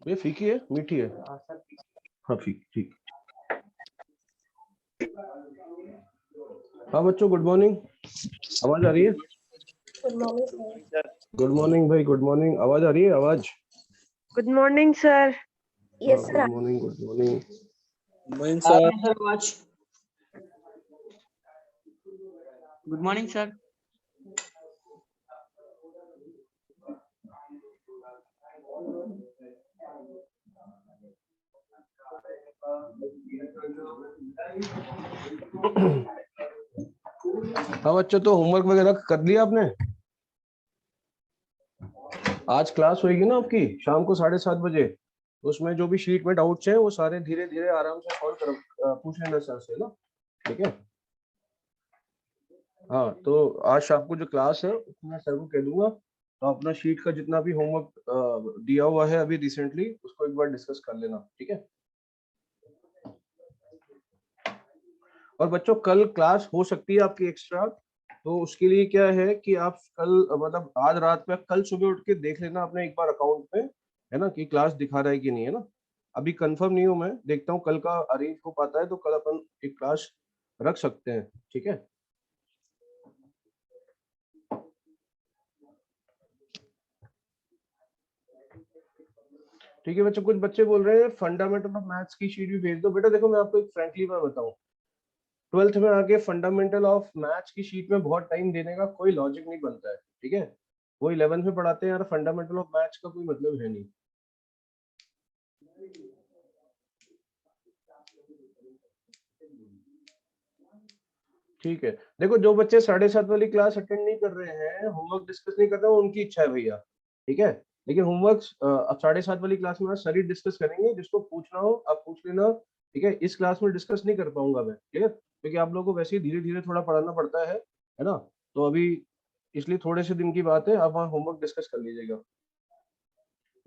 ये फीकी है मीठी है? हाँ फीकी ठीक। हाँ बच्चों गुड मॉर्निंग, आवाज आ रही है? Good morning sir. Good morning भाई, गुड मॉर्निंग। आवाज आ रही है? आवाज good morning sir. Yes good sir. Morning, good morning. Good morning sir. हाँ बच्चों, तो होमवर्क वगैरह कर लिया आपने? आज क्लास होगी ना आपकी शाम को 7:30 बजे। उसमें जो भी शीट में डाउट्स हैं वो सारे धीरे धीरे आराम से सॉल्व कर पूछ लेना सर से ना, ठीक है? हाँ तो आज शाम को जो क्लास है मैं सर को कह दूंगा, तो अपना शीट का जितना भी होमवर्क दिया हुआ है अभी रिसेंटली उसको एक बार डिस्कस कर लेना, ठीक है? और बच्चों कल क्लास हो सकती है आपकी एक्स्ट्रा, तो उसके लिए क्या है कि आप कल मतलब आज रात में कल सुबह उठ के देख लेना अपने एक बार अकाउंट में, है ना, कि क्लास दिखा रहा है कि नहीं, है ना? अभी कंफर्म नहीं हूं, मैं देखता हूँ कल का अरेंज हो पाता है तो कल अपन एक क्लास रख सकते हैं, ठीक है? ठीक है बच्चों, कुछ बच्चे बोल रहे हैं फंडामेंटल ऑफ मैथ्स की शीट भी भेज दो। बेटा देखो मैं आपको एक फ्रेंकली बात बताऊं, 12th में आके फंडामेंटल ऑफ मैथ्स की शीट में बहुत टाइम देने का कोई लॉजिक नहीं बनता है, ठीक है? वो 11th में पढ़ाते हैं यार, फंडामेंटल ऑफ मैथ्स का कोई मतलब है नहीं। ठीक है, देखो जो बच्चे 7:30 वाली क्लास अटेंड नहीं कर रहे हैं, होमवर्क डिस्कस नहीं कर रहे हैं, उनकी इच्छा है भैया, ठीक है? लेकिन होमवर्क अब 7:30 वाली क्लास में सारी डिस्कस करेंगे, जिसको पूछना हो आप पूछ लेना, ठीक है? इस क्लास में डिस्कस नहीं कर पाऊंगा मैं, क्लियर? क्योंकि आप लोगों को वैसे ही धीरे धीरे थोड़ा पढ़ाना पड़ता है ना? तो अभी इसलिए थोड़े से दिन की बात है, आप वहाँ होमवर्क डिस्कस कर लीजिएगा।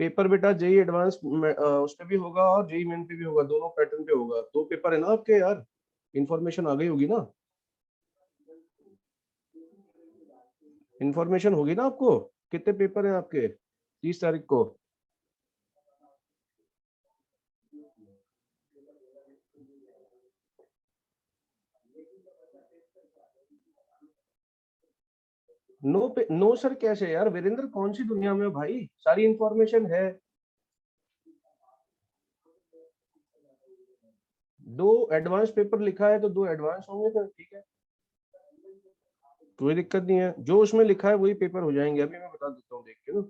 पेपर बेटा जेई एडवांस उस पे भी होगा और जेई मेन पे भी होगा, दोनों पैटर्न पे होगा। 2 पेपर है ना आपके यार, इन्फॉर्मेशन आ गई होगी ना? इन्फॉर्मेशन होगी ना आपको? कितने पेपर हैं आपके 30 तारीख को? नो सर कैसे यार वीरेंद्र, कौन सी दुनिया में हो भाई, सारी इन्फॉर्मेशन है। 2 एडवांस पेपर लिखा है तो 2 एडवांस होंगे सर, ठीक है? कोई दिक्कत नहीं है, जो उसमें लिखा है वही पेपर हो जाएंगे, अभी मैं बता देता हूँ देख के ना।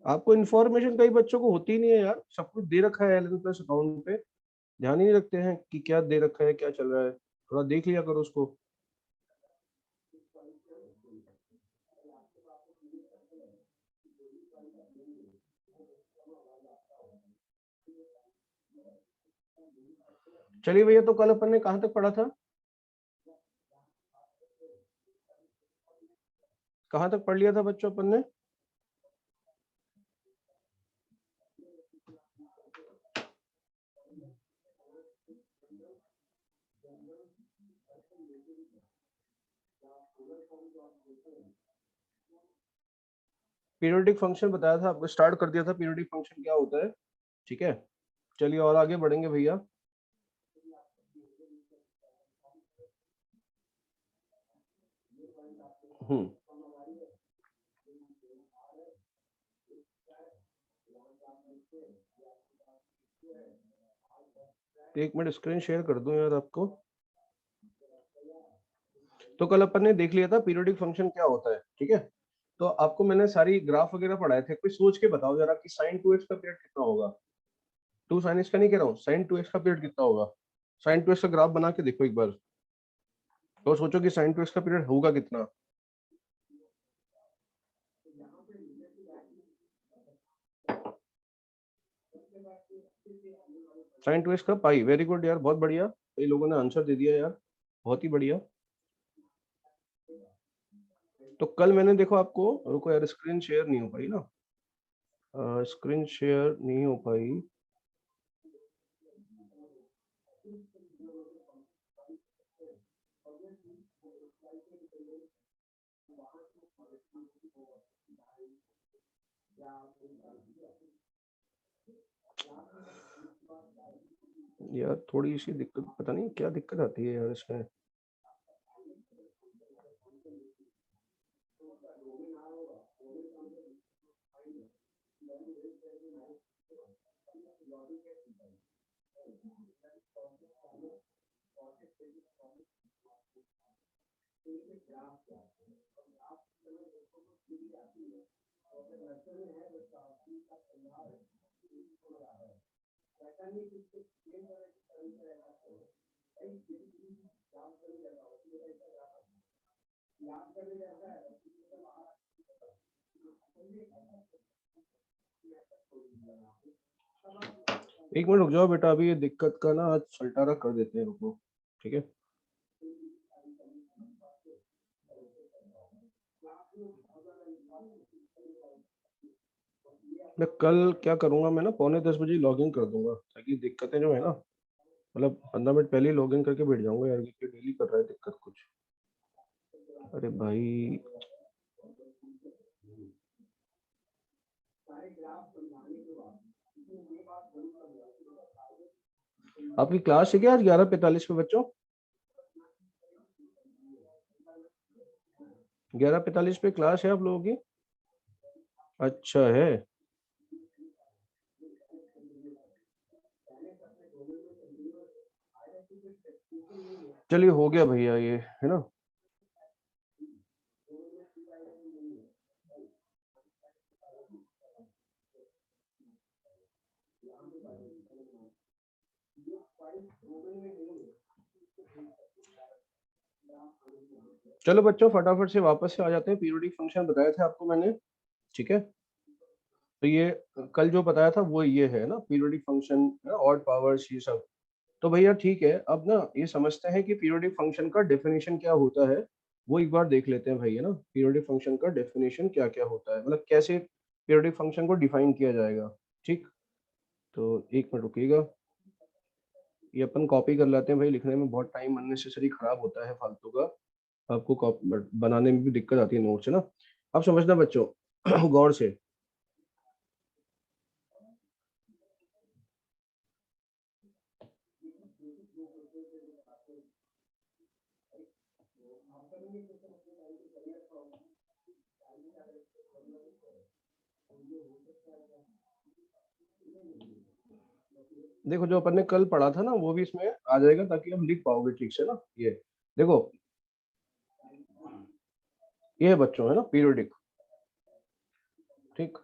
आपको इन्फॉर्मेशन कई बच्चों को होती नहीं है यार, सब कुछ दे रखा है 11 प्लस अकाउंट पे, ध्यान ही नहीं रखते हैं कि क्या दे रखा है क्या चल रहा है, थोड़ा देख लिया करो उसको। चलिए भैया, तो कल अपन ने कहाँ तक पढ़ा था? कहाँ तक पढ़ लिया था बच्चों अपन ने? पीरियोडिक फंक्शन बताया था आपको, स्टार्ट कर दिया था पीरियोडिक फंक्शन क्या होता है, ठीक है? चलिए और आगे बढ़ेंगे भैया। एक मिनट स्क्रीन शेयर कर दूं यार आपको। तो कल अपन ने देख लिया था पीरियोडिक फंक्शन क्या होता है, ठीक है? तो आपको मैंने सारी ग्राफ वगैरह पढ़ाए थे, कोई सोच के बताओ जरा कि साइन 2x का पीरियड कितना होगा? 2 साइन x का नहीं कह रहा हूँ, साइन 2x का पीरियड कितना होगा? साइन 2x का ग्राफ बना के देखो एक बार, तो सोचो कि साइन 2x का पीरियड होगा कितना। साइन 2x का पाई, वेरी गुड यार, बहुत बढ़िया, कई लोगों ने आंसर दे दिया यार, बहुत ही बढ़िया। तो कल मैंने देखो आपको, रुको यार स्क्रीन शेयर नहीं हो पाई ना, स्क्रीन शेयर नहीं हो पाई। यार थोड़ी सी दिक्कत, पता नहीं क्या दिक्कत आती है यार इसमें। एक मिनट रुक जाओ बेटा, अभी ये दिक्कत का ना आज सल्टारा कर देते हैं, रुको, ठीक है। मैं कल क्या करूंगा, मैं ना 9:45 लॉग इन कर दूंगा, ताकि दिक्कतें जो है ना, मतलब 15 मिनट पहले ही लॉग इन करके बैठ जाऊंगा यार, क्योंकि डेली कर रहा है दिक्कत कुछ। अरे भाई आपकी क्लास है क्या आज 11:45 पे बच्चों? 11:45 पे क्लास है आप लोगों की? अच्छा है, चलिए हो गया भैया, ये है ना। चलो बच्चों फटाफट से वापस से आ जाते हैं। पीरियोडिक फंक्शन बताया था आपको मैंने, ठीक है। तो ये कल जो बताया था वो ये है ना, पीरियोडिक फंक्शन, ऑड पावर्स, ये सब। तो भैया ठीक है, अब ना ये समझते हैं कि पीरियोडिक फंक्शन का डेफिनेशन क्या होता है, वो एक बार देख लेते हैं भैया ना। पीरियोडिक फंक्शन का डेफिनेशन क्या क्या होता है, मतलब कैसे पीरियोडिक फंक्शन को डिफाइन किया जाएगा, ठीक। तो एक मिनट रुकिएगा, ये अपन कॉपी कर लेते हैं भाई, लिखने में बहुत टाइम अननेसेसरी खराब होता है फालतू का, आपको बनाने में भी दिक्कत आती है नोट्स, है ना। अब समझना बच्चों गौर से। देखो जो अपन ने कल पढ़ा था ना वो भी इसमें आ जाएगा, ताकि हम लिख पाओगे ठीक से ना। ये देखो, ये है बच्चों, है ना पीरियोडिक, ठीक।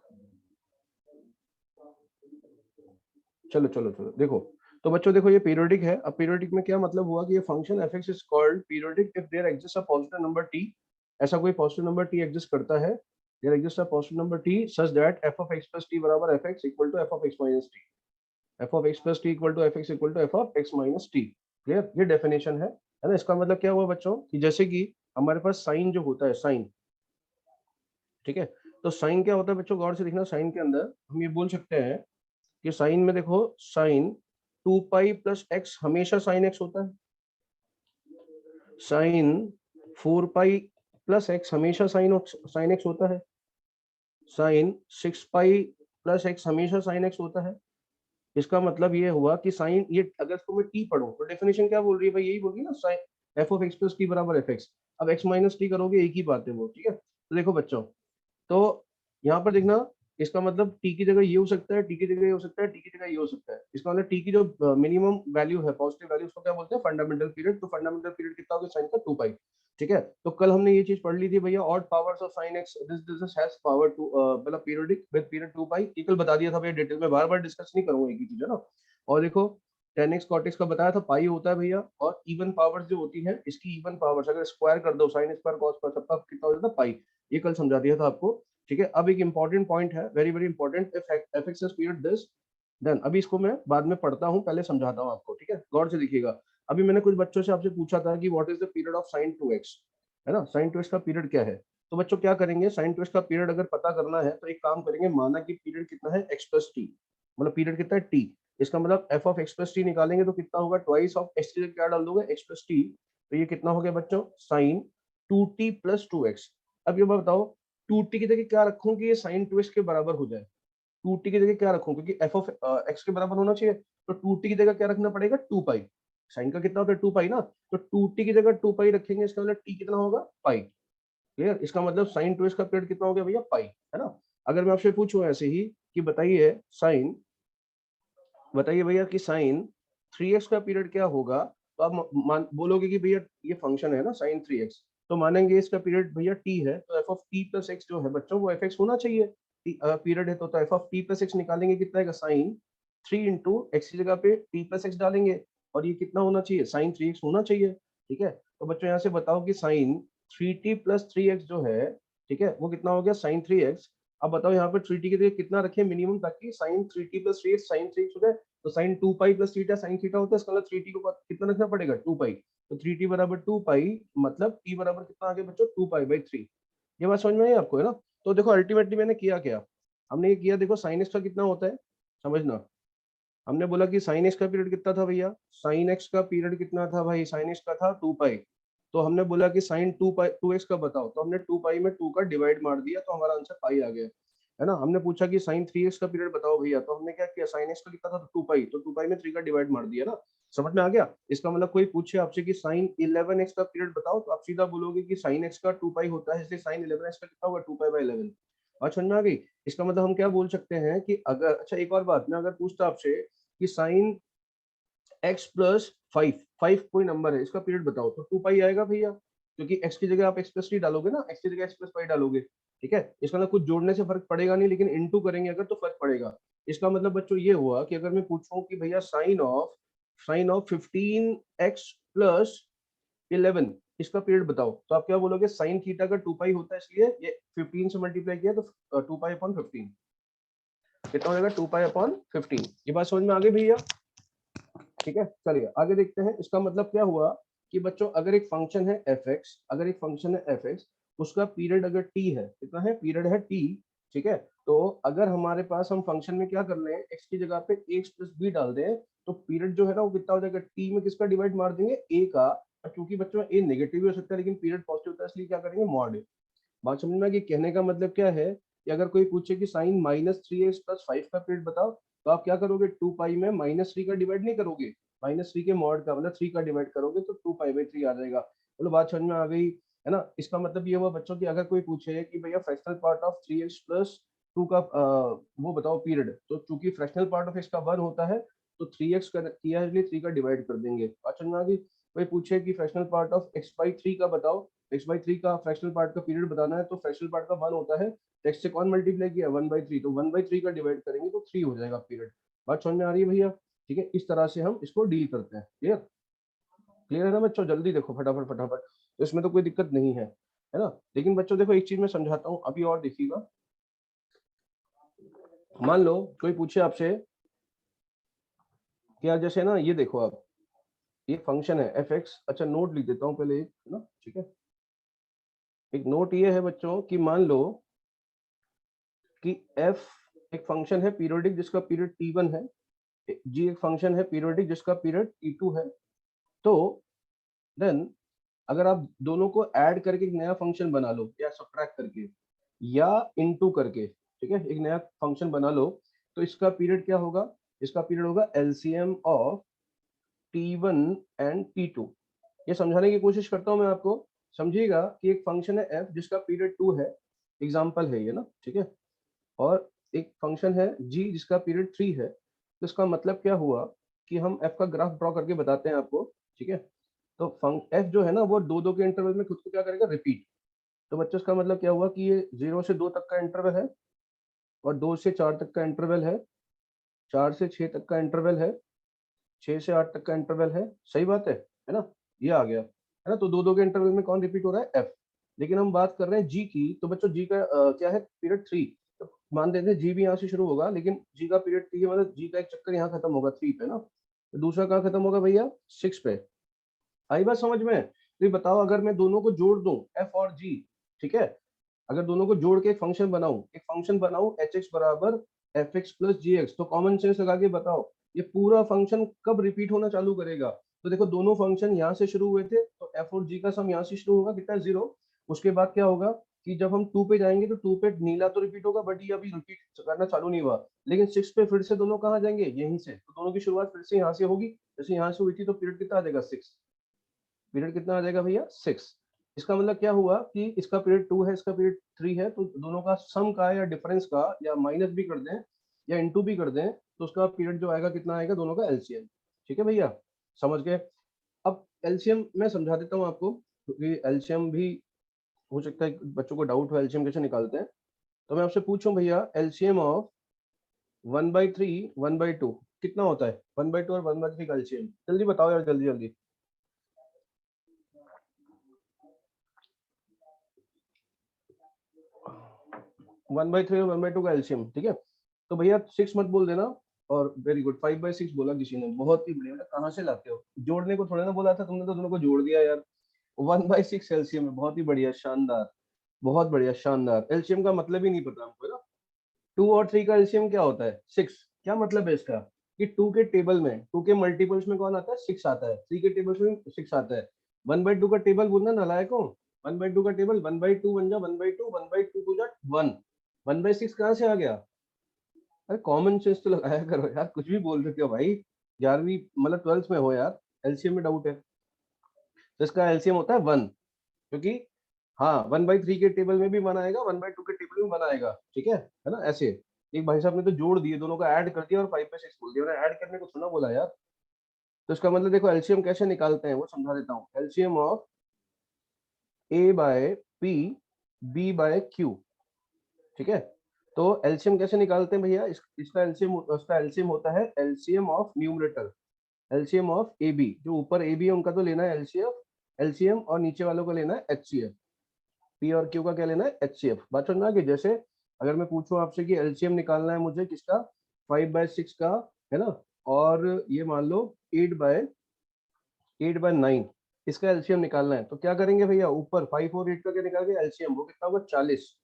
चलो चलो चलो देखो, तो बच्चों देखो ये पीरियोडिक है। अब पीरियोडिक में क्या मतलब हुआ कि ये function f(x) is called periodic if there exist a positive number t। ऐसा कोई पॉजिटिव नंबर t एग्जिस्ट करता है, there exist a positive number t such that f(x + t) बराबर f(x) equal to f(x - t), f(x + t) equal to f(x) equal to f(x - t)। Clear, ये definition है ना। इसका मतलब क्या हुआ बच्चों कि जैसे कि हमारे पास साइन जो होता है, साइन, ठीक है। तो साइन क्या होता है बच्चों, गौर से देखना। साइन के अंदर हम ये बोल सकते हैं कि साइन में देखो, साइन 2π + x हमेशा साइन x होता है, साइन 4π + x हमेशा साइन x होता है, साइन 6π + x हमेशा साइन x होता है। इसका मतलब ये हुआ कि साइन, ये अगर इसको मैं t पढ़ूं तो डेफिनेशन क्या बोल रही है भाई, यही बोल रही है ना, साइन f(x + t) बराबर f(x). अब x - t करोगे, एक ही बात है वो, ठीक है। तो देखो बच्चों, तो यहाँ पर देखना, इसका मतलब t की जगह ये हो सकता है, t की जगह ये हो सकता है, t की जगह ये हो सकता है। इसका मतलब t की जो मिनिमम वैल्यू है, पॉजिटिव वैल्यू, उसको क्या बोलते हैं, फंडामेंटल पीरियड। तो फंडामेंटल पीरियड कितना होगा साइन का, 2π, ठीक है। तो कल हमने ये चीज पढ़ ली थी भैया, odd powers of sine x, this has power two, मतलब पीरियोडिक विद पीरियड 2π। ये कल बता दिया था भैया डिटेल में, बार बार डिस्कस नहीं करूंगा, एक ही चीज है ना। और देखो tan x cot x का बताया था, पाई होता है भैया। और इवन पावर्स जो होती है, इसकी इवन पावर्स अगर स्क्वायर कर दो, साइन स्क्वायर कॉस स्क्वायर, सबका कितना हो जाता है, पाई। ये कल समझा दिया था आपको, ठीक है। अब एक इंपॉर्टेंट पॉइंट है, very very important, if f(x) is period this then, अभी इसको मैं बाद में पढ़ता हूँ, पहले समझाता हूँ आपको, ठीक है। गौर से देखिएगा। अभी मैंने कुछ बच्चों से आपसे पूछा था कि what is the period of sin 2x, है ना, sin 2x का पीरियड क्या है। तो बच्चों क्या करेंगे, sin 2x का पीरियड अगर पता करना है तो एक काम करेंगे, माना कि पीरियड कितना है, x + t, मतलब पीरियड कितना है, t। इसका मतलब f(x + t) निकालेंगे तो कितना होगा, ट्वाइस ऑफ x की जगह क्या डाल दोगे, x + t। तो ये कितना हो गया बच्चों, sin 2t + 2x। अब ये बताओ, 2t की जगह क्या रखूं कि ये sin 2x के बराबर हो जाए? 2t की जगह क्या रखूं, क्योंकि f ऑफ x के बराबर होना चाहिए, तो 2t की जगह क्या रखना पड़ेगा? 2 पाई। साइन का कितना होता है? 2 पाई ना, तो 2t की जगह 2 पाई रखेंगे, इसका मतलब t कितना होगा? पाई। क्लियर? इसका मतलब साइन 2x का पीरियड कितना हो गया भैया? पाई, है ना। अगर मैं आपसे पूछूं ऐसे ही कि बताइए साइन, बताइए भैया कि साइन 3x का पीरियड क्या होगा, तो आप बोलोगे कि भैया ये फंक्शन है ना साइन 3x, तो मानेंगे इसका पीरियड भैया t है, तो f of t plus x जो है बच्चों वो fx होना चाहिए। पीरियड है तो f of t plus x निकालेंगे, कितना आएगा? साइन 3 इंटू x की जगह पे t प्लस x डालेंगे, और ये कितना होना चाहिए? साइन 3x होना चाहिए। ठीक है, तो बच्चों यहाँ से बताओ कि साइन 3t प्लस 3x जो है, ठीक है, वो कितना हो गया? Sign 3x। अब बताओ यहाँ पर 3t की जगह कितना रखें मिनिमम, ताकि sign 3t plus 3x sign 3x हो जाए, तो sine 2 pi plus theta sine theta होता है, इसका मतलब 3t को कितना रखना पड़ेगा? 2 पाई। तो 3t बराबर 2 पाई, मतलब t बराबर कितना आ गया बच्चों? 2 पाई बाई 3। ये बात समझ में आई आपको, है ना। तो देखो अल्टीमेटली मैंने किया क्या, हमने ये किया, देखो साइन x का कितना होता है समझना। हमने बोला कि साइन x का पीरियड कितना था भैया? साइन x का पीरियड कितना था भाई? साइन x का था 2 पाई। तो हमने बोला कि साइन 2 पाई 2x का बताओ, तो हमने 2 पाई में 2 का डिवाइड मार दिया, तो हमारा आंसर पाई आ गया, है ना। हमने पूछा कि साइन 3x का पीरियड बताओ भैया, तो हमने क्या किया? साइन x का कितना था? 2 पाई, तो 2 पाई में 3 का डिवाइड मार दिया ना। समझ में आ गया? इसका मतलब कोई पूछे आपसे कि साइन 11x का पीरियड बताओ, तो आप सीधा बोलोगे कि साइन x का 2 पाई होता है, इसलिए साइन 11x का कितना होगा? 2 पाई बाई 11। बात समझ में आ गई? इसका मतलब हम क्या बोल सकते हैं कि अगर, अच्छा एक और बात, मैं अगर पूछता आपसे कि साइन x प्लस 5 कोई नंबर है, इसका पीरियड बताओ, तो 2 पाई आएगा भैया, क्योंकि x की जगह आप x प्लस 3 डालोगे ना, x की जगह x प्लस 5 डालोगे। ठीक है, इसका मतलब कुछ जोड़ने से फर्क पड़ेगा नहीं, लेकिन इनटू करेंगे अगर तो फर्क पड़ेगा। इसका मतलब बच्चों ये हुआ कि अगर मैं पूछूं कि भैया साइन ऑफ 15x प्लस 11 इसका पीरियड बताओ, तो आप क्या बोलोगे? साइन थीटा का 2 पाई होता है, इसलिए ये 15 से मल्टीप्लाई किया तो 2 पाई अपॉन 15 कितना हो जाएगा? 2 पाई अपॉन 15। ये बात समझ में आ गई भैया? ठीक है, चलिए आगे देखते हैं। इसका मतलब क्या हुआ कि बच्चों अगर एक फंक्शन है fx, अगर एक फंक्शन है fx, उसका पीरियड अगर t है, कितना है? पीरियड है t। ठीक है, तो अगर हमारे पास हम फंक्शन में क्या कर रहे हैं, x की जगह पे x प्लस b डाल दें, तो पीरियड जो है ना वो कितना हो जाएगा? t में किसका डिवाइड मार देंगे? a का। और क्योंकि बच्चों a नेगेटिव भी हो सकता है लेकिन पीरियड पॉजिटिव होता है, इसलिए क्या करेंगे? मॉड। बात समझ में आ गई? कहने का मतलब क्या है कि अगर कोई पूछे कि साइन -3x प्लस 5 का पीरियड बताओ, तो आप क्या करोगे? 2 पाई में -3 का डिवाइड नहीं करोगे, -3 के मॉड का मतलब 3 का डिवाइड करोगे तो 2 पाई बाई 3 आ जाएगा। मतलब बात समझ में आ गई, है ना। इसका मतलब ये हुआ बच्चों की अगर कोई पूछे कि भैया fractional part of 3x plus 2 का वो बताओ पीरियड, तो चूंकि फ्रैक्शनल पार्ट ऑफ x का 1 होता है, तो 3x का किया है इसलिए 3 का डिवाइड कर देंगे। बात समझ में आ गई। कोई पूछे कि fractional part of x by 3 का बताओ, x बाई 3 का फ्रैक्शनल पार्ट का पीरियड बताना है, तो फ्रैक्शनल पार्ट का 1 होता है, तो x से कौन मल्टीप्लाई किया? 1/3, तो 1/3 का डिवाइड करेंगे तो 3 हो जाएगा पीरियड। बात समझ में आ रही है भैया? ठीक है, इस तरह से हम इसको डील करते हैं। क्लियर? क्लियर है ना बच्चों? जल्दी देखो फटाफट फटाफट, तो इसमें तो कोई दिक्कत नहीं है ना। लेकिन बच्चों देखो एक चीज मैं समझाता हूँ अभी, और देखिएगा। मान लो कोई पूछे आपसे कि यार जैसे ना ये देखो आप, ये फंक्शन है fx, अच्छा नोट लिख देता हूँ पहले एक, है ना। ठीक है, एक नोट ये है बच्चों कि मान लो कि f एक फंक्शन है पीरियोडिक जिसका पीरियड t1 है, g एक फंक्शन है पीरियोडिक जिसका पीरियड t2 है। तो देन अगर आप दोनों को ऐड करके एक नया फंक्शन बना लो, या सब्ट्रैक्ट करके या इनटू करके, ठीक है, एक नया फंक्शन बना लो, तो इसका पीरियड क्या होगा? इसका पीरियड होगा LCM of t1 and t2। ये समझाने की कोशिश करता हूं मैं आपको, समझिएगा कि एक फंक्शन है f जिसका पीरियड 2 है, एग्जांपल है ये ना, ठीक है, और एक फंक्शन है g जिसका पीरियड 3 है। तो इसका मतलब क्या हुआ कि हम f का ग्राफ ड्रॉ करके बताते हैं आपको। ठीक है, तो f जो है ना वो 2-2 के इंटरवल में खुद को क्या करेगा? रिपीट। तो बच्चों इसका मतलब क्या हुआ कि ये 0 से 2 तक का इंटरवल है, और 2 से 4 तक का इंटरवल है, 4 से 6 तक का इंटरवल है, 6 से 8 तक का इंटरवल है। सही बात है ना। ये आ गया, है ना। तो 2-2 के इंटरवल में कौन रिपीट हो रहा है? f। लेकिन हम बात कर रहे हैं जी की, तो बच्चों जी का क्या है? पीरियड 3। तो मान लेते हैं जी भी यहाँ से शुरू होगा, लेकिन जी का पीरियड 3 है, मतलब जी का एक चक्कर यहाँ खत्म होगा 3 पे ना, तो दूसरा कहाँ खत्म होगा भैया? 6 पे। आई बात समझ में? तो ये बताओ अगर मैं दोनों को जोड़ दूं f और g, ठीक है, अगर दोनों को जोड़ के एक फंक्शन बनाऊं एच एक्स बराबर एफ एक्स प्लस जी एक्स, तो कॉमन सेंस लगा के बताओ ये पूरा फंक्शन कब रिपीट होना चालू करेगा? तो देखो दोनों फंक्शन यहाँ से शुरू हुए थे, तो एफ और जी का सम यहाँ से शुरू होगा, कितना? 0। उसके बाद क्या होगा कि जब हम 2 पे जाएंगे तो 2 पे नीला तो रिपीट होगा, बट ये अभी रिपीट करना चालू नहीं हुआ। लेकिन 6 पे फिर से दोनों कहाँ जाएंगे, यहीं से, तो दोनों की शुरुआत फिर से यहाँ से होगी। जैसे यहाँ से हुई थी तो पीरियड कितना आ जाएगा 6, पीरियड कितना आ जाएगा भैया 6। इसका मतलब क्या हुआ कि इसका पीरियड 2 है, इसका पीरियड 3 है, तो दोनों का सम का या डिफरेंस का या माइनस भी कर दें या इनटू भी कर दें तो उसका पीरियड जो आएगा कितना आएगा, दोनों का एलसीएम। ठीक है भैया, समझ गए। अब एलसीएम मैं समझा देता हूँ आपको, क्योंकि एलसीएम भी हो सकता है बच्चों को डाउट हो एलसीएम कैसे निकालते हैं। तो मैं आपसे पूछूं भैया, एलसीएम ऑफ 1/3 1/2 कितना होता है? 1/2 और 1/3 का एलसीएम जल्दी बताओ यार, जल्दी जल्दी। 1/3 और 1/2 का एलसीएम, ठीक है। तो भैया 6 मत बोल देना, और वेरी गुड 5/6 बोला किसी ने, बहुत ही बढ़िया। कहाँ से लाते हो, जोड़ने को थोड़ा ना बोला था तुमने, तो दोनों को जोड़ दिया यार। 1/6 एलसीएम है, बहुत ही बढ़िया, शानदार, बहुत बढ़िया, शानदार। एलसीएम का मतलब ही नहीं पता हमको ना। 2 और 3 का एलसीएम क्या होता है 6। क्या मतलब है इसका कि 2 के टेबल में, 2 के मल्टीपल्स में कौन आता है 6 आता है, 3 के टेबल्स में 6 आता है। 1/2 का टेबल बोलना नालायक हो, 1/2 का टेबल 1/2 बन जा 1/2, 1/2 टू जा 1, 1/6 कहाँ से आ गया? अरे कॉमन सेंस तो लगाया करो यार, कुछ भी बोल देते हो भाई। 11वीं मतलब 12th में हो यार, एलसीएम में डाउट है। तो इसका एलसीएम होता है 1, क्योंकि हाँ 1/3 के टेबल में भी 1 आएगा, 1/2 के टेबल में 1 आएगा, ठीक है ना। ऐसे एक भाई साहब ने तो जोड़ दिए, दोनों का ऐड कर दिया और 5/6 बोल दिया, उन्होंने ऐड करने को थोड़ा बोला यार। तो इसका मतलब देखो एलसीएम कैसे निकालते हैं वो समझा देता हूँ। LCM of A by P B by Q, ठीक है। तो एलसीएम कैसे निकालते हैं भैया, इसका एलसीएम होता है LCM of numerator, LCM of A B. जो ऊपर ए बी है उनका तो लेना है एलसीएम, और नीचे वालों को लेना है एचसीएफ। पी और क्यू का क्या लेना है एचसीएफ। बात समझना कि जैसे अगर मैं पूछूं आपसे कि एलसीएम निकालना है मुझे किसका, 5/6 का, है ना, और ये मान लो 8/9, इसका एलसीएम निकालना है, तो क्या करेंगे भैया, ऊपर 5 और 8 का क्या निकालेंगे एलसीएम, वो कितना होगा 40,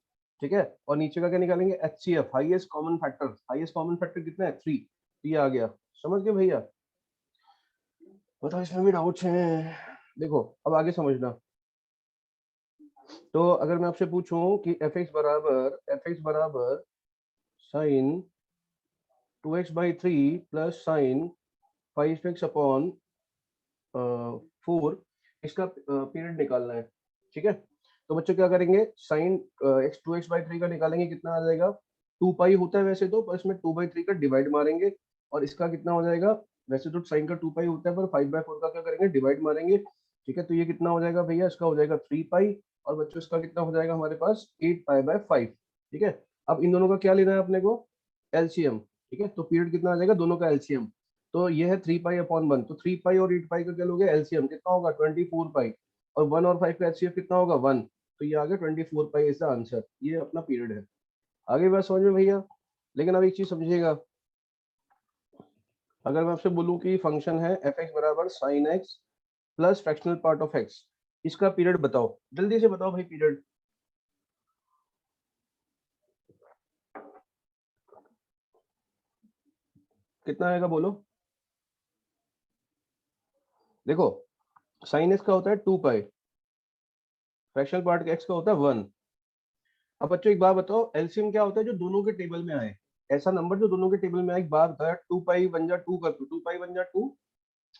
ठीक है। और नीचे का क्या निकालेंगे HCF, highest common factor. Highest common factor कितना है 3, ये आ गया। समझ गए भैया? बताओ इसमें भी डाउट्स हैं? देखो अब आगे समझना। तो अगर मैं आपसे पूछूं कि f(x) बराबर sign 2x/3 plus sign 5x upon 4, इसका पीरियड निकालना है, ठीक है। तो बच्चों क्या करेंगे, साइन x 2x/3 का निकालेंगे, कितना आ जाएगा 2 पाई होता है वैसे तो, पर इसमें 2/3 का डिवाइड मारेंगे, और इसका कितना हो जाएगा, वैसे तो साइन का 2 पाई होता है पर 5/4 का क्या करेंगे डिवाइड मारेंगे, ठीक है। तो ये कितना हो जाएगा भैया, इसका हो जाएगा 3 पाई, और बच्चों इसका कितना हो जाएगा हमारे पास 8 पाई/5, ठीक है। अब इन दोनों का क्या लेना है अपने को, एलसीएम, ठीक है। तो पीरियड कितना आ जाएगा दोनों का एलसीएम, तो ये है 3 पाई/1, तो 3 पाई और 8 पाई का क्या लोगे एलसीएम, कितना होगा 24 पाई, और 1 और 5 का एचसीएफ कितना होगा 1, तो ये आ गया 24 पाई इसका आंसर, ये अपना पीरियड है। आगे बात समझ में भैया? लेकिन अब एक चीज समझिएगा, अगर मैं आपसे बोलूं कि फंक्शन है f(x) बराबर sine x plus fractional part of x, इसका पीरियड बताओ, जल्दी से बताओ भाई पीरियड कितना आएगा बोलो। देखो साइन x का होता है 2 पाई, फ्रैक्शनल पार्ट x का होता है 1। अब बच्चों एक बात बताओ, एलसीएम क्या होता है, जो दोनों के टेबल में आए, ऐसा नंबर जो दोनों के टेबल में आए। एक बात बताया 2 पाई 1 जा 2 कर दो, 2 पाई 1 जा 2,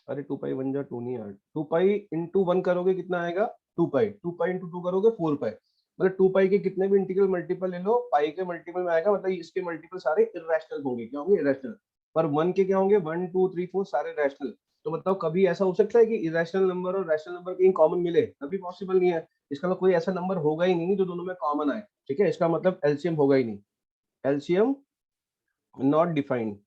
अरे 2 पाई 1 जा 2 नहीं यार, 2 पाई इंटू 1 करोगे कितना आएगा 2 पाई, 2 पाई इंटू 2 करोगे 4 पाई। मतलब 2 पाई के कितने भी इंटीग्रल मल्टीपल ले लो, पाई के मल्टीपल में आएगा, मतलब इसके मल्टीपल सारे इरेशनल होंगे, क्या होंगे इरेशनल। पर 1 के क्या होंगे 1 2 3 4 सारे रैशनल। तो बताओ कभी ऐसा हो सकता है कि इरेशनल नंबर और रैशनल नंबर कहीं कॉमन मिले, कभी पॉसिबल नहीं है। इसका मतलब कोई ऐसा नंबर होगा ही नहीं जो दोनों में कॉमन आए, ठीक है। इसका मतलब एलसीएम होगा ही नहीं, एलसीएम नॉट डिफाइंड,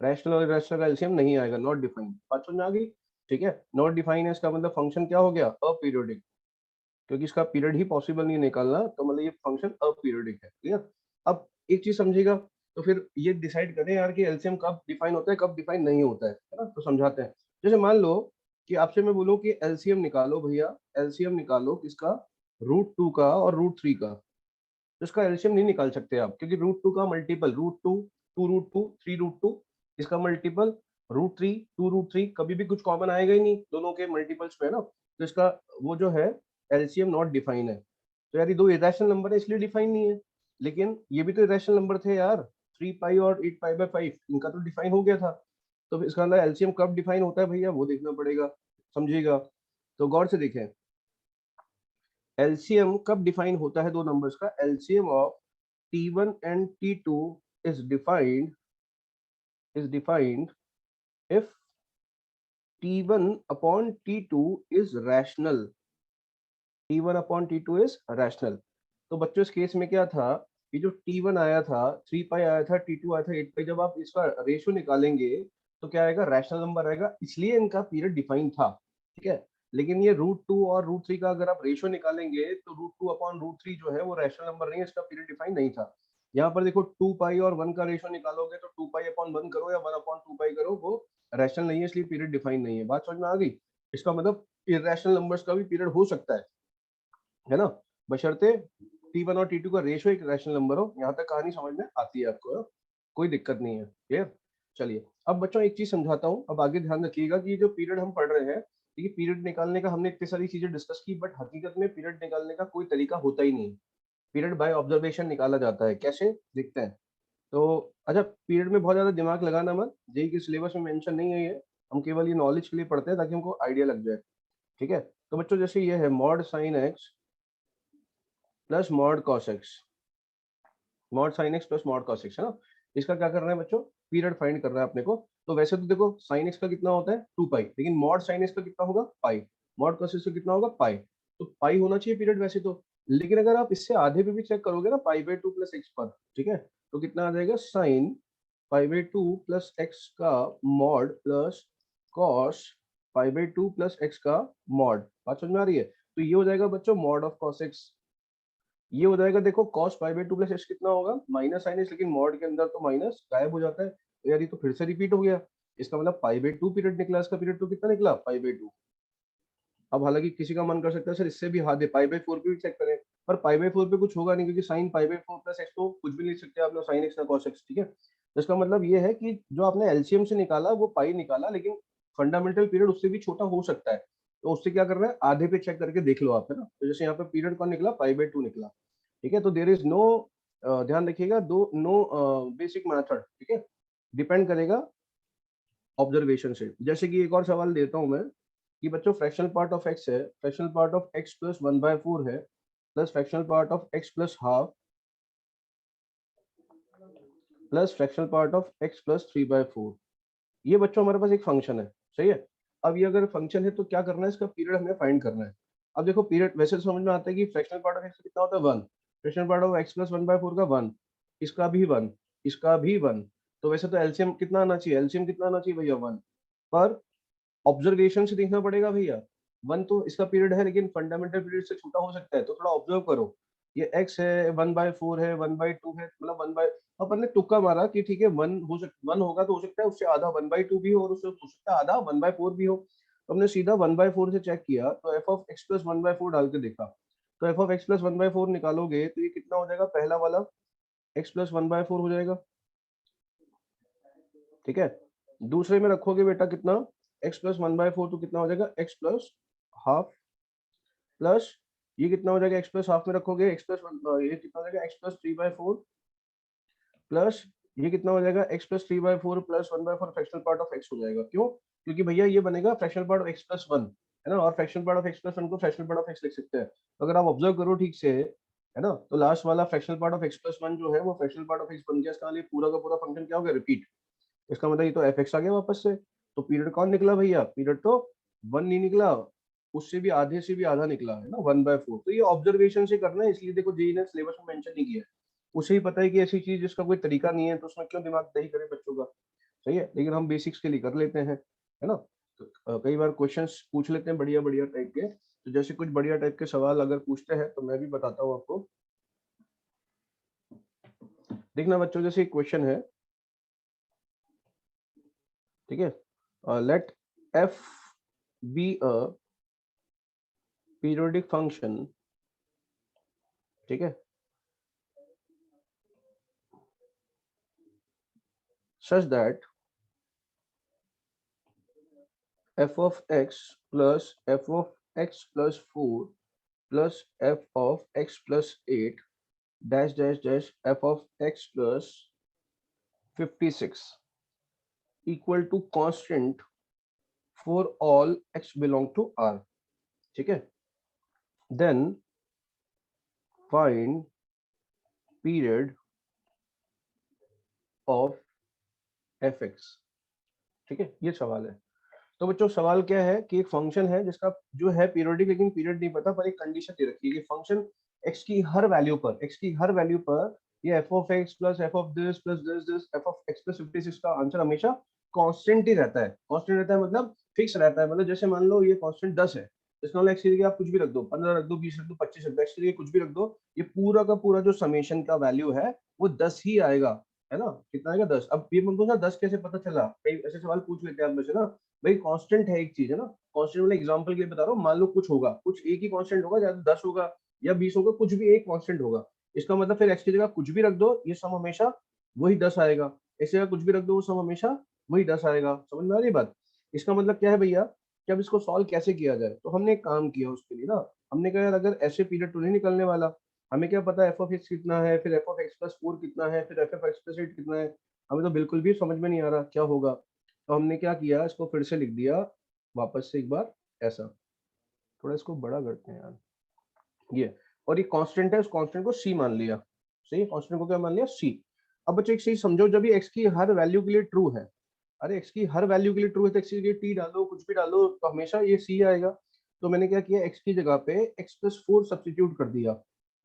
रैशनल और इरेशनल का एलसीएम नहीं आएगा, नॉट डिफाइंड। बात समझ आ गई, ठीक है। नॉट डिफाइंड है इसका मतलब फंक्शन क्या हो गया अपीरियोडिक, क्योंकि इसका पीरियड ही पॉसिबल नहीं निकालना, तो मतलब ये फंक्शन अपीरियोडिक है, क्लियर। अब एक चीज समझिएगा, तो फिर ये डिसाइड करें यार कि एलसीएम कब डिफाइन होता है कब डिफाइन नहीं होता है ना। तो समझाते हैं। जैसे मान लो कि आपसे मैं बोलूं कि एलसीएम निकालो भैया, एलसीएम निकालो किसका, √2 का और √3 का। तो इसका एलसीएम नहीं निकाल सकते आप, क्योंकि √2 का मल्टीपल √2, 2√2, 3√2, इसका मल्टीपल √3, 2√3, कभी भी कुछ कॉमन आएगा ही नहीं दोनों के मल्टीपल्स में, है ना। तो इसका वो जो है एलसीएम नॉट डिफाइन है। तो यार ये दो इरेशनल नंबर है इसलिए डिफाइन नहीं है, लेकिन ये भी तो इरेशनल नंबर थे यार, 3 पाई और 8 पाई बाय 5, इनका तो डिफाइन हो गया था। तो फिर इसका मतलब एलसीएम कब डिफाइन होता है भैया, वो देखना पड़ेगा, समझिएगा। तो गौर से देखें, एलसीएम कब डिफाइन होता है दो नंबर्स का, LCM of T1 and T2 is defined if T1 upon T2 is rational, T1 upon T2 is rational। तो बच्चों इस केस में क्या था, ये जो T1 आया था 3 पाई आया था, T2 आया था 8 पाई, जब आप इसका रेशियो निकालेंगे तो क्या आएगा, रैशनल नंबर आएगा, इसलिए इनका पीरियड डिफाइन था, ठीक है। लेकिन ये √2 और √3 का अगर आप रेशियो निकालेंगे तो √2 अपॉन √3 जो है वो रैशनल नंबर नहीं है, इसका पीरियड डिफाइन नहीं था। यहाँ पर देखो 2 पाई और 1 का रेशियो निकालोगे तो 2 पाई अपॉन 1 करो या 1 अपॉन 2 पाई करो, वो रैशनल नहीं है, इसलिए पीरियड डिफाइन नहीं है। बात समझ में आ गई, इसका मतलब इरेशनल नंबर्स का भी पीरियड हो सकता है ना, बशर्ते T1 और T2 का रेशियो एक रैशनल नंबर हो। यहाँ तक कहानी समझ में आती है आपको, कोई दिक्कत नहीं है, क्लियर। चलिए अब बच्चों एक चीज समझाता हूँ, अब आगे ध्यान रखिएगा कि ये जो पीरियड हम पढ़ रहे हैं, ये पीरियड निकालने का हमने इतनी सारी चीजें डिस्कस की, बट हकीकत में पीरियड निकालने का कोई तरीका होता ही नहीं है। पीरियड बाय ऑब्जर्वेशन निकाला जाता है, कैसे देखते हैं। तो अच्छा, पीरियड में बहुत ज्यादा दिमाग लगाना मत, जेई के सिलेबस में मेंशन नहीं है ये, हम केवल ये नॉलेज के लिए पढ़ते हैं ताकि हमको आइडिया लग जाए, ठीक है। तो बच्चों जैसे ये है mod sine x plus mod cos x, mod sine x plus mod cos x है ना, इसका क्या करना है बच्चों, पीरियड फाइंड करना है अपने को। तो वैसे तो देखो साइन एक्स का कितना होता है 2 पाई, लेकिन मॉड साइन एक्स का कितना होगा पाई, मॉड कॉस एक्स का कितना होगा पाई, तो पाई होना चाहिए पीरियड वैसे तो। लेकिन अगर आप इससे आधे पे भी चेक करोगे ना, पाई बाई 2 प्लस एक्स पर, ठीक है, तो कितना आ जाएगा, sine pi by 2 plus X का mod plus cos pi by 2 plus X का मॉड। बात समझ में आ रही है, तो ये हो जाएगा बच्चों मॉड ऑफ कॉस एक्स, ये हो जाएगा देखो cos pi by 2 plus x कितना होगा माइनस साइन एक्स, लेकिन मॉड के अंदर तो माइनस गायब हो जाता है, तो यार ये तो फिर से रिपीट हो गया, इसका मतलब पाई बाई 2 पीरियड निकला, इसका पीरियड तो कितना निकला पाई बाई 2। अब हालांकि किसी का मन कर सकता है सर इससे भी हाथ पाई बाई 4 पे भी चेक करें, पर पाई बाई 4 पे कुछ होगा नहीं, क्योंकि sign pi by 4 plus x तो कुछ भी नहीं लिख सकते आप लोग, साइन एक्स ना कॉस एक्स, ठीक है। तो इसका मतलब ये है कि जो आपने एलसीएम से निकाला वो पाई निकाला, लेकिन फंडामेंटल पीरियड उससे भी छोटा हो सकता है, तो उससे क्या करना है, आधे पे चेक करके देख लो आप, है ना। तो जैसे यहाँ पे पीरियड कौन निकला, पाई बाई 2 निकला, ठीक है। तो देर इज नो, ध्यान रखिएगा, दो नो बेसिक मेथड, ठीक है, डिपेंड करेगा ऑब्जर्वेशन से। जैसे कि एक और सवाल देता हूं मैं कि बच्चों फ्रैक्शनल पार्ट ऑफ एक्स है, fractional part of x plus 1/4 है, plus fractional part of x plus half, plus fractional part of x plus 3/4। ये बच्चों हमारे पास एक फंक्शन है, सही है। अब ये अगर फंक्शन है तो क्या करना है, इसका पीरियड हमें फाइंड करना है। अब देखो पीरियड वैसे तो समझ में आता है कि फ्रैक्शनल पार्ट ऑफ एक्स कितना होता है 1, fractional part of x plus 1/4 का 1, इसका भी 1, इसका भी 1, तो वैसे तो एलसीएम कितना आना चाहिए, एलसीएम कितना आना चाहिए भैया 1, पर ऑब्जर्वेशन से देखना पड़ेगा भैया, 1 तो इसका पीरियड है लेकिन फंडामेंटल पीरियड से छोटा हो सकता है, तो थोड़ा ऑब्जर्व करो, ये x है 1/4 है 1/2 है, मतलब 1 बाय, अपन ने तुक्का मारा कि ठीक है 1 हो सकता, 1 होगा तो हो सकता है उससे आधा 1/2 भी हो और उससे हो सकता है आधा 1/4 भी हो, तो हमने सीधा 1/4 से चेक किया, तो f ऑफ x प्लस 1/4 डाल के देखा, तो f ऑफ x प्लस 1/4 निकालोगे तो ये कितना हो जाएगा, पहला वाला x प्लस 1/4 हो जाएगा, ठीक है। दूसरे में रखोगे बेटा कितना, x प्लस 1/4, तो कितना हो जाएगा x प्लस हाफ, प्लस ये कितना हो जाएगा, x प्लस हाफ में रखोगे x प्लस ये कितना हो जाएगा x प्लस 3/4, प्लस ये कितना हो जाएगा x plus 3/4 plus 1/4 fractional part of x हो जाएगा। क्यों, क्योंकि भैया ये बनेगा fractional part of x plus 1, है ना, और fractional part of x plus 1 को फ्रैक्शनल पार्ट ऑफ x लिख सकते हैं। तो अगर आप ऑब्जर्व करो ठीक से, है ना, तो लास्ट वाला fractional part of x plus 1 जो है वो फ्रैक्शनल पार्ट ऑफ x बन गया, इसका लिए पूरा का पूरा फंक्शन क्या हो गया, रिपीट। इसका मतलब ये तो fx आ गया वापस से, तो पीरियड कौन निकला भैया, पीरियड तो 1 नहीं निकला, उससे भी आधे से भी आधा निकला है ना 1/4। तो ये ऑब्जर्वेशन से करना है, इसलिए देखो जेई ने सिलेबस में मेंशन नहीं किया है, उसे ही पता है कि ऐसी चीज जिसका कोई तरीका नहीं है तो उसमें क्यों दिमाग दही करे बच्चों का, सही है। लेकिन हम बेसिक्स के लिए कर लेते हैं, है ना। तो कई बार क्वेश्चंस पूछ लेते हैं बढ़िया बढ़िया टाइप के, तो जैसे कुछ बढ़िया टाइप के सवाल अगर पूछते हैं तो मैं भी बताता हूँ आपको। देखना बच्चों, जैसे एक क्वेश्चन है, ठीक है, late f be a periodic function, ठीक है, such that f of x plus f of x plus 4 plus f of x plus 8 dash dash dash f of x plus 56 equal to constant for all x belong to R. ठीक है, then find period of fx. ठीक है, ये सवाल है। तो बच्चों सवाल क्या है कि एक फंक्शन है जिसका जो है पीरियोडिक, लेकिन पीरियड नहीं पता, पर एक कंडीशन दे रखी है कि फंक्शन x की हर वैल्यू पर ये f of x plus f of this plus this f of x plus 56 का आंसर हमेशा कांस्टेंट ही रहता है। कांस्टेंट रहता है मतलब फिक्स रहता है। मतलब जैसे मान लो ये कांस्टेंट 10 है, इसका मतलब x की जगह आप कुछ भी रख दो, 15 रख दो, 20 रख दो, 25 रख दो, x की जगह कुछ भी रख दो, ये पूरा का पूरा जो समेशन का वैल्यू है वो 10 ही आएगा, है ना। कितना आएगा? 10। अब ये मुझको ना 10 कैसे पता चला, कई ऐसे सवाल पूछ लेते हैं आप में से ना, भाई कांस्टेंट है एक चीज, है ना। कांस्टेंट वाला एग्जांपल के लिए बता रहा हूँ, मान लो कुछ होगा, कुछ एक ही कांस्टेंट होगा, या 10 होगा या 20 होगा, कुछ भी एक कांस्टेंट होगा। इसका मतलब फिर x की जगह कुछ भी रख दो, ये सम हमेशा वही 10 आएगा। x की जगह कुछ भी रख दो, वो सम हमेशा वही 10 आएगा। समझ में आ रही बात? इसका मतलब क्या है भैया कि अब इसको सॉल्व कैसे किया जाए, तो हमने एक काम किया उसके लिए ना, हमने कहा यार अगर ऐसे पीरियड तो नहीं निकलने वाला, हमें क्या पता f of x कितना है, फिर f of x plus 4 कितना है, फिर f of x plus 8 कितना है, हमें तो बिल्कुल भी समझ में नहीं आ रहा क्या होगा। तो हमने क्या किया, इसको फिर से लिख दिया वापस से एक बार ऐसा, थोड़ा इसको बड़ा करते हैं यार ये, और ये कांस्टेंट है, उस कांस्टेंट को c मान लिया। सही, कांस्टेंट को क्या मान लिया? c। अब बच्चों एक चीज समझो, जब ये x की हर वैल्यू के लिए ट्रू है, अरे x की हर वैल्यू के लिए ट्रू है तो x की जगह t डालो, कुछ भी डालो, तो हमेशा ये c आएगा। तो मैंने क्या किया, x की जगह पे x plus 4 सब्स्टिट्यूट कर दिया,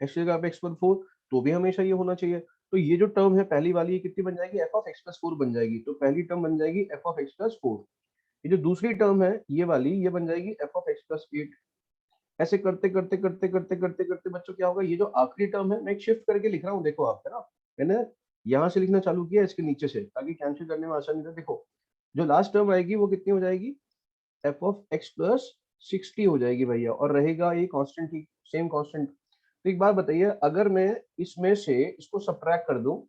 x की जगह पे x plus 4, तो भी हमेशा ये होना चाहिए। तो ये जो टर्म है पहली वाली, ये कितनी बन जाएगी? f of x plus 4 बन जाएगी। तो पहली टर्म बन जाएगी f of x plus 4। ये जो दूसरी टर्म है ये वाली, ये बन जाएगी f of x plus 8। ऐसे करते करते करते करते करते करते बच्चों क्या होगा, ये जो आखिरी टर्म है, मैं एक शिफ्ट करके लिख रहा हूँ, देखो आप, है ना, मैंने यहाँ से लिखना चालू किया इसके नीचे से, ताकि कैंसिल करने में आसानी रहे। देखो जो लास्ट टर्म आएगी वो कितनी हो जाएगी? f of x plus 60 हो जाएगी भैया, और रहेगा ये कांस्टेंट ही, सेम कांस्टेंट। तो एक बात बताइए, अगर मैं इसमें से इसको सबट्रैक्ट कर दूं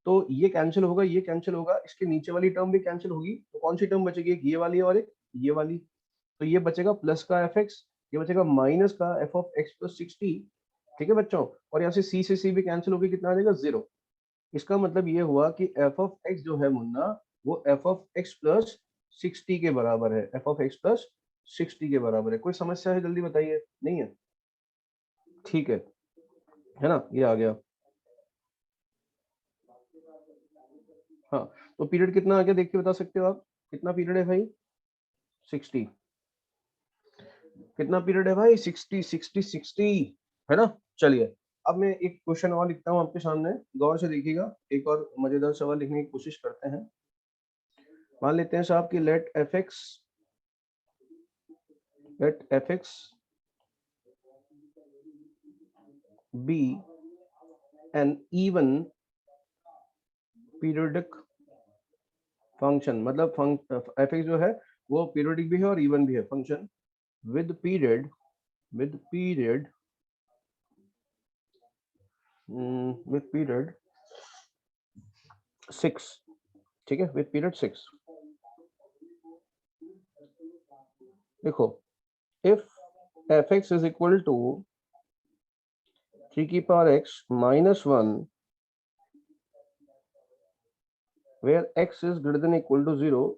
तो ये कैंसिल होगा, ये कैंसिल होगा, इसके नीचे वाली टर्म भी कैंसिल होगी, तो कौन सी टर्म बचेगी? एक ये वाली और एक ये वाली। तो ये बचेगा प्लस का fx, ये बचेगा माइनस का f of x plus 60। ठीक है बच्चों, और यहाँ से c से c भी कैंसिल होगी, कितना आ जाएगा? 0। इसका मतलब ये हुआ कि f of x जो है मुन्ना, वो f of x plus 60 के बराबर है, f of x plus 60 के बराबर है। कोई समस्या है? जल्दी बताइए। नहीं है? ठीक है ना, ये आ गया। हाँ, तो पीरियड कितना आ गया देख के बता सकते हो आप? कितना पीरियड है भाई? 60। कितना पीरियड है भाई? 60 60 60, है ना। चलिए अब मैं एक क्वेश्चन और लिखता हूँ आपके सामने, गौर से देखिएगा, एक और मजेदार सवाल लिखने की कोशिश करते हैं। मान लेते हैं साहब कि late fx be an even periodic function, मतलब fx जो है वो पीरियोडिक भी है और इवन भी है फंक्शन, with period 6। ठीक है, with period 6। देखो, if fx is equal to 3 की power x minus 1 where x is greater than equal to 0,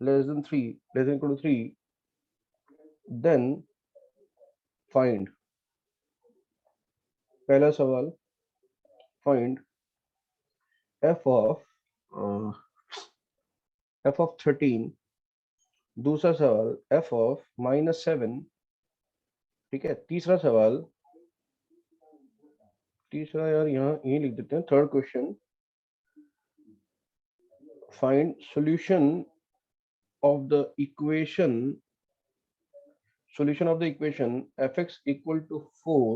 less than 3, less than equal to 3, then find, पहला सवाल find f of 13, दूसरा सवाल f of -7। ठीक है, तीसरा सवाल, तीसरा यार यहाँ यही लिख देते हैं, third question, find solution of the equation fx equal to 4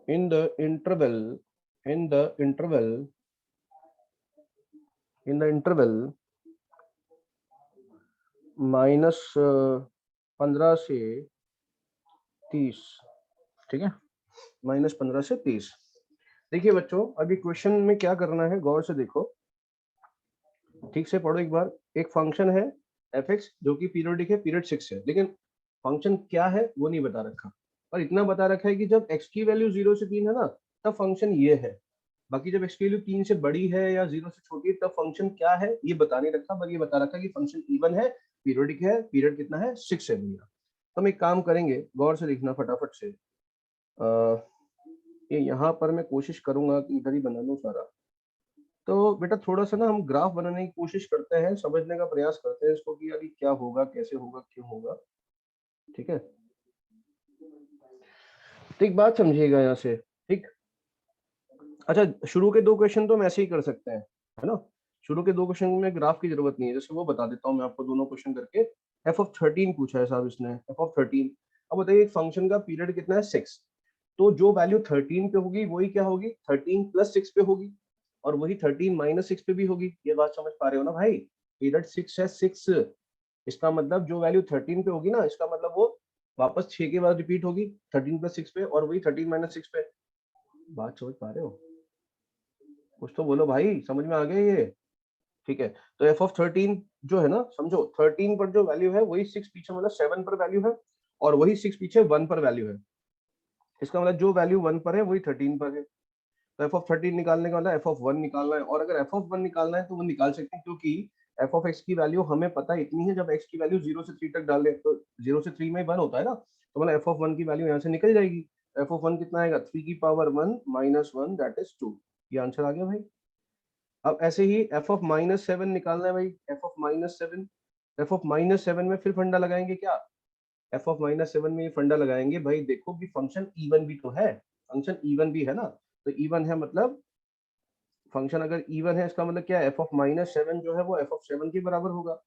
in the interval -15 से 30। ठीक है, -15 से 30। देखिए बच्चों, अभी क्वेश्चन में क्या करना है, गौर से देखो, ठीक से पढ़ो एक बार। एक फंक्शन है fx जो कि पीरियोडिक है, पीरियड 6 है, लेकिन फंक्शन क्या है वो नहीं बता रखा। और इतना बता रखा है कि जब x की वैल्यू 0 से 3 है ना तब फंक्शन ये है, बाकी जब x की वैल्यू 3 से बड़ी है या 0 से छोटी है तब फंक्शन क्या है ये बता नहीं रखा, बस ये बता रखा कि फंक्शन इवन है, पीरियोडिक है, पीरियड कितना है 6 है भैया। तो हम एक काम करेंगे, गौर से देखना फटाफट से, ये यहाँ पर मैं कोशिश करूंगा कि इधर ही बना लूं सारा। तो बेटा थोड़ा सा ना हम ग्राफ बनाने की कोशिश करते हैं, समझने का प्रयास करते हैं इसको कि अभी क्या होगा, कैसे होगा, क्यों होगा, ठीक है। तो एक बात समझिएगा यहाँ से, ठीक। अच्छा, शुरू के 2 क्वेश्चन तो हम ऐसे ही कर सकते हैं, है ना। शुरू के 2 क्वेश्चन में ग्राफ की जरूरत नहीं है, जैसे वो बता देता हूँ मैं आपको दोनों क्वेश्चन करके। f ऑफ 13 पूछा है साहब इसने, f ऑफ 13। अब बताइए एक फंक्शन का पीरियड कितना है 6, तो जो वैल्यू 13 पे होगी वही क्या होगी 13 प्लस 6 पे होगी, और वही 13 माइनस 6 पे भी होगी। ये बात समझ पा रहे हो ना भाई, पीरियड 6 है 6, इसका मतलब जो वैल्यू 13 पे होगी ना, इसका मतलब वो वापस 6 के बाद रिपीट होगी 13 प्लस 6 पे, और वही 13 माइनस 6 पे। बात समझ पा रहे हो, कुछ तो बोलो भाई, समझ में आ गया ये, ठीक है। तो f ऑफ 13 जो है ना, समझो 13 पर जो वैल्यू है वही 6 पीछे मतलब 7 पर वैल्यू है, और वही 6 पीछे 1 पर वैल्यू है। इसका मतलब जो वैल्यू 1 पर है वही 13 पर है। तो f ऑफ 13 निकालने का मतलब f ऑफ 1 निकालना है, और अगर f ऑफ 1 निकालना है तो वो निकाल सकते हैं, क्योंकि f ऑफ x की वैल्यू हमें पता इतनी है, जब x की वैल्यू 0 से 3 तक डाल दे तो 0 से 3 में 1 होता है ना, तो मतलब f ऑफ 1 की वैल्यू यहाँ से निकल जाएगी। f ऑफ 1 कितना आएगा 3 की पावर 1 माइनस 1 दैट इज 2, ये आंसर आ गया भाई। अब ऐसे ही f ऑफ माइनस 7 निकालना है भाई, f of minus 7, f of minus 7 में फिर फंडा लगाएंगे क्या, f ऑफ माइनस 7 में ये फंडा लगाएंगे भाई, देखो कि फंक्शन इवन भी तो है, फंक्शन इवन भी है ना, तो इवन है मतलब फंक्शन अगर इवन है इसका मतलब क्या है, f ऑफ माइनस 7 जो है वो f ऑफ 7 के बराबर होगा,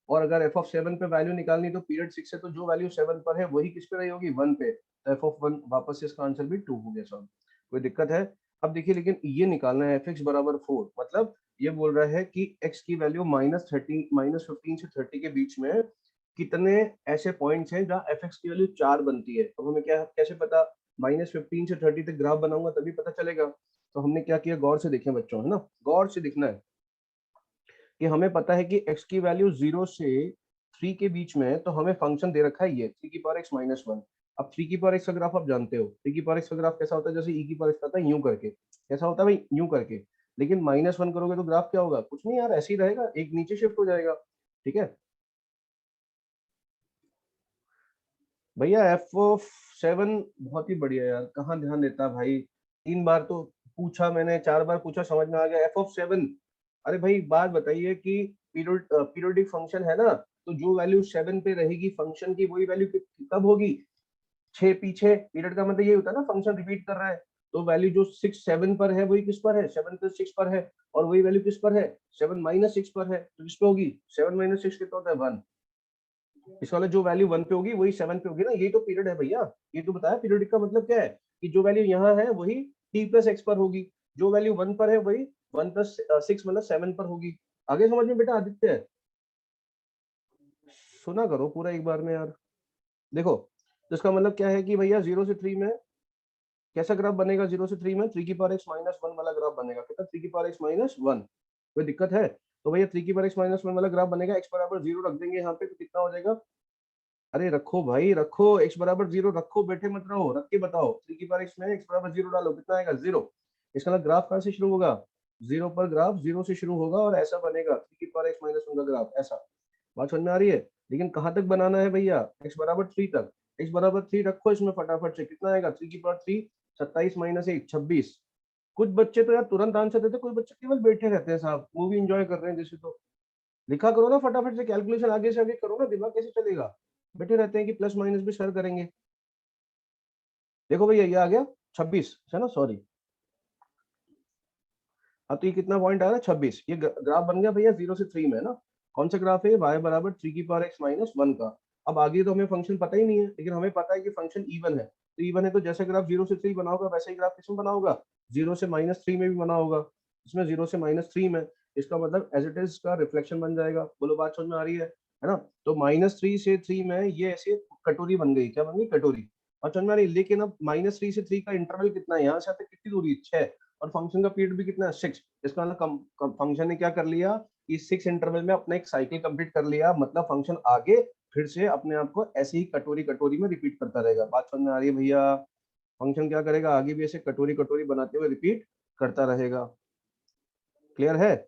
और अगर f ऑफ 7 पे वैल्यू निकालनी तो पीरियड 6 है, तो जो वैल्यू 7 पर है वही किस पे रही होगी 1 पे, तो f ऑफ 1 वापस से इसका आंसर भी 2 हो गया सब, कोई दिक्कत है। अब देखिए लेकिन ये निकालना है fx बराबर 4, मतलब ये बोल रहा है कि x की वैल्यू -15 से 30 के बीच में कितने ऐसे पॉइंट्स हैं जहाँ fx की वैल्यू 4 बनती है। तो हमें क्या कैसे पता, -15 से 30 तक ग्राफ बनाऊंगा तभी पता चलेगा। तो हमने क्या किया, गौर से देखें बच्चों, है ना, गौर से दिखना है कि हमें पता है कि x की वैल्यू 0 से 3 के बीच में है, तो हमें फंक्शन दे रखा है ये 3 की पावर x माइनस 1। अब 3 की पावर x का ग्राफ आप जानते हो, 3 की पावर x का ग्राफ कैसा होता है, जैसे e की पावर x आता है यूं करके, कैसा होता है भाई यूं करके, लेकिन -1 करोगे तो ग्राफ क्या होगा, कुछ नहीं यार ऐसे ही रहेगा, एक नीचे शिफ्ट हो जाएगा, ठीक है भैया। f(7) बहुत ही बढ़िया यार, कहाँ ध्यान देता है भाई, 3 बार तो पूछा मैंने, 4 बार पूछा, समझ में आ गया f(7)। अरे भाई बात बताइए कि पीरियोडिक फंक्शन है ना, तो जो वैल्यू 7 पे रहेगी फंक्शन की वही वैल्यू कब होगी 6 पीछे, पीरियड का मतलब ये होता है ना फंक्शन रिपीट कर रहा है, तो वैल्यू जो 6 7 पर है वही किस पर है 7 प्लस 6 पर है, और वही वैल्यू किस पर है 7 माइनस 6 पर है, तो किस पे होगी 7 माइनस 6 कितना होता है 1, इसका मतलब जो वैल्यू 1 पे होगी वही 7 पे होगी ना, यही तो पीरियड है भैया, ये तो बताया पीरियडिक का मतलब क्या है, कि जो वैल्यू यहाँ है वही t प्लस x पर होगी, जो वैल्यू 1 पर है वही 1 प्लस 6 मतलब 7 पर होगी। आगे समझ में बेटा आदित्य, सुना करो पूरा एक बार में यार। देखो तो इसका मतलब क्या है कि भैया 0 से 3 में कैसा ग्राफ बनेगा, 0 से 3 में 3 की पावर x माइनस 1 वाला ग्राफ बनेगा, कितना 3 की पावर x माइनस 1, कोई दिक्कत है, तो भैया 3 की पावर x माइनस 1 वाला ग्राफ बनेगा, x बराबर 0 रख देंगे यहाँ पे, तो कितना हो जाएगा, अरे रखो भाई रखो, x बराबर 0 रखो, बैठे मत रहो, रख के बताओ, 3 की पावर x में x बराबर 0 डालो, कितना आएगा 0, इसका मतलब ग्राफ कहाँ से शुरू होगा 0 पर, ग्राफ 0 से शुरू होगा और ऐसा बनेगा 3 की पावर x माइनस 1 का ग्राफ ऐसा, बात समझ में आ रही है। लेकिन कहाँ तक बनाना है भैया, x बराबर 3 तक, x बराबर 3 रखो इसमें फटाफट से, कितना आएगा 3 की पावर 3 27 माइनस 1 26। कुछ बच्चे तो यार तुरंत आंसर देते, कुछ बच्चे केवल बैठे रहते हैं साहब, वो भी इंजॉय कर रहे हैं जैसे, तो लिखा करो ना फटाफट से, कैलकुलेशन आगे से आगे करो ना, दिमाग कैसे चलेगा, बैठे रहते हैं कि प्लस माइनस भी सर करेंगे। देखो भैया ये आ गया 26 है ना, सॉरी, हाँ तो ये कितना पॉइंट आया ना 26, ये ग्राफ बन गया भैया 0 से 3 में है ना, कौन सा ग्राफ है y बराबर 3 की पावर x माइनस 1 का। अब आगे तो हमें फंक्शन पता ही नहीं है, लेकिन हमें पता है कि फंक्शन इवन है, तो इवन है तो जैसे ग्राफ 0 से 3 बना होगा वैसे ही ग्राफ किसमें बना होगा 0 से -3 में भी बना होगा, इसमें 0 से -3 में, इसका मतलब एज इट इज का रिफ्लेक्शन बन जाएगा। बोलो बात समझ में आ रही है ना। तो -3 से 3 में ये ऐसे कटोरी बन गई, क्या बन गई कटोरी, और समझ में आ रही है। लेकिन अब -3 से 3 का इंटरवल कितना है, यहाँ से आते कितनी दूरी 6, और फंक्शन का पीरियड भी कितना है 6, इसका मतलब फंक्शन ने क्या कर लिया कि 6 इंटरवल में अपना एक साइकिल कंप्लीट कर लिया, मतलब फंक्शन आगे फिर से अपने आप को ऐसे ही कटोरी कटोरी में रिपीट करता रहेगा। बात समझ में आ रही है भैया? फंक्शन क्या करेगा, आगे भी ऐसे कटोरी कटोरी बनाते हुए रिपीट करता रहेगा। क्लियर है?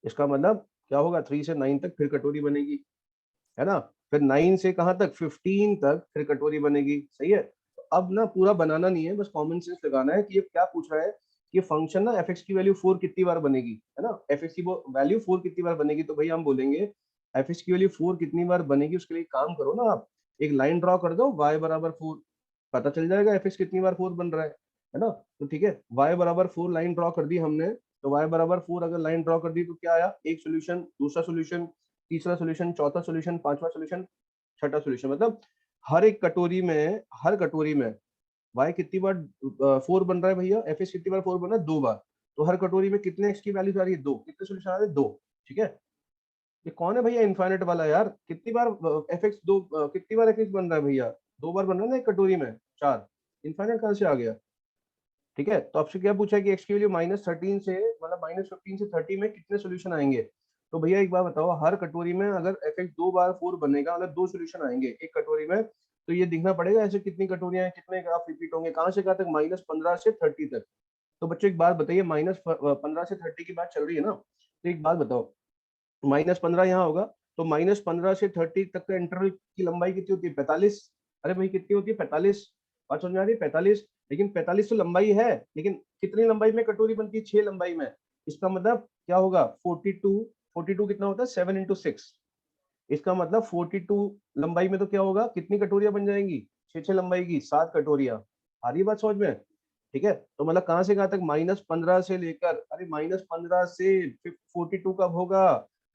इसका मतलब क्या होगा, 3 से 9 तक फिर कटोरी बनेगी, है ना? फिर 9 से कहाँ तक, 15 तक फिर कटोरी बनेगी। सही है? तो अब ना पूरा बनाना नहीं है, बस कॉमन सेंस लगाना है कि ये क्या पूछ रहा है कि फंक्शन ना fx की वैल्यू 4 कितनी बार बनेगी, है ना? fx की वैल्यू 4 कितनी बार बनेगी, तो भैया हम बोलेंगे fx की वैल्यू 4 कितनी बार बनेगी, उसके लिए काम करो ना आप, एक लाइन ड्रॉ कर दो y बराबर 4, पता चल जाएगा fx कितनी बार 4 बन रहा है ना? तो ठीक है, y बराबर 4 लाइन ड्रॉ कर दी हमने, तो y बराबर 4 अगर लाइन ड्रॉ कर दी तो क्या आया, एक सोल्यूशन, दूसरा सोल्यूशन, तीसरा सोल्यूशन, चौथा सोल्यूशन, पांचवा सोल्यूशन, छठा सोल्यूशन। मतलब हर एक कटोरी में, हर कटोरी में y कितनी बार 4 बन रहा है भैया, fx कितनी बार 4 बन रहा है, 2 बार। तो हर कटोरी में कितने x की वैल्यू आ रही है, 2। कितने सोल्यूशन आ रहे हैं, 2। ठीक है, ये कौन है भैया इनफाइनाइट वाला यार, कितनी बार fx 2, कितनी बार fx बन रहा है भैया, 2 बार बन रहा है ना एक कटोरी में, 4। इनफाइनाइट कहां से आ गया? ठीक है, तो आपसे क्या पूछा है कि x की वैल्यू -13 से, मतलब -15 से 30 में कितने सोल्यूशन आएंगे। तो भैया एक बात बताओ, हर कटोरी में अगर fx 2 बार 4 बनेगा, मतलब 2 सोल्यूशन आएंगे एक कटोरी में, तो ये दिखना पड़ेगा ऐसे कितनी कटोरियां हैं, कितने ग्राफ रिपीट होंगे, कहां से कहां तक, -15 से 30 तक। तो बच्चों एक बात बताइए, -15 से 30 की बात चल रही है ना, तो एक बात बताओ, -15 यहाँ होगा, तो -15 से 30 तक का इंटरवल की लंबाई कितनी होती है, 45। अरे भाई कितनी होती है, 45। बात समझ में आ रही है, 45। लेकिन 45 तो लंबाई है, लेकिन कितनी लंबाई में कटोरी बनती है, 6 लंबाई में। इसका मतलब क्या होगा, 42, 42 कितना होता है, 7 into 6। इसका मतलब 42 लंबाई में तो क्या होगा, कितनी कटोरियां बन जाएंगी, 6 लंबाई की 7 कटोरियां। आ रही है बात समझ में? ठीक है, तो मतलब कहां से कहां तक, -15 से लेकर, अरे -15 से 42 कब होगा,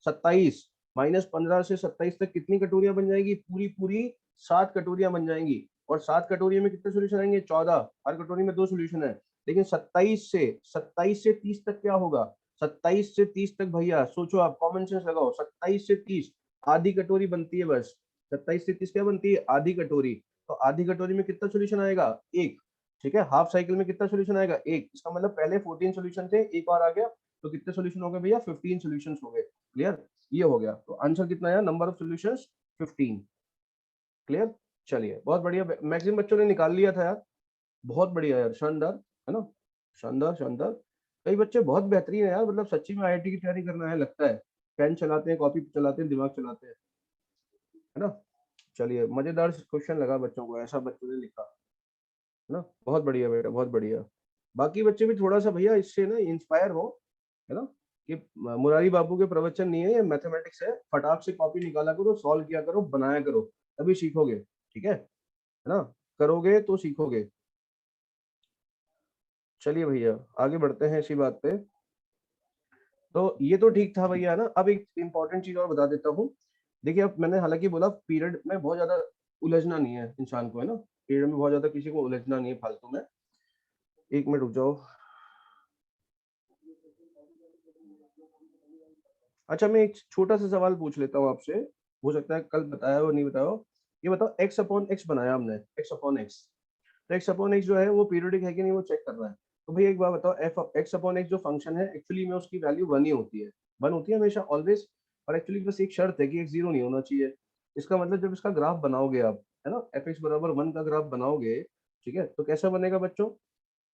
27। -15 से 27 तक कितनी कटोरियां बन जाएगी, पूरी पूरी 7 कटोरियां बन जाएंगी। और 7 कटोरियों में कितने सोल्यूशन आएंगे, 14। हर कटोरी में 2 सोल्यूशन है। लेकिन 27 से 30 तक क्या होगा, 27 से 30 तक भैया सोचो, आप कॉमन सेंस लगाओ, 27 से 30 आधी कटोरी बनती है बस। 27 से 30 क्या बनती है, आधी कटोरी। तो आधी कटोरी में कितना सोल्यूशन आएगा, एक। ठीक है, हाफ साइकिल में कितना सोल्यूशन आएगा, एक। इसका मतलब पहले 14 सोल्यूशन थे, एक और आ गया, तो कितने सोल्यूशन हो गए भैया, 15 सोल्यूशन हो गए। क्लियर? ये हो गया, तो आंसर कितना आया, नंबर ऑफ सोल्यूशंस 15। क्लियर? चलिए बहुत बढ़िया, मैक्सिमम बच्चों ने निकाल लिया था यार, बहुत बढ़िया यार, शानदार, है ना? शानदार शानदार। कई बच्चे बहुत बेहतरीन है यार, मतलब सच्ची में आईआईटी की तैयारी करना है लगता है, पेन चलाते हैं, कॉपी चलाते हैं, दिमाग चलाते हैं, है ना? चलिए, मजेदार क्वेश्चन लगा बच्चों को, ऐसा बच्चों ने लिखा, है ना? बहुत बढ़िया बेटा, बहुत बढ़िया। बाकी बच्चे भी थोड़ा सा भैया इससे ना इंस्पायर हो, है ना, कि मुरारी बाबू के प्रवचन नहीं है, ये मैथमेटिक्स है, फटाक से कॉपी निकाला करो, सॉल्व किया करो, बनाया करो, तभी सीखोगे। ठीक है ना? करोगे तो सीखोगे। चलिए भैया आगे बढ़ते हैं इसी बात पे। तो ये तो ठीक था भैया ना। अब एक इंपॉर्टेंट चीज और बता देता हूँ। देखिए, अब मैंने हालांकि बोला पीरियड में बहुत ज्यादा उलझना नहीं है इंसान को, है ना, पीरियड में बहुत ज्यादा किसी को उलझना नहीं है फालतू में। एक मिनट रुक जाओ। अच्छा, मैं एक छोटा सा सवाल पूछ लेता हूँ आपसे, हो सकता है कल बताया हो नहीं बताया हो। ये बताओ, एक्स अपॉन एक्स बनाया हमने, एक्स अपॉन एक्स, तो एक्स अपॉन एक्स जो है वो पीरियडिक है कि नहीं, वो चेक करना है। तो भैया एक बात बताओ, एफ एक्स अपॉन एक्स जो फंक्शन है, एक्चुअली में उसकी वैल्यू 1 ही होती है, 1 होती है हमेशा, ऑलवेज। और एक्चुअली बस एक शर्त है कि एक 0 नहीं होना चाहिए। इसका मतलब जब इसका ग्राफ बनाओगे आप, है ना, एफ एक्स बराबर 1 का ग्राफ बनाओगे, ठीक है, तो कैसा बनेगा बच्चों,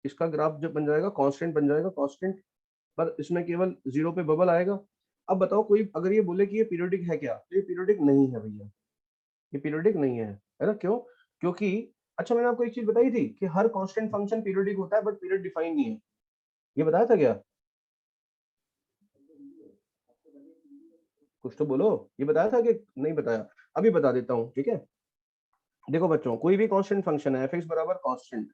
इसका ग्राफ जब बन जाएगा, कांस्टेंट बन जाएगा, कांस्टेंट, पर इसमें केवल 0 पे बबल आएगा। अब बताओ, कोई अगर ये बोले कि ये पीरियोडिक है क्या, तो ये पीरियोडिक नहीं है भैया, ये पीरियोडिक नहीं है ना? क्यों? क्योंकि, अच्छा मैंने आपको एक चीज बताई थी कि हर कांस्टेंट फंक्शन पीरियोडिक होता है, बट पीरियड डिफाइन नहीं है, ये बताया था क्या? कुछ तो बोलो, ये बताया था कि नहीं बताया? अभी बता देता हूँ, ठीक है। देखो बच्चों, कोई भी कांस्टेंट फंक्शन है, एफ एक्स बराबर कांस्टेंट,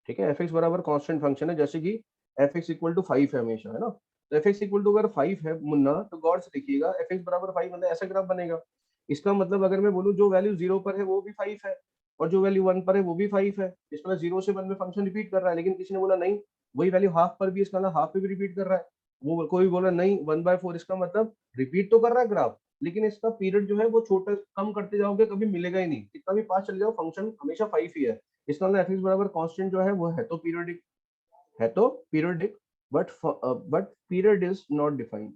ठीक है, एफ एक्स बराबर कांस्टेंट फंक्शन है, जैसे कि एफ एक्स इक्वल टू 5 है हमेशा, है ना, तो एफ एक्स इक्वल टू अगर 5 है मुन्ना, तो गौर से देखिएगा, एफ एक्स बराबर 5 मतलब ऐसा ग्राफ बनेगा। इसका मतलब अगर मैं बोलूँ जो वैल्यू 0 पर है वो भी 5 है, और जो वैल्यू 1 पर है वो भी 5 है, इसका मतलब 0 से 1 में फंक्शन रिपीट कर रहा है। लेकिन किसी ने बोला नहीं, वही वैल्यू हाफ पर भी, इसका मतलब हाफ पे भी रिपीट कर रहा है। वो कोई बोला नहीं 1/4, इसका मतलब रिपीट तो कर रहा है ग्राफ, लेकिन इसका पीरियड जो है वो छोटा, कम करते जाओगे कभी मिलेगा ही नहीं, कितना भी पास चले जाओ फंक्शन हमेशा 5 ही है। इसका मतलब एफ एक्स बराबर कांस्टेंट जो है वो है तो पीरियोडिक, है तो periodic, but period is not defined,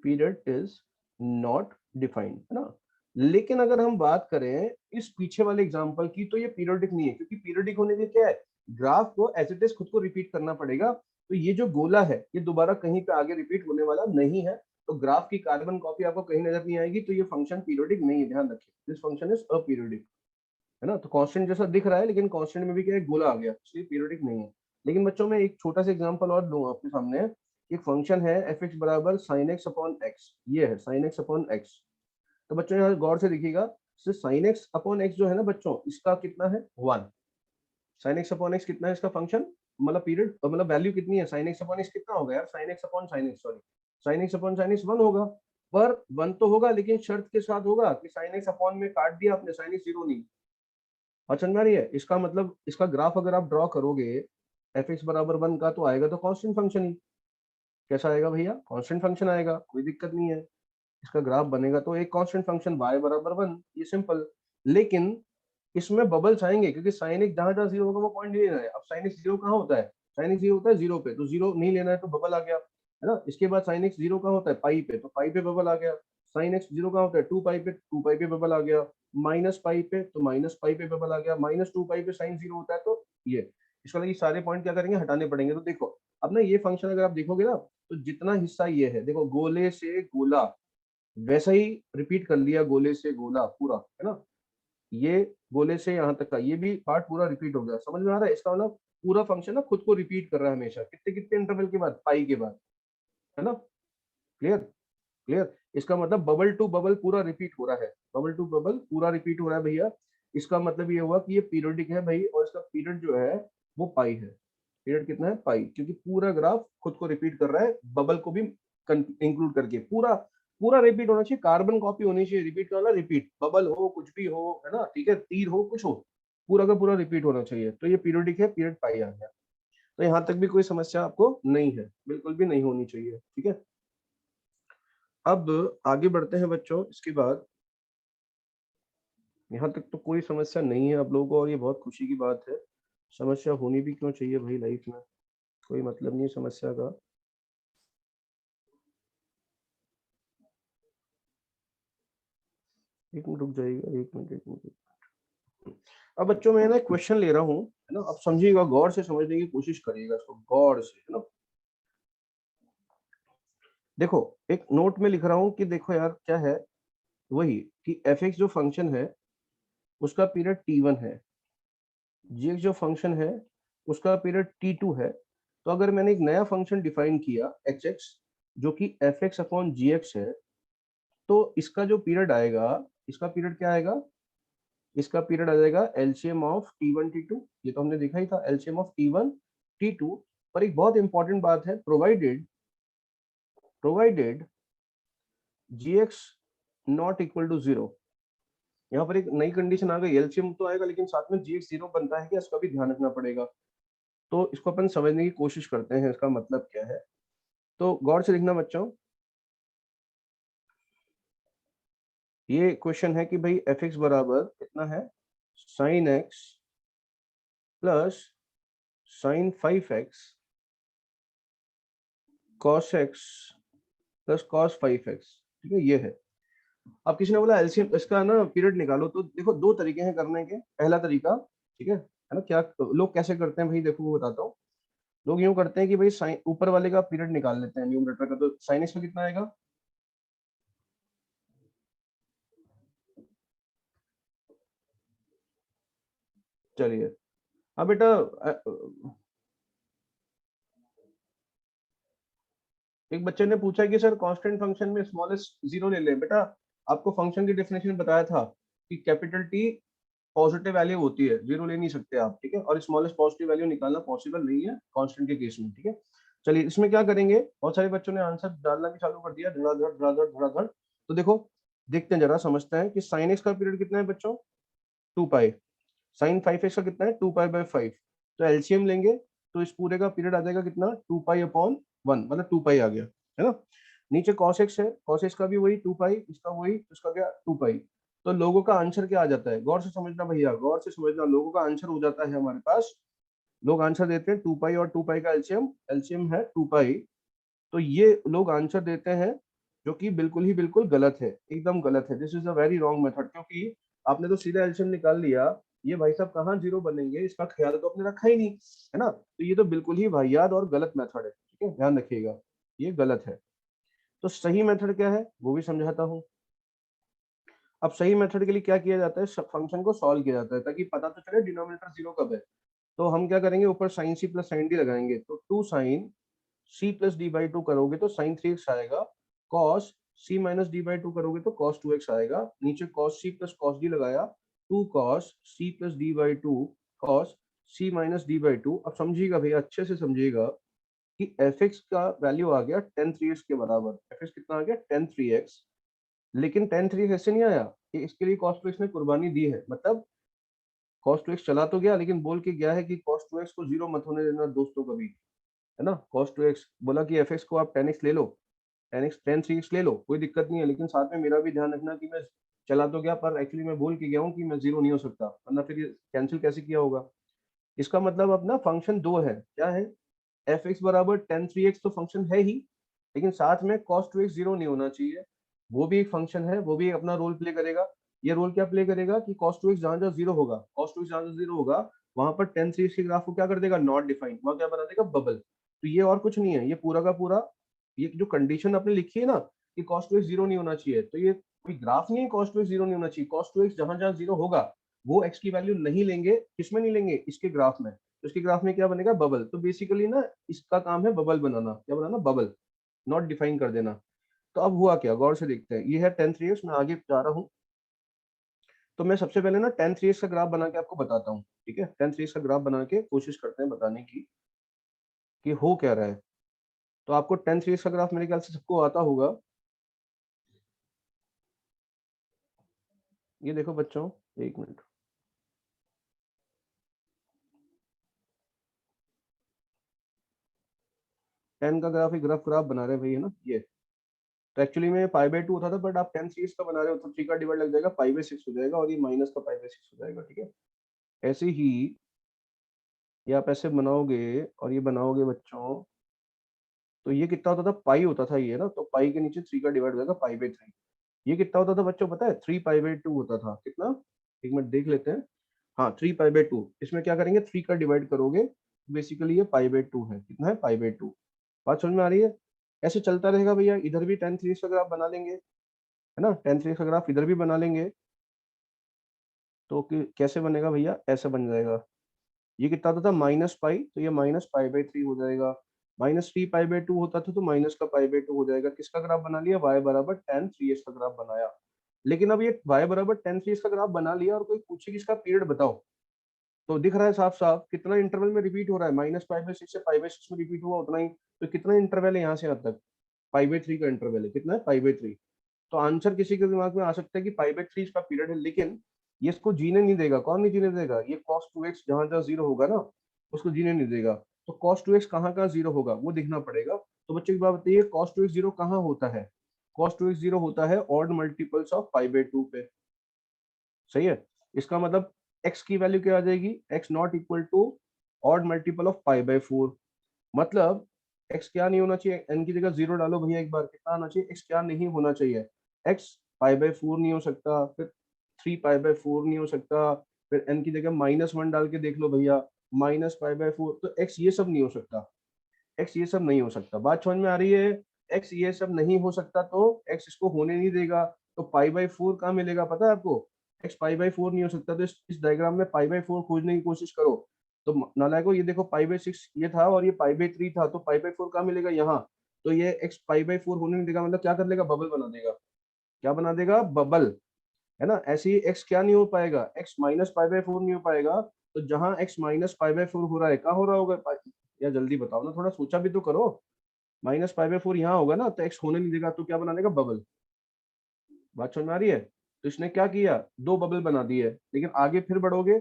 period is not defined, है ना। लेकिन अगर हम बात करें इस पीछे वाले एग्जांपल की तो ये पीरियोडिक नहीं है, क्योंकि पीरियोडिक होने के क्या है, ग्राफ को एज इट इज खुद को रिपीट करना पड़ेगा। तो ये जो गोला है ये दोबारा कहीं पे आगे रिपीट होने वाला नहीं है, तो ग्राफ की कार्बन कॉपी आपको कहीं नजर नहीं आएगी, तो ये फंक्शन पीरियोडिक नहीं है, ध्यान रखिए, दिस फंक्शन इज अपीरियोडिक, है ना। तो कांस्टेंट जैसा दिख रहा है लेकिन कांस्टेंट में भी क्या है, गोला आ गया, इसलिए पीरियोडिक नहीं है। लेकिन बच्चों में एक छोटा सा एग्जांपल और दूं आपके सामने, एक फंक्शन है fx बराबर sin x अपॉन x, ये है sin x अपॉन x। तो बच्चों यहाँ गौर से देखिएगा, sin x अपॉन x जो है ना बच्चों, इसका कितना है 1, sin x अपॉन x कितना है इसका फंक्शन, मतलब पीरियड, मतलब वैल्यू कितनी है, sin x अपॉन x कितना होगा यार, sin x upon sin x, sorry sin x upon sin x 1 होगा, पर 1 तो होगा लेकिन शर्त के साथ होगा कि sin x अपॉन में काट दिया आपने, sin x 0 नहीं। और समझ में आ रही है, इसका मतलब इसका ग्राफ अगर आप ड्रॉ करोगे fx बराबर 1 का, तो आएगा तो कांस्टेंट फंक्शन ही। कैसा आएगा भैया, कांस्टेंट फंक्शन आएगा, कोई दिक्कत नहीं है, इसका ग्राफ बनेगा तो एक कांस्टेंट फंक्शन y बराबर 1, ये सिंपल। लेकिन इसमें बबल्स आएंगे, क्योंकि sin x जहां जहां 0 होगा वो पॉइंट नहीं लेना है। अब sin x 0 कहाँ होता है, sin x 0 होता है 0 पे, तो 0 नहीं लेना है तो बबल आ गया, है ना। इसके बाद sin x 0 कहाँ होता है, पाई पे, तो पाई पे बबल आ गया। sin x 0 कहाँ होता है, 2 पाई पे, 2 पाई पे बबल आ गया। माइनस पाई पे, तो माइनस पाई पे बबल आ गया। -2 पाई पे sin 0 होता है, तो ये इसका लगी सारे पॉइंट क्या करेंगे, हटाने पड़ेंगे। तो देखो अब ना ये फंक्शन अगर आप देखोगे ना, तो जितना हिस्सा ये है, देखो गोले से गोला वैसा ही रिपीट कर लिया, गोले से गोला पूरा, है ना। ये गोले से यहाँ तक का ये भी पार्ट पूरा रिपीट हो गया, समझ में आ रहा है। इसका मतलब पूरा फंक्शन ना खुद को रिपीट कर रहा है हमेशा, कितने कितने इंटरवल के बाद, पाई के बाद, है ना। Clear, clear. इसका मतलब बबल टू बबल पूरा रिपीट हो रहा है, बबल टू बबल पूरा रिपीट हो रहा है भैया। इसका मतलब ये हुआ कि ये पीरियोडिक है भाई, और इसका पीरियड जो है वो पाई है। पीरियड कितना है, पाई, क्योंकि पूरा ग्राफ खुद को रिपीट कर रहा है, बबल को भी इंक्लूड करके पूरा पूरा रिपीट होना चाहिए, कार्बन कॉपी होनी चाहिए, रिपीट का मतलब रिपीट, बबल हो कुछ भी हो, है ना, ठीक है, तीर हो कुछ हो, पूरा का पूरा रिपीट होना चाहिए। तो ये पीरियोडिक है, पीरियड पाई आ गया। तो यहाँ तक भी कोई समस्या आपको नहीं है, बिल्कुल भी नहीं होनी चाहिए, ठीक है। अब आगे बढ़ते हैं बच्चों, इसके बाद यहाँ तक तो कोई समस्या नहीं है आप लोगों को, और ये बहुत खुशी की बात है। समस्या होनी भी क्यों चाहिए भाई, लाइफ में कोई मतलब नहीं है समस्या का। एक मिनट रुक जाइएगा, एक मिनट, एक मिनट। अब बच्चों मैं ना क्वेश्चन ले रहा हूँ, है ना, अब समझिएगा, गौर से समझने की कोशिश करिएगा इसको, गौर से, है ना। देखो एक नोट में लिख रहा हूँ कि देखो यार क्या है, वही कि fx जो फंक्शन है उसका पीरियड t1 है, gx जो फंक्शन है उसका पीरियड t2 है। तो अगर मैंने एक नया फंक्शन डिफाइन किया hx जो कि fx अपॉन gx है, तो इसका जो पीरियड आएगा, इसका पीरियड क्या आएगा, इसका पीरियड आ जाएगा एलसीएम ऑफ t1 t2, ये तो हमने देखा ही था, एलसीएम ऑफ t1 t2। पर एक बहुत इंपॉर्टेंट बात है, provided gx not equal to 0। यहाँ पर एक नई कंडीशन आ गई, एलसीएम तो आएगा लेकिन साथ में gx 0 बनता है क्या, इसका भी ध्यान रखना पड़ेगा। तो इसको अपन समझने की कोशिश करते हैं, इसका मतलब क्या है। तो गौर से लिखना बच्चों, ये क्वेश्चन है कि भाई fx बराबर कितना है, sin x plus sin 5x cos x plus cos 5x, ठीक है, ये है। अब किसी ने बोला एलसीएम इसका ना पीरियड निकालो, तो देखो दो तरीके हैं करने के। पहला तरीका, ठीक है ना, क्या लोग कैसे करते हैं भाई, देखो वो बताता हूँ। लोग यूं करते हैं कि भाई साइन ऊपर वाले का पीरियड निकाल लेते हैं, न्यूमरेटर का, तो साइन एक्स में कितना आएगा, चलिए। अब बेटा एक बच्चे ने पूछा कि सर कांस्टेंट फंक्शन में स्मॉलेस्ट 0 ले लें। बेटा आपको फंक्शन की डेफिनेशन बताया था कि कैपिटल टी पॉजिटिव वैल्यू होती है, 0 ले नहीं सकते आप, ठीक है, और स्मॉलेस्ट पॉजिटिव वैल्यू निकालना पॉसिबल नहीं है कांस्टेंट के केस में, ठीक है। चलिए इसमें क्या करेंगे, बहुत सारे बच्चों ने आंसर डालना भी चालू कर दिया, धड़ाधड़ धड़ाधड़ धड़ाधड़। तो देखो देखते हैं, जरा समझते हैं कि साइन एक्स का पीरियड कितना है बच्चों, 2 पाई, साइन 5x का कितना है, 2 पाई बाय 5। तो एलसीएम लेंगे तो इस पूरे का पीरियड आ जाएगा कितना, 2 पाई अपॉन 1, मतलब 2 पाई आ गया, है ना। नीचे cos x है, cos x का भी वही 2 पाई, इसका वही, इसका क्या 2 पाई। तो लोगों का आंसर क्या आ जाता है, गौर से समझना भैया, गौर से समझना, लोगों का आंसर हो जाता है हमारे पास, लोग आंसर देते हैं 2 पाई और 2 पाई का एलसीएम, एलसीएम है 2 पाई। तो ये लोग आंसर देते हैं जो कि बिल्कुल ही बिल्कुल गलत है, एकदम गलत है। This is a very wrong method, क्योंकि आपने तो सीधा एलसीएम निकाल लिया, ये भाई साहब कहाँ जीरो बनेंगे इसका ख्याल तो आपने रखा ही नहीं, है ना। तो ये तो बिल्कुल ही वाहियात और गलत मेथड है, ठीक है, ध्यान रखिएगा, ये गलत है। तो सही मेथड क्या है वो भी समझाता हूँ। अब सही मेथड के लिए क्या किया जाता है, फंक्शन को सॉल्व किया जाता है ताकि पता तो चले डिनोमिनेटर जीरो कब है। तो हम क्या करेंगे, ऊपर sine C plus sine D लगाएंगे, तो 2 sine C plus D by two करोगे तो साइन 3x आएगा, cos C minus D by two करोगे तो कॉस 2x आएगा, नीचे cos C plus cos D लगाया, 2 cos C plus D by two cos C minus D by two. अब समझिएगा भैया, अच्छे से समझिएगा कि fx का वैल्यू आ गया tan 3x के बराबर। fx कितना आ गया, tan 3x। लेकिन tan 3x ऐसे नहीं आया कि इसके लिए cos 2x ने कुर्बानी दी है, मतलब cos 2x चला तो गया लेकिन बोल के गया है कि cos 2x को जीरो मत होने देना दोस्तों कभी, है ना। cos 2x बोला कि fx को आप tan x ले लो, tan 3x ले लो, कोई दिक्कत नहीं है, लेकिन साथ में मेरा भी ध्यान रखना कि मैं चला तो गया पर एक्चुअली मैं बोल के गया हूँ कि मैं जीरो नहीं हो सकता, वरना फिर ये कैंसिल कैसे किया होगा। इसका मतलब अपना फंक्शन दो है, क्या है, fx बराबर tan 3x तो फंक्शन है ही, लेकिन साथ में cos 2x जीरो नहीं होना चाहिए, वो भी एक फंक्शन है, वो भी अपना रोल प्ले करेगा। ये रोल क्या प्ले करेगा कि cos 2x जहां जहां जीरो होगा, cos 2x जहां जहां जीरो होगा वहां पर tan 3x के ग्राफ को क्या कर देगा, नॉट डिफाइंड, वहां क्या बना देगा, बबल। तो ये और कुछ नहीं है, ये पूरा का पूरा, ये जो कंडीशन आपने लिखी है ना कि cos 2x जीरो नहीं होना चाहिए, तो ये कोई ग्राफ नहीं है cos 2x जीरो नहीं होना चाहिए, cos 2x जहां जहां जीरो होगा वो x की वैल्यू नहीं लेंगे, किसमें नहीं लेंगे, इसके ग्राफ में, तो इसके ग्राफ में क्या बनेगा, बबल। तो बेसिकली ना इसका काम है बबल बनाना, क्या बनाना, बबल, नॉट डिफाइन कर देना। तो अब हुआ क्या, गौर से देखते हैं, ये है tan 3x, मैं आगे जा रहा हूँ। तो मैं सबसे पहले ना tan 3x का ग्राफ बना के आपको बताता हूँ, ठीक है, tan 3x का ग्राफ बना के कोशिश करते हैं बताने की कि हो क्या रहा है। तो आपको tan 3x का ग्राफ मेरे ख्याल से सबको आता होगा। ये देखो बच्चों, एक मिनट, tan का ग्राफ, ग्राफ बना रहे हैं भाई, है ना ये। तो एक्चुअली में पाई बाई टू होता था, बट आप tan सीरीज का बना रहे हो तो 3 का डिवाइड लग जाएगा, पाई बाई 6 हो जाएगा, और ये माइनस का पाई बाई 6 हो जाएगा, ठीक है। ऐसे ही ये आप ऐसे बनाओगे और ये बनाओगे बच्चों, तो ये कितना होता था, पाई होता था ये ना, तो पाई के नीचे 3 का डिवाइड हो जाएगा, पाई बाई 3। ये कितना होता था बच्चों पता है, 3 पाई बाई 2 होता था, कितना, एक मिनट देख लेते हैं। हाँ 3 पाई बाई 2, इसमें क्या करेंगे, 3 का डिवाइड करोगे, बेसिकली ये पाई बाई 2 है, कितना है, पाई बाई 2। बात समझ में आ रही है। ऐसे चलता रहेगा भैया, इधर भी tan 3 का ग्राफ बना लेंगे, है ना, tan 3 का ग्राफ इधर भी बना लेंगे। तो कैसे बनेगा भैया, ऐसा बन जाएगा, ये कितना होता था, माइनस पाई, तो ये माइनस पाई बाई 3 हो जाएगा, माइनस 3 पाई बाई 2 होता था तो माइनस का पाई बाई 2 हो जाएगा। किसका ग्राफ बना लिया, y बराबर tan 3x का ग्राफ बनाया। लेकिन अब ये y बराबर tan 3x का ग्राफ बना लिया और कोई पूछे कि इसका पीरियड बताओ, तो दिख रहा है साफ साफ कितना इंटरवल में रिपीट हो रहा है, माइनस पाई बाई 6 से पाई बाई 6 में रिपीट हुआ उतना ही, तो कितना इंटरवल है यहाँ से यहाँ तक, पाई बाई 3 का इंटरवल है, कितना है, पाई बाई 3। तो आंसर किसी के दिमाग में आ सकता है कि पाई बाई 3 इसका पीरियड है, लेकिन ये इसको जीने नहीं देगा। कौन नहीं जीने देगा, ये cos 2x जहां जहां जीरो होगा ना उसको जीने नहीं देगा। तो cos 2x कहाँ कहाँ जीरो होगा वो देखना पड़ेगा। तो बच्चों की बात बताइए, cos 2x जीरो कहाँ होता है, cos 2x जीरो होता है odd multiples of pi by 2 पे, सही है। इसका मतलब x की वैल्यू क्या आ जाएगी, x not equal to odd multiple of pi by 4। मतलब x क्या नहीं होना चाहिए, n की जगह जीरो डालो भैया एक बार, कितना आना चाहिए, x क्या नहीं होना चाहिए, x पाई बाई 4 नहीं हो सकता, फिर 3 पाई बाई 4 नहीं हो सकता, फिर n की जगह -1 डाल के देख लो भैया, माइनस पाई बाई 4, तो x ये सब नहीं हो सकता, x ये सब नहीं हो सकता। बात समझ में आ रही है, x ये सब नहीं हो सकता तो x इसको होने नहीं देगा। तो पाई बाई 4 कहाँ मिलेगा पता है आपको, x पाई बाई 4 नहीं हो सकता, तो इस डायग्राम में पाई बाई 4 खोजने की कोशिश करो। तो नालायको ये देखो, पाई बाई 6 ये था और ये पाई बाई 3 था, तो पाई बाई 4 कहाँ मिलेगा, यहाँ। तो ये x पाई बाई 4 होने नहीं देगा, मतलब क्या कर लेगा, बबल बना देगा, क्या बना देगा, बबल, है ना। ऐसे ही x क्या नहीं हो पाएगा, x माइनस पाई बाई 4 नहीं हो पाएगा। तो जहां x माइनस पाई बाई 4 हो रहा है, कहाँ हो रहा होगा, या जल्दी बताओ ना, थोड़ा सोचा भी तो करो। माइनस पाई बाई 4 यहाँ होगा ना, तो x होने नहीं देगा, तो क्या बना देगा, बबल। बात समझ में आ रही है। तो इसने क्या किया, दो बबल बना दिए, लेकिन आगे फिर बढ़ोगे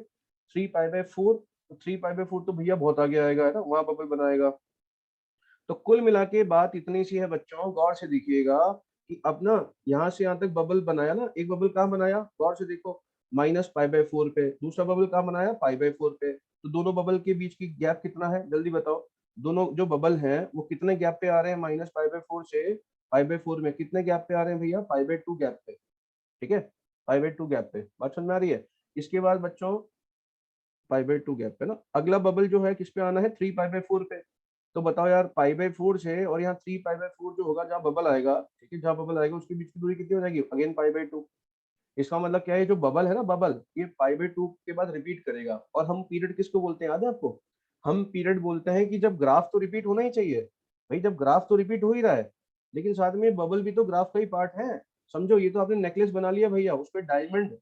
3 पाई बाई 4, तो 3 पाई बाई 4 तो भैया बहुत आगे आएगा, है ना, वहां बबल बनाएगा। तो कुल मिला के बात इतनी सी है बच्चों, गौर से देखिएगा कि अब ना यहाँ से यहाँ तक बबल बनाया ना, एक बबल कहाँ बनाया, गौर से देखो, माइनस पाई बाई 4 पे, दूसरा बबल कहाँ बनाया, पाई बाई 4 पे। तो दोनों बबल के बीच की गैप कितना है, जल्दी बताओ, दोनों जो बबल हैं वो कितने गैप पे आ रहे हैं, माइनस पाई बाई 4 से 5/4 में कितने गैप पे आ रहे हैं भैया? 5/2 गैप पे, ठीक है, 5/2 गैप पे। बात समझ में आ रही है? इसके बाद बच्चों 5/2 गैप पे ना, अगला बबल जो है किस पे आना है? 3π/4 पे। तो बताओ यार, 5/4 से और यहाँ 3π/4 जो होगा, जहाँ बबल आएगा, ठीक है, जहाँ बबल आएगा उसके बीच की दूरी कितनी हो जाएगी? अगेन 5/2। इसका मतलब क्या है, जो बबल है ना, बबल ये 5/2 के बाद रिपीट करेगा। और हम पीरियड किसको बोलते हैं याद है आपको? हम पीरियड बोलते हैं कि जब ग्राफ तो रिपीट होना ही चाहिए भाई, जब ग्राफ तो रिपीट हो ही रहा है, लेकिन साथ में बबल भी तो ग्राफ का ही पार्ट है। समझो, ये तो आपने नेकलेस बना लिया भैया, उस पर डायमंड,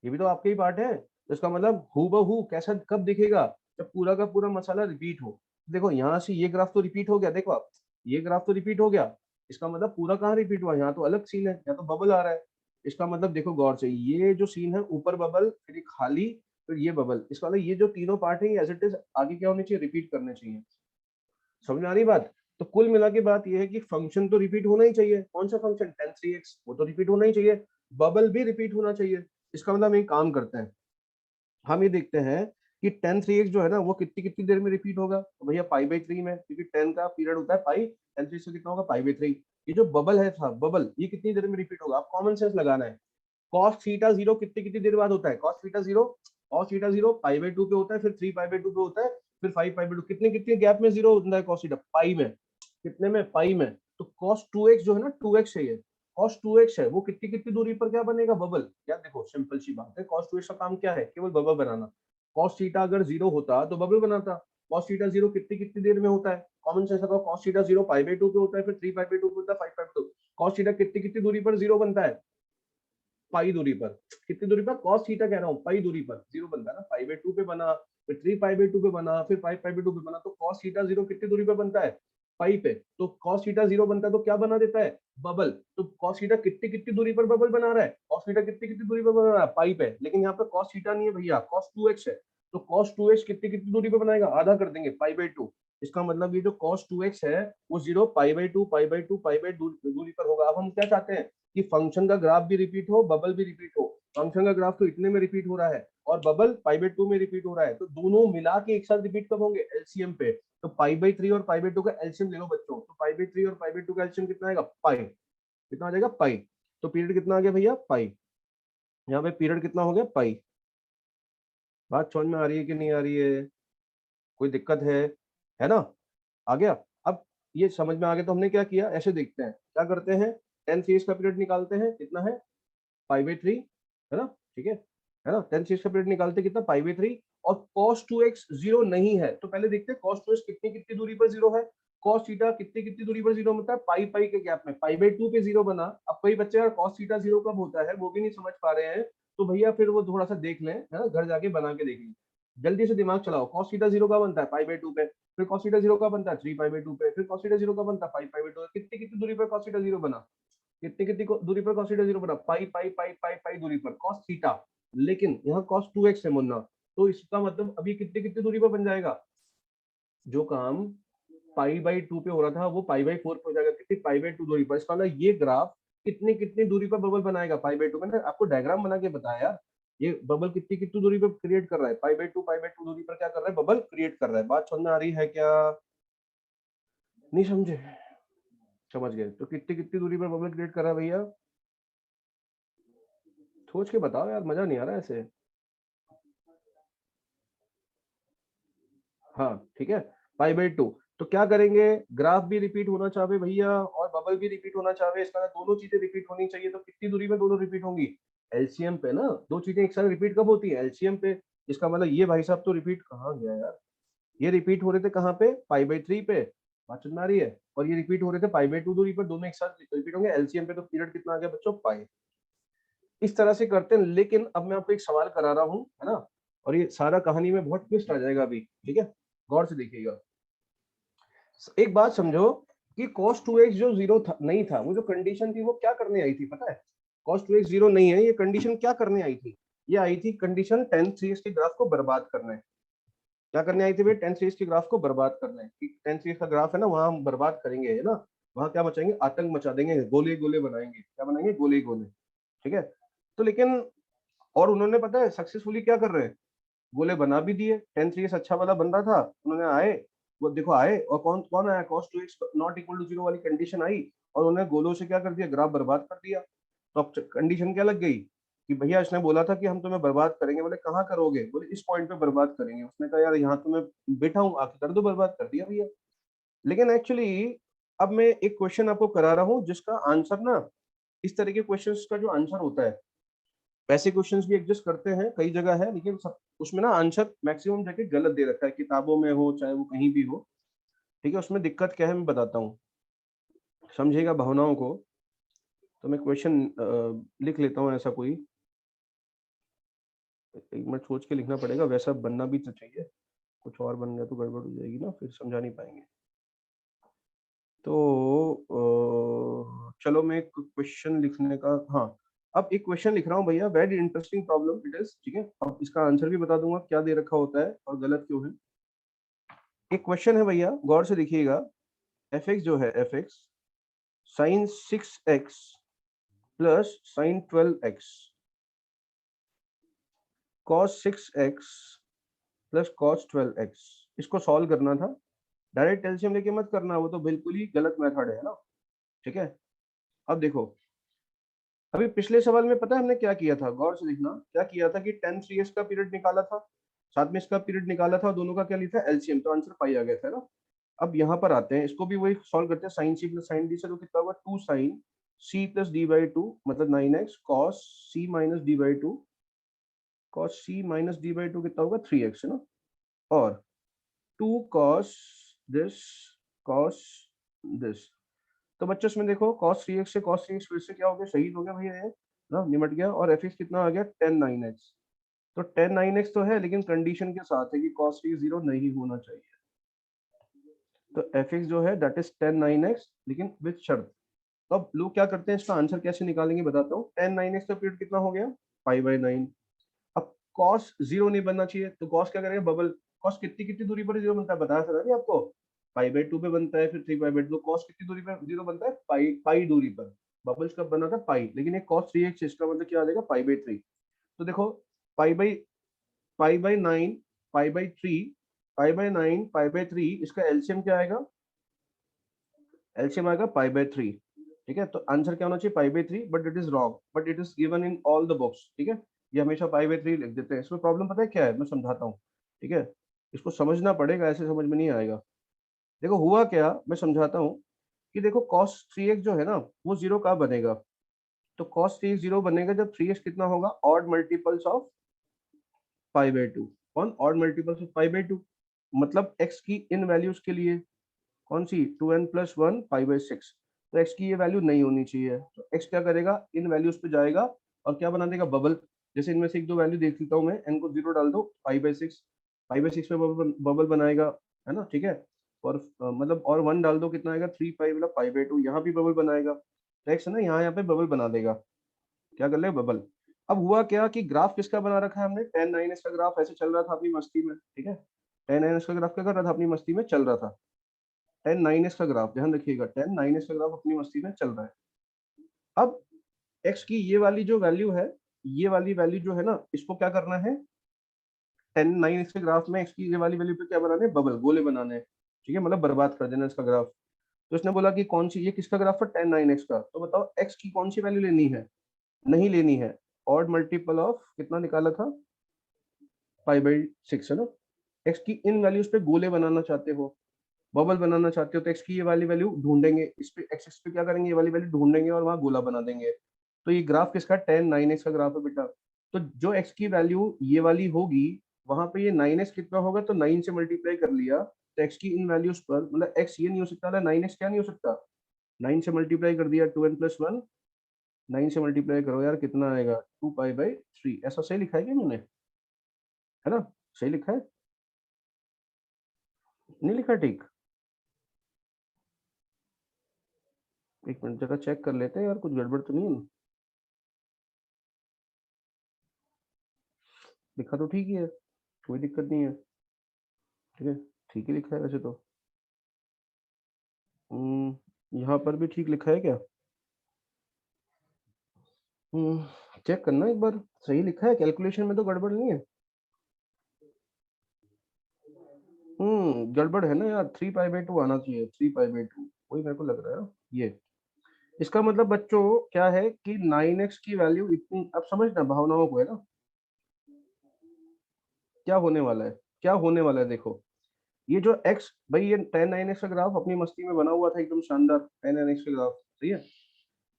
ये भी तो आपके ही पार्ट है। तो इसका मतलब हूबहू कैसा कब दिखेगा? जब पूरा का पूरा मसाला रिपीट हो। देखो यहाँ से ये ग्राफ तो रिपीट हो गया, देखो आप, ये ग्राफ तो रिपीट हो गया। इसका मतलब पूरा कहाँ रिपीट हुआ? यहाँ तो अलग सीन है, यहाँ तो बबल आ रहा है। इसका मतलब देखो गौर से, ये जो सीन है, ऊपर बबल, फिर ये खाली, फिर ये बबल, इसका मतलब ये जो तीनों पार्ट है, ये एज इट इज आगे क्या होने चाहिए? रिपीट करने चाहिए। समझ में आ रही बात? तो कुल मिला के बात ये है कि फंक्शन तो रिपीट होना ही चाहिए। कौन सा फंक्शन? tan 3x, वो तो रिपीट होना ही चाहिए। बबल भी रिपीट होना चाहिए। इसका मतलब हम एक काम करते हैं, हम ये देखते हैं कि tan 3x जो है ना, वो कितनी कितनी देर में रिपीट होगा? तो भैया π/3 में, क्योंकि 10 का पीरियड होता है पाई, tan 3x से कितना होगा? π/3। ये जो बबल है था, बबल, ये कितनी देर में रिपीट होगा? आप कॉमन सेंस लगाना है। cos थीटा 0 कितनी कितनी देर बाद होता है? cos थीटा 0, π/2 पे होता है, फिर 3π/2 पे होता है, फिर 5π/2। कितने कितने गैप में 0 होता है cos थीटा? पाई में। कितने में? पाई में। तो cos 2x जो है ना, 2x है ये, cos 2x है, वो कितनी कितनी दूरी पर क्या बनेगा? बबल। यार देखो सिंपल सी बात है, cos 2x का काम क्या है? केवल बबल बनाना। cos थीटा अगर 0 होता तो बबल बनाता। cos थीटा 0 कितनी कितनी देर में होता है? कॉमन सेंस लगाओ, cos थीटा 0 π/2 पे होता है, फिर 3π/2 पे होता है, 5π/2। cos थीटा कितनी कितनी दूरी पर 0 बनता है? पाई दूरी पर। कितनी दूरी पर? cos थीटा कह रहा हूँ, पाई दूरी पर 0 बनता है ना। π/2 पे बना, फिर 3π/2 पे बना, फिर 5π/2 पे बना, तो cos थीटा 0 कितनी दूरी पर बनता है? पाई पे। तो cos थीटा 0 बनता है तो क्या बना देता है? बबल। तो cos थीटा कितनी कितनी दूरी पर बबल बना रहा है? cos थीटा कितनी कितनी दूरी पर बना रहा है? पाई पे। लेकिन यहाँ पे cos थीटा नहीं है भैया, cos 2x है। तो cos 2x कितनी कितनी दूरी पर बनाएगा? आधा कर देंगे, π/2। इसका मतलब ये जो cos 2x है, वो 0 π/2 दूरी पर होगा। अब हम क्या चाहते हैं कि फंक्शन का ग्राफ भी रिपीट हो, बबल भी रिपीट हो। फंक्शन का ग्राफ तो इतने में रिपीट हो रहा है और बबल π/2 में रिपीट हो रहा है, तो दोनों मिला के एक साथ रिपीट कब होंगे? एलसीएम पे। तो π/3 और π/2 का एलसीएम ले लो बच्चों। तो π/3 और π/2 का एलसीएम कितना आएगा? पाई। कितना आ जाएगा? पाई। तो पीरियड कितना आ गया भैया? पाई। यहाँ पे पीरियड कितना हो गया? पाई। बात समझ में आ रही है कि नहीं आ रही है? कोई दिक्कत है ना? आ गया? अब ये समझ में आ गया तो हमने क्या किया, ऐसे देखते हैं क्या करते हैं। 10 सीरीज का पीरियड निकालते हैं, कितना है? π/3, है ना? ठीक है ना? 10 सीरीज का पीरियड निकालते कितना? π/3। और cos 2x 0 नहीं है, तो पहले देखते हैं cos 2x कितनी कितनी दूरी पर 0 है। cos थीटा कितनी कितनी दूरी पर 0 होता है? पाई पाई के गैप में। π/2 पे 0 बना। अब कई बच्चे यार cos थीटा 0 कब होता है वो भी नहीं समझ पा रहे हैं, तो भैया फिर वो थोड़ा सा देख लें, है ना, घर जाके बना के देख लें। जल्दी से दिमाग चलाओ। cos थीटा 0 का बनता है? π/2 पे। फिर cos थीटा 0 का बनता है? 3π/2 पे। फिर cos थीटा 0 का बनता है? 5π/2। कितनी कितनी दूरी पर cos थीटा 0 बना? कितनी कितनी दूरी पर cos थीटा 0 बना? पाई पाई पाई पाई पाई दूरी पर cos थीटा। लेकिन यहाँ cos 2x है मुन्ना, तो इसका मतलब अभी कितनी कितनी दूरी पर बन जाएगा? जो काम π/2 पे हो रहा था वो π/4 पे हो जाएगा। कितनी? π/2 दूरी पर। इसका मतलब ये ग्राफ कितनी कितनी दूरी पर बबल बनाएगा? π/2। मैंने आपको डायग्राम बना के बताया यार, ये बबल कितनी कितनी दूरी पर क्रिएट कर रहा है? π/2 दूरी पर क्या कर रहा है? बबल क्रिएट कर रहा है। बात समझ में आ रही है क्या? नहीं समझे? समझ गए? तो कितनी कितनी दूरी पर बबल क्रिएट कर रहा है भैया? सोच के बताओ यार, मजा नहीं आ रहा ऐसे। हाँ ठीक है, π/2। तो क्या करेंगे? ग्राफ भी रिपीट होना चाहे भैया और बबल भी रिपीट होना चाहे, इसका दोनों चीजें रिपीट होनी चाहिए। तो कितनी दूरी पे दोनों रिपीट होंगी? एलसीएम पे ना। दो चीजें एक साथ रिपीट कब होती है? एलसीएम पे। इसका मतलब ये भाई साहब तो रिपीट कहाँ गया यार, ये रिपीट हो रहे थे कहाँ पे? π/3 पे। बात समझ में आ रही है? और ये रिपीट हो रहे थे π/2 दूरी पर, दोनों एक साथ रिपीट होंगे एलसीएम पे। तो पीरियड कितना आ गया बच्चों? पाई। इस तरह से करते हैं। लेकिन अब मैं आपको एक सवाल करा रहा हूँ, है ना, और ये सारा कहानी में बहुत ट्विस्ट आ जाएगा अभी, ठीक है, गौर से देखिएगा। एक बात समझो कि cos 2x जो 0 था, नहीं था, वो जो कंडीशन थी वो क्या करने आई थी पता है? cos 2x 0 नहीं है, ये कंडीशन क्या करने आई थी? ये आई थी कंडीशन tan 3x के ग्राफ को बर्बाद करने। क्या करने आई थी भाई? tan 3x के ग्राफ को बर्बाद करने। कि tan 3x का ग्राफ है ना, वहां हम बर्बाद करेंगे, है ना, वहां क्या मचाएंगे? आतंक मचा देंगे, गोले गोले बनाएंगे। क्या बनाएंगे? गोले गोले। ठीक है। तो लेकिन और उन्होंने पता है सक्सेसफुली क्या कर रहे हैं? गोले बना भी दिए। 10 3 अच्छा वाला बन रहा था, उन्होंने आए, वो देखो आए, और कौन कौन आया? cos 2x not equal to 0 वाली कंडीशन आई, और उन्हें गोलों से क्या कर दिया, ग्राफ बर्बाद कर दिया। तो अब कंडीशन क्या लग गई कि भैया इसने बोला था कि हम तुम्हें बर्बाद करेंगे, बोले कहाँ करोगे, बोले इस पॉइंट पे बर्बाद करेंगे। उसने कहा यार यहाँ तो मैं बैठा हूँ, आके कर दो, बर्बाद कर दिया भैया। लेकिन एक्चुअली अब मैं एक क्वेश्चन आपको करा रहा हूँ जिसका आंसर ना, इस तरह के क्वेश्चंस का जो आंसर होता है, वैसे क्वेश्चंस भी एग्जिस्ट करते हैं, कई जगह है, लेकिन सब उसमें ना आंसर मैक्सिमम जगह गलत दे रखा है, किताबों में हो चाहे वो कहीं भी हो। ठीक है, उसमें दिक्कत क्या है मैं बताता हूँ, समझिएगा भावनाओं को। तो मैं क्वेश्चन लिख लेता हूँ ऐसा कोई, एक मिनट सोच के लिखना पड़ेगा, वैसा बनना भी तो चाहिए, कुछ और बन गया तो गड़बड़ हो जाएगी ना, फिर समझा नहीं पाएंगे। तो चलो मैं एक क्वेश्चन लिखने का, हाँ अब एक क्वेश्चन लिख रहा हूँ भैया, very interesting problem it is. ठीक है, अब इसका आंसर भी बता दूंगा क्या दे रखा होता है और गलत क्यों है। एक क्वेश्चन है भैया, गौर से देखिएगा, एफ एक्स जो है, F X sine 6x plus sine 12x cos 6x plus cos 12x, इसको सॉल्व करना था। डायरेक्ट एलसीएम लेके मत करना, वो तो बिल्कुल ही गलत मेथड है ना। ठीक है, अब देखो, अभी पिछले सवाल में पता है हमने क्या किया था, गौर से देखना, क्या किया था कि tan 3x का पीरियड निकाला था, साथ में इसका पीरियड निकाला था, दोनों का क्या लिया था, एलसीएम, तो आंसर पाई आ गया था ना। अब यहाँ पर आते हैं, इसको भी वही सॉल्व करते हैं, sine C plus sine D से, तो कितना होगा 2 sine C plus D by 2 मतलब 9x cos C minus D by 2, cos C minus D by 2 कितना होगा 3x है ना, और 2 कॉस दिस कॉस दिस। तो बच्चों इसमें देखो cos 3x से cos 3x फिर से क्या हो गया, शहीद हो गया भैया ये ना, निमट गया। और fx कितना आ गया tan 9x, तो tan 9x तो है लेकिन कंडीशन के साथ है कि cos 3x 0 नहीं होना चाहिए। तो fx जो है दैट इज tan 9x लेकिन विद शर्त। तो अब लोग क्या करते हैं, इसका आंसर कैसे निकालेंगे बताता हूँ। tan 9x का पीरियड कितना हो गया, पाई बाई 9। अब cos 0 नहीं बनना चाहिए, तो cos क्या करेंगे, बबल। cos कितनी कितनी दूरी पर 0 बनता है, बताया था ना आपको, पाई बाई 2 पे बनता है, फिर 3 पाई बाई 2। cos कितनी दूरी पर 0 बनता है, पाई पाई दूरी पर। बबल्स कब बना था, पाई, लेकिन एक cos 3x, इसका मतलब क्या आ जाएगा, पाई बाई 3। तो देखो, pi by 9, pi by 3, pi by 9, pi by 3, इसका एलसीएम क्या आएगा, एलसीएम आएगा पाई बाई 3। ठीक है, तो आंसर क्या होना चाहिए, pi by 3, but it is wrong, but it is given in all the books. ठीक है, ये हमेशा पाई बाई 3 लिख देते हैं। इसमें प्रॉब्लम पता है क्या है, मैं समझाता हूँ। ठीक है, इसको समझना पड़ेगा, ऐसे समझ में नहीं आएगा। देखो हुआ क्या, मैं समझाता हूँ कि देखो cos 3x जो है ना, वो 0 कहाँ बनेगा, तो cos 3x 0 बनेगा जब 3x कितना होगा, odd multiples of pi by 2। कौन, odd multiples of pi by 2, मतलब x की इन वैल्यूज के लिए, कौन सी, 2n प्लस 1 पाई बाई 6। तो x की ये वैल्यू नहीं होनी चाहिए, तो x क्या करेगा, इन वैल्यूज पे जाएगा और क्या बना देगा, बबल। जैसे इनमें से एक दो वैल्यू देख लेता हूँ मैं, n को 0 डाल दो, पाई बाई 6, पाई बाई 6 में बबल बनाएगा, है ना। ठीक है, और मतलब और 1 डाल दो, कितना आएगा, 3 पाई मतलब पाई बाई 2, यहाँ भी बबल बनाएगा। तो x है ना, यहाँ पे बबल बना देगा, क्या कर ले, बबल। अब हुआ क्या कि ग्राफ किसका बना रखा है हमने, tan 9x का ग्राफ ऐसे चल रहा था अपनी मस्ती में। ठीक है, tan 9x का ग्राफ क्या कर रहा था, अपनी मस्ती में चल रहा था। tan 9x का ग्राफ ध्यान रखिएगा, tan 9x का ग्राफ अपनी मस्ती में चल रहा है। अब x की ये वाली जो वैल्यू है, ये वाली वैल्यू जो है ना, इसको क्या करना है, tan 9x के ग्राफ में x की ये वाली वैल्यू पे क्या बनाने हैं, बबल, गोले बनाने हैं। ठीक है, मतलब बर्बाद कर देना इसका ग्राफ। तो इसने बोला कि कौन सी, ये किसका ग्राफ है, tan 9x का, तो बताओ x की कौन सी वैल्यू लेनी है, नहीं लेनी है, ऑड मल्टीपल ऑफ कितना निकाला था, पाई बाई 6 है ना। x की इन वैल्यूज पे गोले बनाना चाहते हो, बबल बनाना चाहते हो, तो x की ये वाली वैल्यू ढूंढेंगे, इस पे x पे क्या करेंगे, ये वाली वैल्यू ढूंढेंगे और वहां गोला बना देंगे। तो ये ग्राफ किसका, tan 9x का ग्राफ है बेटा। तो जो x की वैल्यू ये वाली होगी, वहां पे ये 9x कितना होगा, तो 9 से मल्टीप्लाई कर लिया, तो x की इन वैल्यूज पर, मतलब x ये नहीं हो सकता, 9x क्या नहीं हो सकता, 9 से मल्टीप्लाई कर दिया, 2n प्लस 1, 9 से मल्टीप्लाई करो यार, कितना आएगा, 2 पाई बाई 3। ऐसा सही लिखा है क्या मैंने, है ना, सही लिखा है, नहीं लिखा ठीक, एक मिनट जरा चेक कर लेते हैं यार, कुछ गड़बड़ तो नहीं है ना? लिखा तो ठीक ही है, कोई दिक्कत नहीं है। ठीक है, ठीक ही लिखा है वैसे तो। यहाँ पर भी ठीक लिखा है क्या, चेक करना एक बार, सही लिखा है, कैलकुलेशन में तो गड़बड़ नहीं है। गड़बड़ है ना यार, 3 पाई बाई 2 आना चाहिए, 3 पाई बाई 2, वही मेरे को लग रहा है ये। इसका मतलब बच्चों क्या है कि 9x की वैल्यू इतनी, अब समझना भावनाओं को है ना, क्या होने वाला है, क्या होने वाला है। देखो ये जो x, भाई ये tan 9x का ग्राफ अपनी मस्ती में बना हुआ था एकदम शानदार tan 9x का ग्राफ, सही है।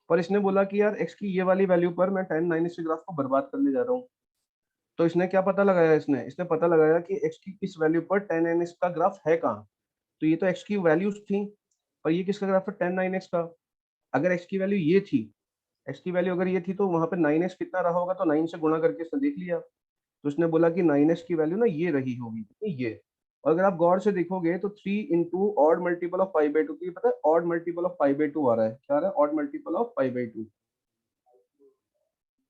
पर इसने बोला कि यार x की ये वाली वैल्यू पर मैं tan 9x के ग्राफ को बर्बाद करने जा रहा हूँ। तो इसने क्या पता लगाया, इसने पता लगाया कि x की इस वैल्यू पर tan 9x का ग्राफ है कहाँ। तो ये तो x की वैल्यूज थी, पर ये किसका ग्राफ है, tan 9x का। अगर x की वैल्यू ये थी, x की वैल्यू अगर ये थी तो वहां पे 9x कितना रहा होगा, तो 9 से गुणा करके इसने देख लिया। तो उसने बोला कि 9x की वैल्यू ना ये रही होगी, ये। और अगर आप गौर से देखोगे तो 3 into odd multiple of pi by two, तो ये पता है odd multiple of pi by two आ रहा है, क्या आ रहा है, odd multiple of pi by two.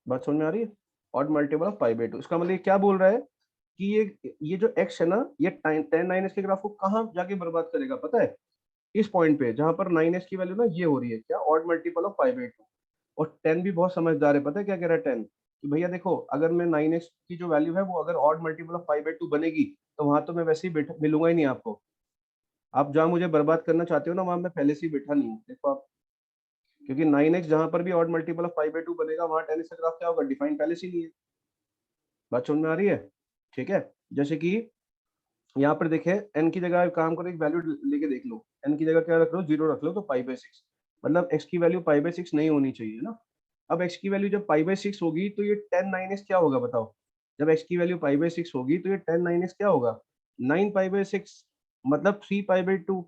बात समझ में आ रही है, odd multiple of pi by two. इसका मतलब ये क्या बोल रहा है कि ये जो x है ना, ये tan 9x के ग्राफ को कहाँ जाके बर्बाद करेगा पता है, इस पॉइंट पे जहां पर 9x की वैल्यू ना ये हो रही है, क्या, odd multiple of pi by to. और 10 भी बहुत समझदार है, पता है क्या कह रहा है 10, कि भैया देखो अगर मैं 9x की जो वैल्यू है वो अगर odd multiple of pi by to बनेगी तो वहां तो मैं वैसे ही मिलूंगा ही नहीं आपको। आप जहां मुझे बर्बाद करना चाहते हो ना, वहां मैं पहले से ही बैठा नहीं हूँ, देखो आप। क्योंकि 9x जहां पर भी odd multiple of pi by to बनेगा वहां 10x का ग्राफ क्या होगा, डिफाइन पहले से ही नहीं है। बात समझ में आ रही है, ठीक है। जैसे कि यहाँ पर देखे n की जगह काम करो, एक वैल्यू लेके देख लो, n की जगह क्या रख लो, 0 रख लो, तो पाई बाई 6, मतलब x की वैल्यू पाई बाई 6 नहीं होनी चाहिए ना। अब x की वैल्यू जब पाई बाई 6 होगी तो ये tan 9x क्या होगा बताओ। जब x की वैल्यू पाई बाई 6 होगी तो ये tan 9x क्या होगा, 9 पाई बाई 6, मतलब 3 पाई बाई 2।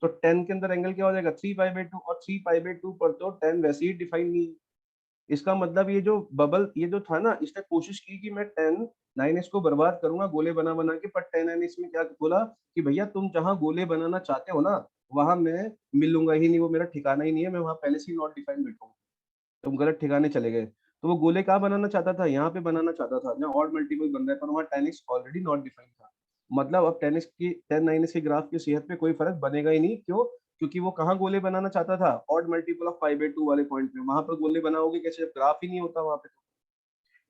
तो 10 के अंदर एंगल क्या हो जाएगा, 3 पाई बाई 2, और 3 पाई बाई 2 पर तो 10 वैसे ही डिफाइन नहीं है। इसका मतलब ये जो बबल, ये जो था ना, इसने कोशिश की कि मैं 10 9x को बर्बाद करूंगा गोले बना बना के, पर 10 9x में क्या बोला कि भैया तुम जहां गोले बनाना चाहते हो ना वहां मैं मिलूंगा ही नहीं, वो मेरा ठिकाना ही नहीं है, मैं वहां पहले से ही नॉट डिफाइन बैठूंगा। तुम गलत ठिकाने चले गए। तो वो गोले कहाँ बनाना चाहता था, यहाँ पे बनाना चाहता था जहाँ ऑड मल्टीपल बन रहा है, पर वहाँ 10x ऑलरेडी नॉट डिफाइन था। मतलब अब 10x की 10 9x के ग्राफ की सेहत पे कोई फर्क बनेगा ही नहीं, क्यों, क्योंकि वो कहाँ गोले बनाना चाहता था, odd multiple of pi by to वाले पॉइंट पे। वहां पर गोले बनाओगे कैसे जब ग्राफ ही नहीं होता वहां पे।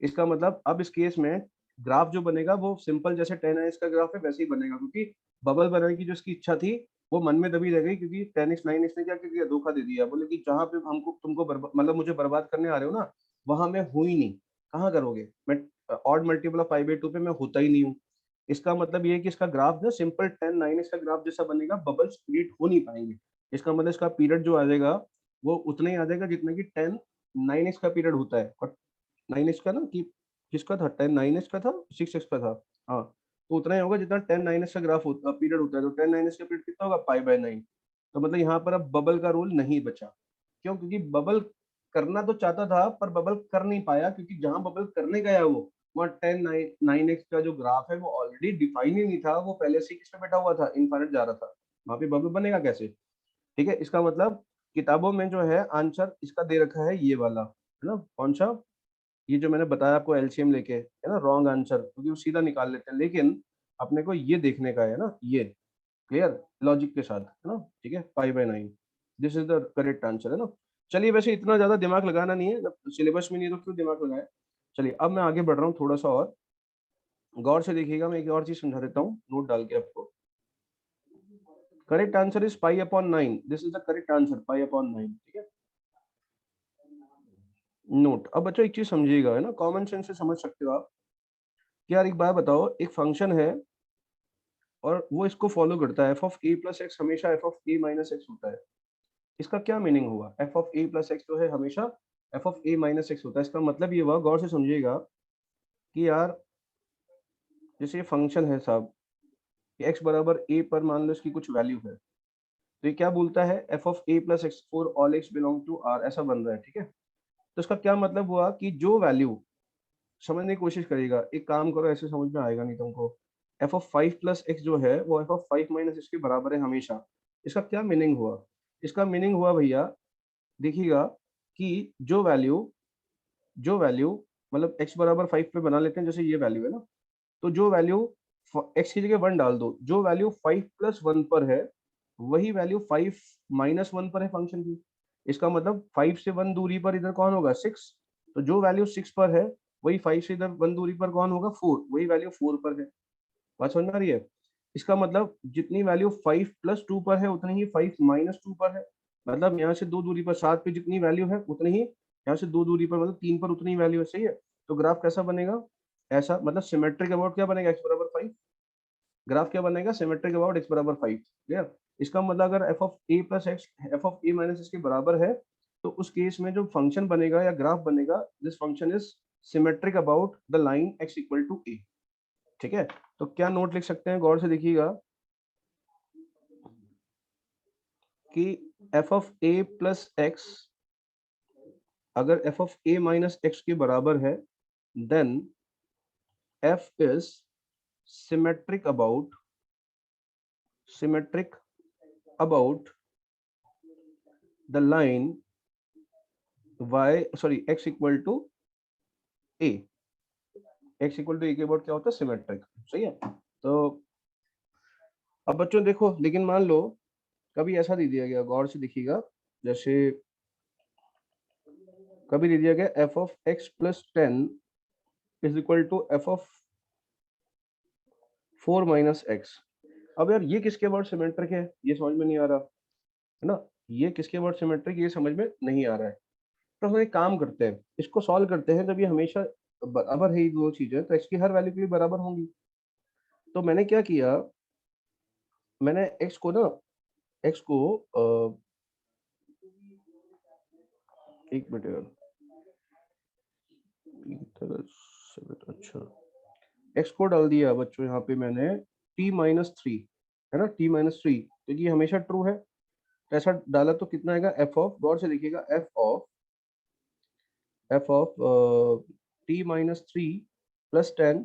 इसका मतलब अब इस केस में ग्राफ जो बनेगा वो सिंपल जैसे 10x का ग्राफ है वैसे ही बनेगा, क्योंकि बबल बनाने की जो इसकी इच्छा थी वो मन में दबी रह गई, क्योंकि 10x 9x ने क्या किया, धोखा दे दिया। बोले कि जहां पे हमको तुमको मतलब मुझे बर्बाद करने आ रहे हो ना, वहां मैं हूं ही नहीं। कहाँ करोगे, मैं odd multiple of pi by to पे मैं होता ही नहीं हूँ। इसका मतलब ये है कि इसका ग्राफ जो सिंपल 10 9x का ग्राफ जैसा बनेगा, बबल्स क्रिएट हो नहीं पाएंगे। इसका मतलब इसका पीरियड जो आ जाएगा वो उतना ही आ जाएगा जितना कि 10 9x का पीरियड होता है। और 9x का ना, कि किसका था, 10 9x का था, 6x का था, हाँ। तो उतना ही होगा जितना 10 9x का ग्राफ होता पीरियड होता है। तो 10 9x का पीरियड कितना होगा, पाई बाय 9। तो मतलब यहाँ पर अब बबल का रोल नहीं बचा। क्यों, क्योंकि बबल करना तो चाहता था पर बबल कर नहीं पाया, क्योंकि जहां बबल करने गया वो वहाँ 10 9x का जो ग्राफ है वो ऑलरेडी डिफाइन ही नहीं था, वो पहले से किस पे बैठा हुआ था, इनफाइनाइट जा रहा था। वहां पे बबल बनेगा कैसे, ठीक है। इसका मतलब किताबों में जो है आंसर इसका दे रखा है ये वाला, है ना, कौन सा, ये जो मैंने बताया आपको एलसीएम लेके, है ना, रॉन्ग आंसर, क्योंकि वो सीधा निकाल लेते हैं, लेकिन अपने को ये देखने का है ना, ये क्लियर लॉजिक के साथ, है ना, ठीक है, 5/9 this is the correct answer, है ना। चलिए, वैसे इतना ज्यादा दिमाग लगाना नहीं है, जब सिलेबस में नहीं है तो क्यों दिमाग लगाए। चलिए अब मैं आगे बढ़ रहा हूँ थोड़ा सा, और गौर से देखिएगा, मैं एक और चीज समझा देता हूँ नोट डाल के आपको। करेक्ट आंसर इज पाई/9, this is the correct answer, पाई/9, ठीक है। नोट, अब बच्चों एक चीज समझिएगा, है ना, कॉमन सेंस से समझ सकते हो आप। यार एक बात बताओ, एक फंक्शन है और वो इसको फॉलो करता है, F of A plus X हमेशा F of A minus X होता है। इसका क्या मीनिंग हुआ, F of A plus X जो है हमेशा F of A minus X होता है। इसका मतलब ये हुआ, गौर से समझिएगा, कि यार जैसे ये फंक्शन है साहब, एक्स बराबर ए पर मान लो इसकी कुछ वैल्यू है, तो ये क्या बोलता है, F of A plus X for all X belong to R, ऐसा बन रहा है, ठीक है। तो इसका क्या मतलब हुआ कि जो वैल्यू, समझने की कोशिश करिएगा, एक काम करो, ऐसे समझ में आएगा नहीं तुमको। एफ ऑफ 5 प्लस एक्स जो है वो एफ ऑफ 5 माइनस एक्स के बराबर है हमेशा। इसका क्या मीनिंग हुआ, इसका मीनिंग हुआ भैया, देखिएगा, कि जो वैल्यू मतलब एक्स बराबर 5 पे बना लेते हैं, जैसे ये वैल्यू है ना, तो जो वैल्यू एक्स की जगह 1 डाल दो, जो वैल्यू 5 प्लस 1 पर है वही वैल्यू 5 माइनस 1 पर है फंक्शन की। इसका मतलब 5 से 1 दूरी पर इधर कौन होगा, 6। तो जो वैल्यू 6 पर है वही 5 से इधर 1 दूरी पर कौन होगा, 4, वही वैल्यू 4 पर है। बात समझ में आ रही है। इसका मतलब जितनी वैल्यू 5 प्लस 2 पर है उतनी ही 5 माइनस 2 पर है। मतलब यहाँ से 2 दूरी पर 7 पे जितनी वैल्यू है उतनी ही यहाँ से 2 दूरी पर मतलब 3 पर उतनी वैल्यू है, सही है। तो ग्राफ कैसा बनेगा, ऐसा, मतलब सिमेट्रिक अबाउट क्या बनेगा, x बराबर 5। ग्राफ क्या बनेगा, सिमेट्रिक अबाउट x बराबर 5। क्लियर। इसका मतलब अगर f of a plus x f of a minus x के बराबर है तो उस केस में जो फंक्शन बनेगा या ग्राफ बनेगा, this function is symmetric about the line x equal to a। ठीक है, तो क्या नोट लिख सकते हैं, गौर से देखिएगा कि f of a plus x अगर f of a minus x के बराबर है, then f is symmetric about the line x equal to a। x equal to a के अबाउट क्या होता है, सिमेट्रिक, सही है। तो अब बच्चों देखो, लेकिन मान लो कभी ऐसा दे दिया गया, गौर से देखिएगा, जैसे कभी दे दिया गया f of x plus 10 is equal to f of 4 minus x। अब यार ये किसके अबाउट सिमेट्रिक है, ये समझ में नहीं आ रहा है ना, ये किसके अबाउट सिमेट्रिक, ये समझ में नहीं आ रहा है। तो हम एक काम करते हैं, इसको सॉल्व करते हैं। जब ये हमेशा बराबर है ये दो चीजें, तो x की हर वैल्यू के लिए बराबर होंगी। तो मैंने क्या किया, मैंने x को एक मिनट यार, अच्छा, x को डाल दिया बच्चों यहाँ पे मैंने t माइनस 3, है ना, t माइनस 3, क्योंकि ये हमेशा ट्रू है। ऐसा डाला तो कितना आएगा, f ऑफ, गौर से देखिएगा, f of t minus 3 plus 10,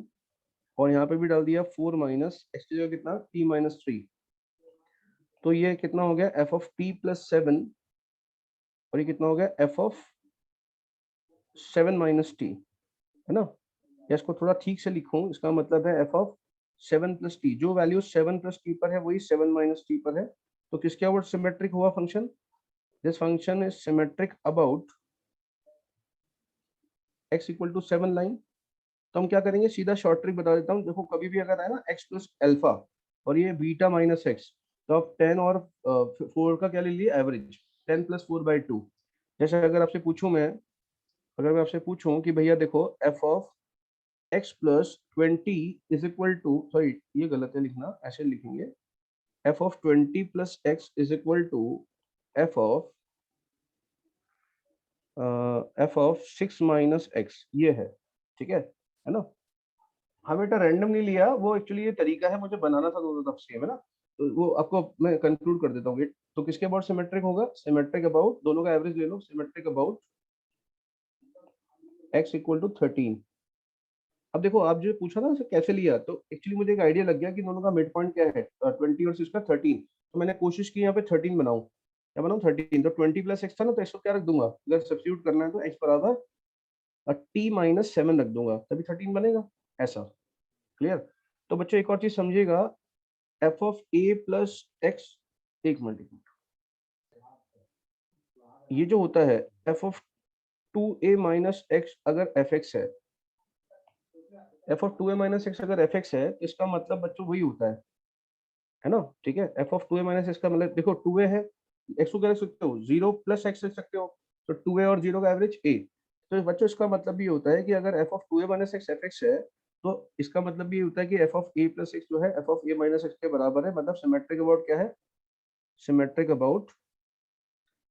और यहाँ पे भी डाल दिया 4 माइनस x की जगह कितना, t माइनस 3। तो ये कितना हो गया, f ऑफ t प्लस 7, और ये कितना हो गया, f ऑफ 7 माइनस t, है ना। या इसको थोड़ा ठीक से लिखूं, इसका मतलब है f ऑफ 7 प्लस टी, जो वैल्यू 7 प्लस टी पर है वही 7 माइनस टी पर है। तो किसके अबाउट सिमेट्रिक हुआ function, this function is symmetric about x equal to 7 line. तो हम क्या करेंगे, सीधा शॉर्ट ट्रिक बता देता हूँ। देखो कभी भी अगर है ना x प्लस अल्फा और ये बीटा माइनस x, तो आप 10 और 4 का क्या ले लिए, एवरेज, 10 प्लस 4/2। जैसे अगर आपसे पूछूं मैं, अगर मैं आपसे पूछूं कि भैया देखो f of x plus 20 is equal to, sorry ये गलत है लिखना, ऐसे लिखेंगे, f of 20 plus x is equal to f of 6 minus x, ये है, ठीक है ना। हाँ बेटा, रैंडम नहीं लिया, वो एक्चुअली ये तरीका है, मुझे बनाना था दोनों तरफ से, है ना। तो वो आपको मैं कंक्लूड कर देता हूँ। तो किसके अबाउट सिमेट्रिक होगा, सिमेट्रिक अबाउट, दोनों का एवरेज ले लो, symmetric about x equal to 13। अब देखो, आप जो पूछा ना इसे कैसे लिया, तो एक्चुअली मुझे एक आइडिया लग गया कि दोनों का मिड पॉइंट क्या है, 20 और 6 का 13। तो मैंने कोशिश की यहाँ पे 13 बनाऊं, क्या बनाऊं, 13। तो 20 प्लस x था ना, तो इसको क्या रख दूंगा, अगर सब्स्टिट्यूट करना है तो x बराबर t माइनस 7 रख दूंगा, तभी 13 बनेगा, ऐसा। क्लियर। तो बच्चों एक और चीज समझिएगा, f of a plus x, एक मिनट, ये जो होता है f of 2a minus x अगर fx है, f of 2a minus x अगर fx है, तो इसका मतलब बच्चों वही होता है ना, ठीक है। f of 2a minus x का मतलब देखो 2a है, x को क्या लिख सकते हो, 0 प्लस x लिख सकते हो, तो 2a और 0 का एवरेज a। तो बच्चों इसका मतलब भी होता है कि अगर f of 2a minus x fx है, तो इसका मतलब भी होता है कि f of a plus x जो है f of a minus x के बराबर है, मतलब सिमेट्रिक अबाउट क्या है, symmetric about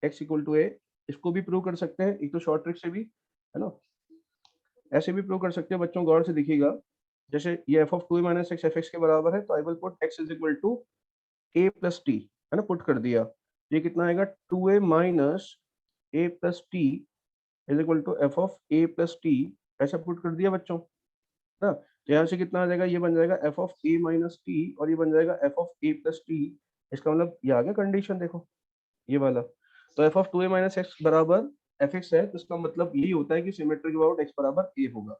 x equal to a। इसको भी प्रूव कर सकते हैं, एक तो शॉर्ट ट्रिक से भी, है ना, ऐसे भी प्रूव कर सकते हैं बच्चों, गौर से देखिएगा। जैसे ये f of 2a minus x fx के बराबर है, तो I will put x is equal to a plus T, है ना, पुट कर दिया। ये कितना आएगा, 2a minus a plus T is equal to f of a plus T, ऐसा पुट कर दिया बच्चों, है ना। तो यहाँ से कितना आ जाएगा, ये बन जाएगा f of a minus T, और ये बन जाएगा f of a plus T. इसका मतलब ये आ गया कंडीशन, देखो ये वाला। तो f of 2a minus x बराबर fx है, तो इसका मतलब यही होता है कि सिमेट्रिक अबाउट x बराबर a होगा।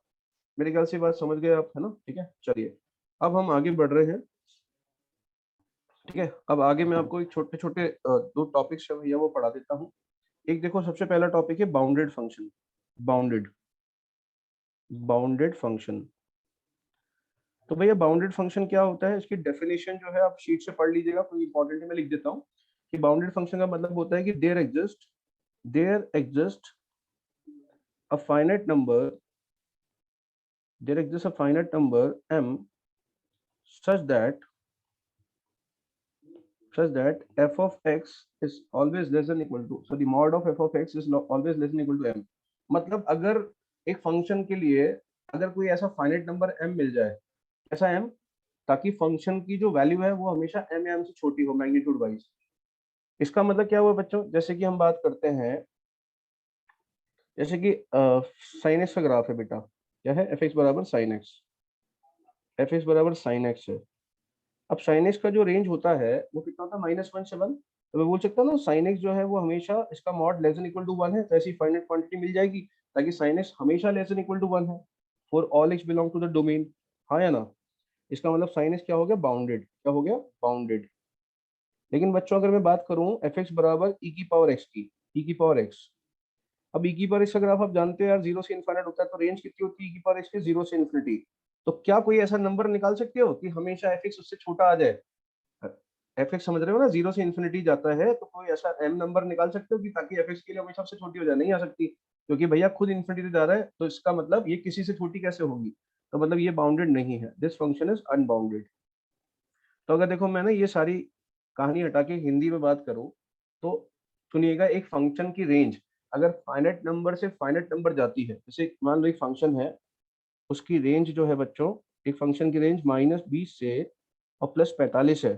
मेरे ख्याल से बात समझ गए आप, है ना, ठीक है। चलिए अब हम आगे बढ़ रहे हैं, ठीक है। अब आगे मैं आपको एक छोटे छोटे दो टॉपिक्स है भैया वो पढ़ा देता हूँ। एक देखो, सबसे पहला टॉपिक है bounded function, bounded bounded function. तो भैया बाउंडेड फंक्शन क्या होता है, इसकी डेफिनेशन जो है आप शीट से पढ़ लीजिएगा, कोई इंपॉर्टेंट है, मैं लिख देता हूँ कि बाउंडेड फंक्शन का मतलब होता है कि there exist a finite number m such that f of x is always less than equal to, so the mod of f of x is always less than equal to m. मतलब अगर एक function के लिए अगर कोई ऐसा finite number m मिल जाए, ऐसा m, ताकि फंक्शन की जो वैल्यू है वो हमेशा m या m से छोटी हो मैग्नीट्यूड वाइज। इसका मतलब क्या हुआ बच्चों, जैसे कि हम बात करते हैं, जैसे कि साइन एक्स का ग्राफ है बेटा, क्या है, एफ एक्स बराबर साइन एक्स, एफ एक्स बराबर साइन एक्स है। अब साइन एक्स का जो रेंज होता है वो कितना होता है, -1 से 1। तो मैं बोल सकता हूँ ना साइन एक्स जो है वो हमेशा इसका mod less than equal to 1 है, तो ऐसी फाइनाइट क्वांटिटी मिल जाएगी ताकि साइन एक्स हमेशा लेस देन इक्वल टू 1 है for all X belong to the domain. हाँ या ना? इसका मतलब साइन एक्स क्या हो गया, बाउंडेड। क्या हो गया, बाउंडेड। लेकिन बच्चों अगर मैं बात करूं एफ एक्स बराबर ई की पावर एक्स की, ई की पावर एक्स, अब ई की पावर एक्स का ग्राफ आप जानते हैं यार, 0 से इनफाइनाइट होता है, तो रेंज कितनी होती है ई की पावर एक्स की, 0 से इन्फिनिटी। तो क्या कोई ऐसा नंबर निकाल सकते हो कि हमेशा एफ एक्स उससे छोटा आ जाए? एफ एक्स समझ रहे हो ना, 0 से इन्फिनिटी जाता है, तो कोई ऐसा एम नंबर निकाल सकते हो कि ताकि एफ एक्स के लिए हमेशा सबसे छोटी हो जाए? नहीं आ सकती, क्योंकि भैया खुद इन्फिनिटी जा रहा है, तो इसका मतलब ये किसी से छोटी कैसे होगी? तो मतलब ये बाउंडेड नहीं है, दिस फंक्शन इज अनबाउंडेड। तो अगर देखो मैं ना ये सारी कहानी हटा के हिंदी में बात करूं तो सुनिएगा, एक फंक्शन की रेंज अगर फाइनाइट नंबर से फाइनाइट नंबर जाती है, जैसे मान लो एक फंक्शन है, उसकी रेंज जो है बच्चों, एक फंक्शन की रेंज -20 से और +45 है,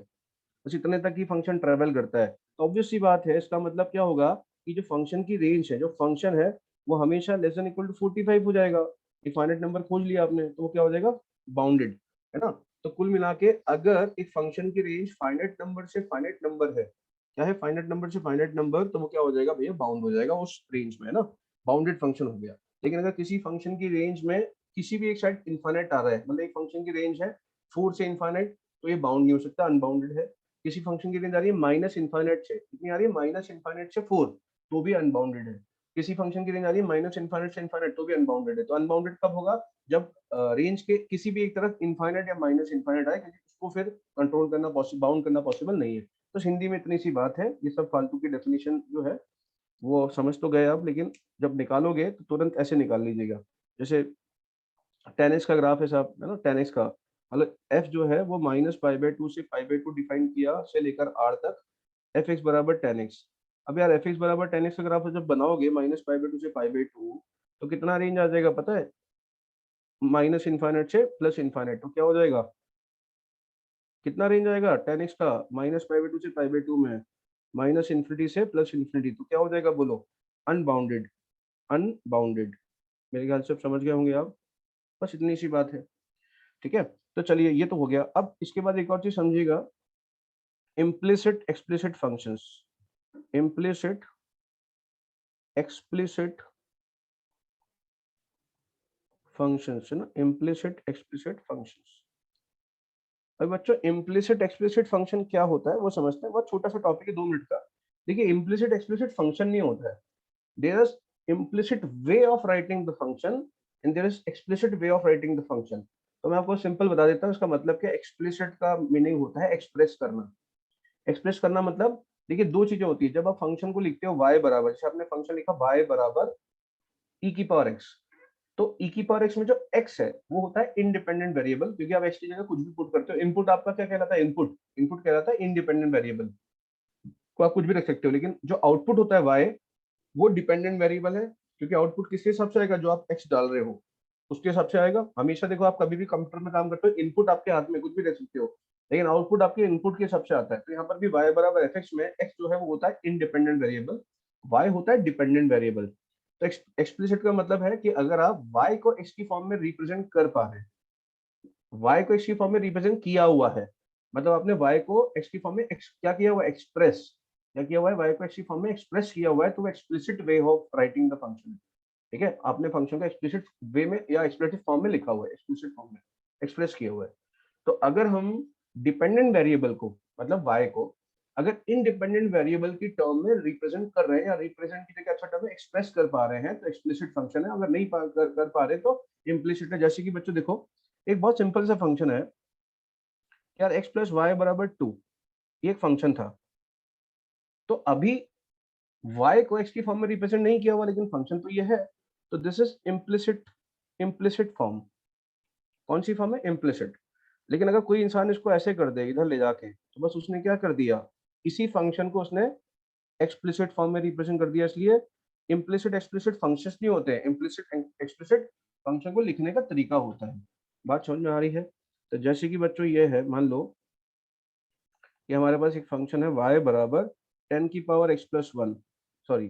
बस इतने तक ही फंक्शन ट्रेवल करता है, तो ऑब्वियस सी बात है, इसका मतलब क्या होगा कि जो फंक्शन की रेंज है, जो फंक्शन है, वो हमेशा लेस देन इक्वल टू 45 हो जाएगा। एक फाइनाइट नंबर खोज लिया आपने, तो वो क्या हो जाएगा, बाउंडेड, है ना? तो कुल मिला के अगर एक फंक्शन की रेंज फाइनाइट नंबर से फाइनाइट नंबर है, क्या है, फाइनाइट नंबर से फाइनाइट नंबर, तो वो क्या हो जाएगा भैया, बाउंड हो जाएगा उस रेंज में, है ना? बाउंडेड फंक्शन हो गया। लेकिन अगर किसी फंक्शन की रेंज में किसी भी एक साइड इनफाइनाइट आ रहा है, मतलब एक फंक्शन की रेंज है 4 से इनफाइनाइट, तो ये बाउंड नहीं हो सकता, अनबाउंडेड है। किसी फंक्शन की रेंज आ रही है माइनस इनफाइनाइट से, कितनी आ रही है, माइनस इनफाइनाइट से 4, तो भी अनबाउंडेड है। किसी फंक्शन की रेंज आ रही है माइनस इनफाइनाइट से इनफाइनाइट, तो भी अनबाउंडेड है। तो अनबाउंडेड कब होगा, जब रेंज के किसी भी एक तरफ इनफाइनाइट या माइनस इनफाइनाइट आए, क्योंकि उसको फिर कंट्रोल करना पॉसिबल, बाउंड करना पॉसिबल नहीं है। तो हिंदी में इतनी सी बात है, ये सब फालतू की डेफिनेशन जो है वो समझ तो गए आप, लेकिन जब निकालोगे तो तुरंत ऐसे निकाल लीजिएगा, जैसे 10x का ग्राफ है साहब, है ना, 10x का मतलब f जो है वो -π/2 से π/2 डिफाइन किया से लेकर r तक, एफ एक्स बराबर 10x। अब यार एफ एक्स बराबर 10x का ग्राफ जब बनाओगे -π/2 से π/2, तो कितना रेंज आ जाएगा पता है, माइनस इनफाइनाइट से प्लस इनफाइनाइट, तो क्या हो जाएगा, कितना रेंज आएगा 10x का, -π/2 से π/2 में, माइनस इन्फिनिटी से प्लस इन्फिनिटी, तो क्या हो जाएगा बोलो, अनबाउंडेड, अनबाउंडेड। मेरे ख्याल से अब समझ गए होंगे आप, बस इतनी सी बात है, ठीक है? तो चलिए ये तो हो गया। अब इसके बाद एक और चीज समझिएगा, implicit explicit functions, implicit explicit functions, है ना, इम्प्लिसिट एक्सप्लिसिट फंक्शंस। अब बच्चों इम्प्लिसिट एक्सप्लिसिट फंक्शन क्या होता है वो समझते हैं, बहुत छोटा सा टॉपिक है, 2 मिनट का। देखिए इम्प्लिसिट एक्सप्लिसिट फंक्शन नहीं होता है, there is implicit way of writing the function and there is explicit way of writing the function. तो मैं आपको सिंपल बता देता हूँ इसका मतलब क्या। एक्सप्लिसिट का मीनिंग होता है एक्सप्रेस करना। एक्सप्रेस करना मतलब, देखिए 2 चीजें होती है, जब आप फंक्शन को लिखते हो y बराबर, जैसे आपने फंक्शन लिखा y बराबर e की पावर x, तो e की पावर x में जो x है वो होता है इंडिपेंडेंट वेरिएबल, क्योंकि आप x की जगह कुछ भी पुट करते हो। इनपुट आपका क्या कहलाता है, इनपुट, इनपुट कहलाता है इंडिपेंडेंट वेरिएबल, को आप कुछ भी रख सकते हो। लेकिन जो आउटपुट होता है y, वो डिपेंडेंट वेरिएबल है, क्योंकि आउटपुट किसके हिसाब से आएगा, जो आप x डाल रहे हो उसके हिसाब से आएगा हमेशा। देखो आप कभी भी कंप्यूटर में काम करते हो, इनपुट आपके हाथ में कुछ भी रख सकते हो, लेकिन आउटपुट आपके इनपुट के हिसाब से आता है। तो यहाँ पर भी y बराबर एफ एक्स में x जो है वो होता है इंडिपेंडेंट वेरिएबल, y होता है डिपेंडेंट वेरिएबल। तो एक्सप्लिसिट का मतलब है कि अगर आप y को x की फॉर्म में रिप्रेजेंट कर पा रहे हैं, y को x की फॉर्म में रिप्रेजेंट किया हुआ है, मतलब आपने y को x की फॉर्म में क्या किया हुआ है, एक्सप्रेस, क्या किया हुआ है, y को x की फॉर्म में एक्सप्रेस किया हुआ है, तो explicit way of writing the function, ठीक है? आपने फंक्शन का एक्सप्लिसिट वे में या एक्सप्लिसिट फॉर्म में लिखा हुआ है, एक्सप्लिसिट फॉर्म में एक्सप्रेस किया हुआ है। तो अगर हम डिपेंडेंट वेरिएबल को, मतलब y को, अगर इंडिपेंडेंट वेरिएबल की टर्म में रिप्रेजेंट कर रहे हैं, या रिप्रेजेंट की जगह अच्छा टर्म में एक्सप्रेस कर पा रहे हैं, तो एक्सप्लिसिट फंक्शन है। अगर नहीं कर पा रहे तो इम्प्लिसिट है। जैसे कि बच्चों देखो एक बहुत सिंपल सा फंक्शन है यार, x प्लस वाई बराबर 2, ये एक फंक्शन था, तो अभी y को x की फॉर्म में रिप्रेजेंट नहीं किया हुआ, लेकिन फंक्शन तो ये है, तो दिस इज इम्प्लिसिट फॉर्म। कौन सी फॉर्म है? इम्प्लिसिट। लेकिन अगर कोई इंसान इसको ऐसे कर दे इधर ले जाके, तो बस उसने क्या कर दिया, इसी फंक्शन को उसने एक्सप्लिसिट फॉर्म में रिप्रेजेंट कर दिया। इसलिए इम्प्लिसिट एक्सप्लिसिट फंक्शंस नहीं होते हैं, इम्प्लिसिट एक्सप्लिसिट फंक्शन को लिखने का तरीका होता है। बात समझ में आ रही है? तो जैसे कि बच्चों ये है, मान लो कि हमारे पास एक फंक्शन है y बराबर 10 की पावर x प्लस 1, सॉरी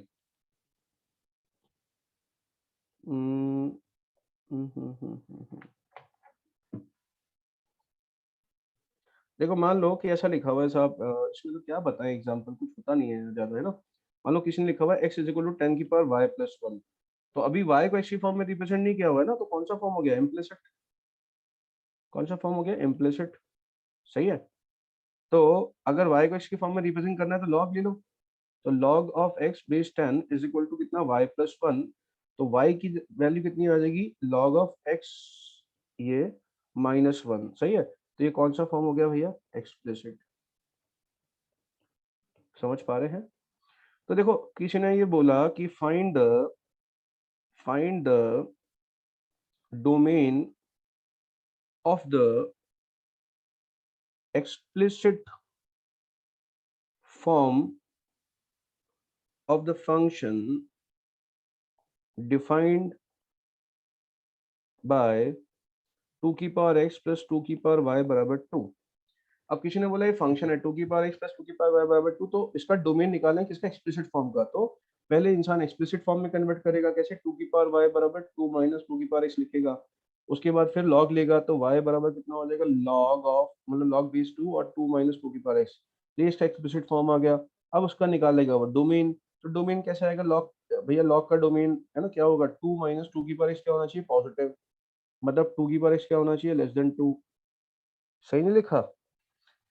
देखो मान लो कि ऐसा लिखा हुआ है साहब, इसमें तो क्या बताएं, एग्जांपल कुछ पता नहीं है ज्यादा, है ना। मान लो किसी ने लिखा हुआ है x इज इक्वल टू 10 की पावर y प्लस 1, तो अभी y को x की फॉर्म में रिप्रेजेंट नहीं किया हुआ है ना, तो कौन सा फॉर्म हो गया? इम्प्लिसिट। कौन सा फॉर्म हो गया? इम्प्लिसिट। सही है। तो अगर y को x की फॉर्म में रिप्रेजेंट करना है तो लॉग ले लो, तो log of x base 10 is equal to कितना? y plus 1। तो y की वैल्यू कितनी आ जाएगी? log ऑफ x, ये माइनस 1। सही है। तो ये कौन सा फॉर्म हो गया भैया? एक्सप्लिसिट। समझ पा रहे हैं? तो देखो किसी ने ये बोला कि find the domain of the explicit form of the function defined by 2 की पावर x प्लस 2 की पावर y बराबर 2। अब किसी ने बोला ये फंक्शन है 2 की पावर x प्लस 2 की पावर y बराबर 2, तो इसका डोमेन निकालना है किसका? एक्सप्लिसिट फॉर्म का। तो पहले इंसान एक्सप्लिसिट फॉर्म में कन्वर्ट करेगा, कैसे? 2 की पावर y बराबर 2 माइनस 2 की पावर x लिखेगा, उसके बाद फिर लॉग लेगा, तो y बराबर कितना हो जाएगा? लॉग ऑफ, मतलब लॉग बेस 2 और 2 माइनस 2 की पावर x, ये इसका एक्सप्लिसिट फॉर्म आ गया। अब उसका निकालेगा वो डोमेन, तो डोमेन कैसे आएगा? लॉग, भैया लॉग का डोमेन है ना, क्या होगा? 2 माइनस 2 की पावर x क्या होना चाहिए? पॉजिटिव। मतलब 2 की पावर x क्या होना चाहिए? Less than 2। सही नहीं लिखा?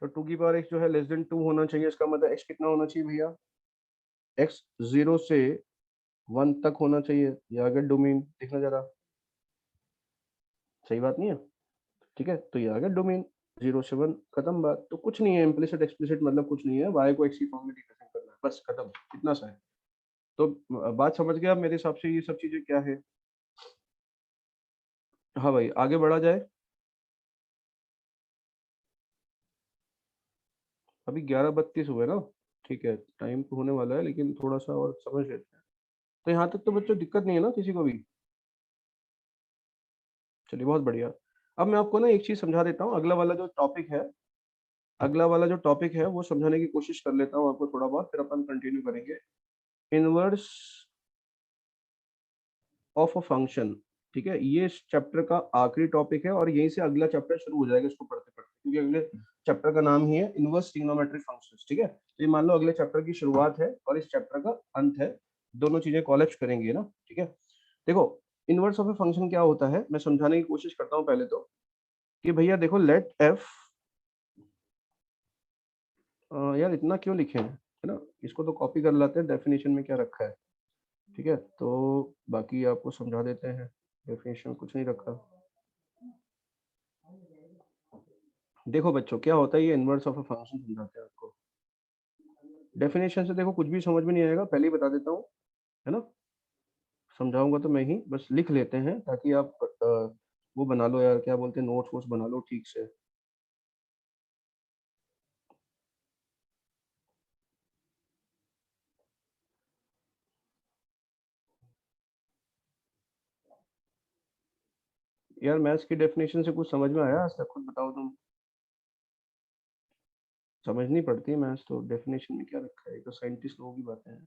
तो 2 की पावर x जो है लेस देन 2 होना चाहिए, इसका मतलब x कितना होना चाहिए भैया? x 0 से 1 तक होना चाहिए। ये आ गया डोमेन, देखना जरा, सही बात नहीं है? ठीक है, तो ये आ गया डोमेन, 0 से 1, खत्म बात। तो कुछ नहीं है, इम्प्लिसिट एक्सप्लिसिट मतलब कुछ नहीं है, y को x की फॉर्म में रिप्रेजेंट करना है, बस खत्म, इतना सा है। तो बात समझ गया मेरे हिसाब से, ये सब चीजें क्या है। हाँ भाई, आगे बढ़ा जाए। अभी 11:32 हुए ना, ठीक है, टाइम तो होने वाला है, लेकिन थोड़ा सा और समझ लेते हैं। तो यहाँ तक तो बच्चों दिक्कत नहीं है ना किसी को भी? चलिए बहुत बढ़िया। अब मैं आपको ना एक चीज समझा देता हूँ, अगला वाला जो टॉपिक है वो समझाने की कोशिश कर लेता हूँ आपको थोड़ा बहुत, फिर अपन कंटिन्यू करेंगे। इनवर्स ऑफ अ फंक्शन, ठीक है, ये इस चैप्टर का आखिरी टॉपिक है और यहीं से अगला चैप्टर शुरू हो जाएगा इसको पढ़ते पढ़ते, क्योंकि अगले चैप्टर का नाम ही है इनवर्स ट्रिग्नोमेट्रिक फंक्शंस। ठीक है, तो ये मान लो अगले चैप्टर की शुरुआत है और इस चैप्टर का अंत है, दोनों चीजें कोलैप्स करेंगे ना। ठीक है, देखो इनवर्स ऑफ ए फंक्शन क्या होता है, मैं समझाने की कोशिश करता हूँ पहले तो, कि भैया देखो लेट एफ, यार इतना क्यों लिखे हैं, है ना, इसको तो कॉपी कर लाते हैं, डेफिनेशन में क्या रखा है। ठीक है, तो बाकी आपको समझा देते हैं, डेफिनेशन कुछ नहीं रखा। देखो बच्चों क्या होता है, ये इनवर्स ऑफ अ फंक्शन समझाते हैं आपको। डेफिनेशन से देखो कुछ भी समझ में नहीं आएगा, पहले ही बता देता हूँ, है ना। समझाऊंगा तो मैं ही, बस लिख लेते हैं ताकि आप वो बना लो यार, क्या बोलते हैं, नोट्स वोट्स बना लो ठीक से। यार मैथ्स की डेफिनेशन से कुछ समझ में आया आज तक? खुद बताओ तुम। समझनी पड़ती है मैथ्स तो, डेफिनेशन में क्या रखा है, ये तो साइंटिस्ट लोगों की बातें हैं,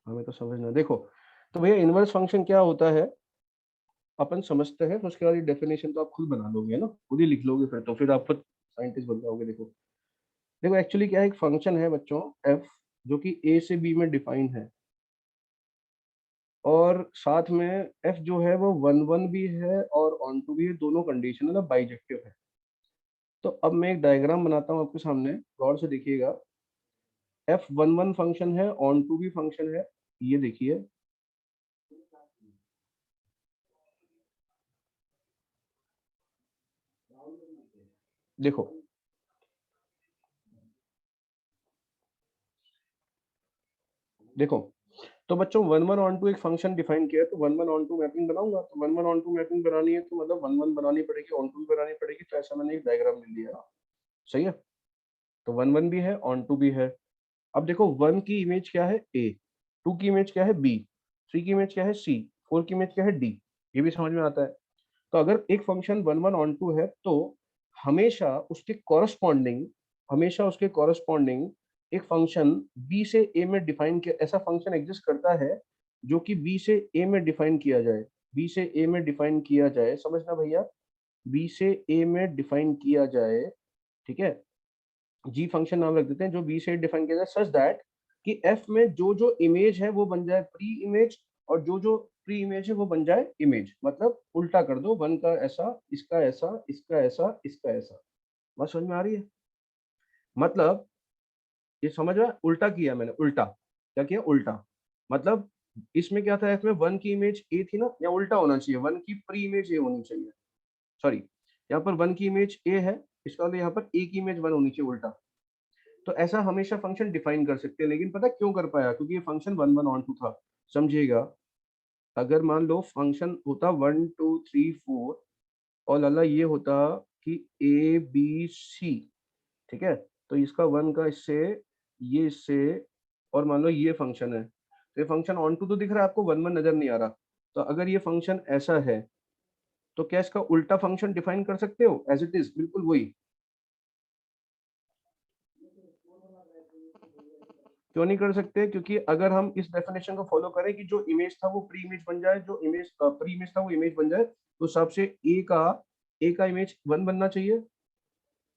हमें तो समझना। देखो तो भैया इनवर्स फंक्शन क्या होता है अपन समझते हैं, उसके बाद डेफिनेशन तो आप खुद बना लोगे ना, खुद ही लिख लोगे, फिर तो फिर आप खुद साइंटिस्ट बन जाओगे। देखो देखो एक्चुअली क्या है, एक फंक्शन है बच्चों एफ, जो कि ए से बी में डिफाइन है, और साथ में एफ जो है वो 1 1 भी है और ऑन टू भी है, दोनों कंडीशन है ना, बाइजेक्टिव है। तो अब मैं एक डायग्राम बनाता हूँ आपके सामने, गौर से देखिएगा। एफ 1 1 फंक्शन है, ऑन टू भी फंक्शन है, ये देखिए, देखो देखो, तो बच्चों 1 1 ऑन टू एक फंक्शन डिफाइन किया है, तो 1 1 ऑन टू मैपिंग बनाऊंगा, तो 1 1 ऑन टू मैपिंग बनानी है तो मतलब 1 1 बनानी पड़ेगी, ऑन टू भी बनानी पड़ेगी, तो ऐसा मैंने एक डायग्राम ले लिया। सही है, तो 1 1 भी है, ऑन टू भी है। अब देखो 1 की इमेज क्या है ए, 2 की इमेज क्या है बी, 3 की इमेज क्या है सी, 4 की इमेज क्या है डी। ये भी समझ में आता है। तो अगर एक फंक्शन 1 1 ऑन टू है तो हमेशा उसके कॉरस्पॉन्डिंग, हमेशा उसके कॉरस्पॉन्डिंग एक फंक्शन बी से ए में डिफाइन किया, ऐसा फंक्शन एग्जिस्ट करता है जो कि बी से ए में डिफाइन किया जाए, बी से ए में डिफाइन किया जाए, समझना भैया, बी से ए में डिफाइन किया जाए, ठीक है। जी फंक्शन नाम रख देते हैं जो बी से डिफाइन किया जाए सच दैट कि एफ में जो जो इमेज है वो बन जाए प्री इमेज, और जो जो प्री इमेज है वो बन जाए इमेज। मतलब उल्टा कर दो, वन का ऐसा, इसका ऐसा, इसका ऐसा, इसका ऐसा। बात समझ में आ रही है? मतलब ये समझ रहा है, उल्टा किया मैंने, उल्टा क्या किया, उल्टा। मतलब इसमें क्या था, इसमें वन की इमेज ए थी ना, या उल्टा होना चाहिए, वन की प्री इमेज ए होनी चाहिए, सॉरी, यहाँ पर वन की इमेज ए है, इसका मतलब यहाँ पर ए की इमेज वन होनी चाहिए, उल्टा। तो ऐसा हमेशा फंक्शन डिफाइन कर सकते हैं, लेकिन पता क्यों कर पाया, क्योंकि ये फंक्शन 1 1 ऑन टू था। समझिएगा, अगर मान लो फंक्शन होता 1 2 3 4 और लाला ये होता कि ए बी सी, ठीक है, तो इसका वन का इससे, ये इससे, और मान लो ये फंक्शन है, तो ये फंक्शन ऑन टू तो दिख रहा है आपको, 1 1 नजर नहीं आ रहा। तो अगर ये फंक्शन ऐसा है तो क्या इसका उल्टा फंक्शन डिफाइन कर सकते हो एज इट इज, बिल्कुल वही। क्यों नहीं कर सकते? क्योंकि अगर हम इस डेफिनेशन को फॉलो करें कि जो इमेज था वो प्री इमेज बन जाए, जो इमेज प्री इमेज था वो इमेज बन जाए, तो सबसे ए का इमेज 1 बनना चाहिए,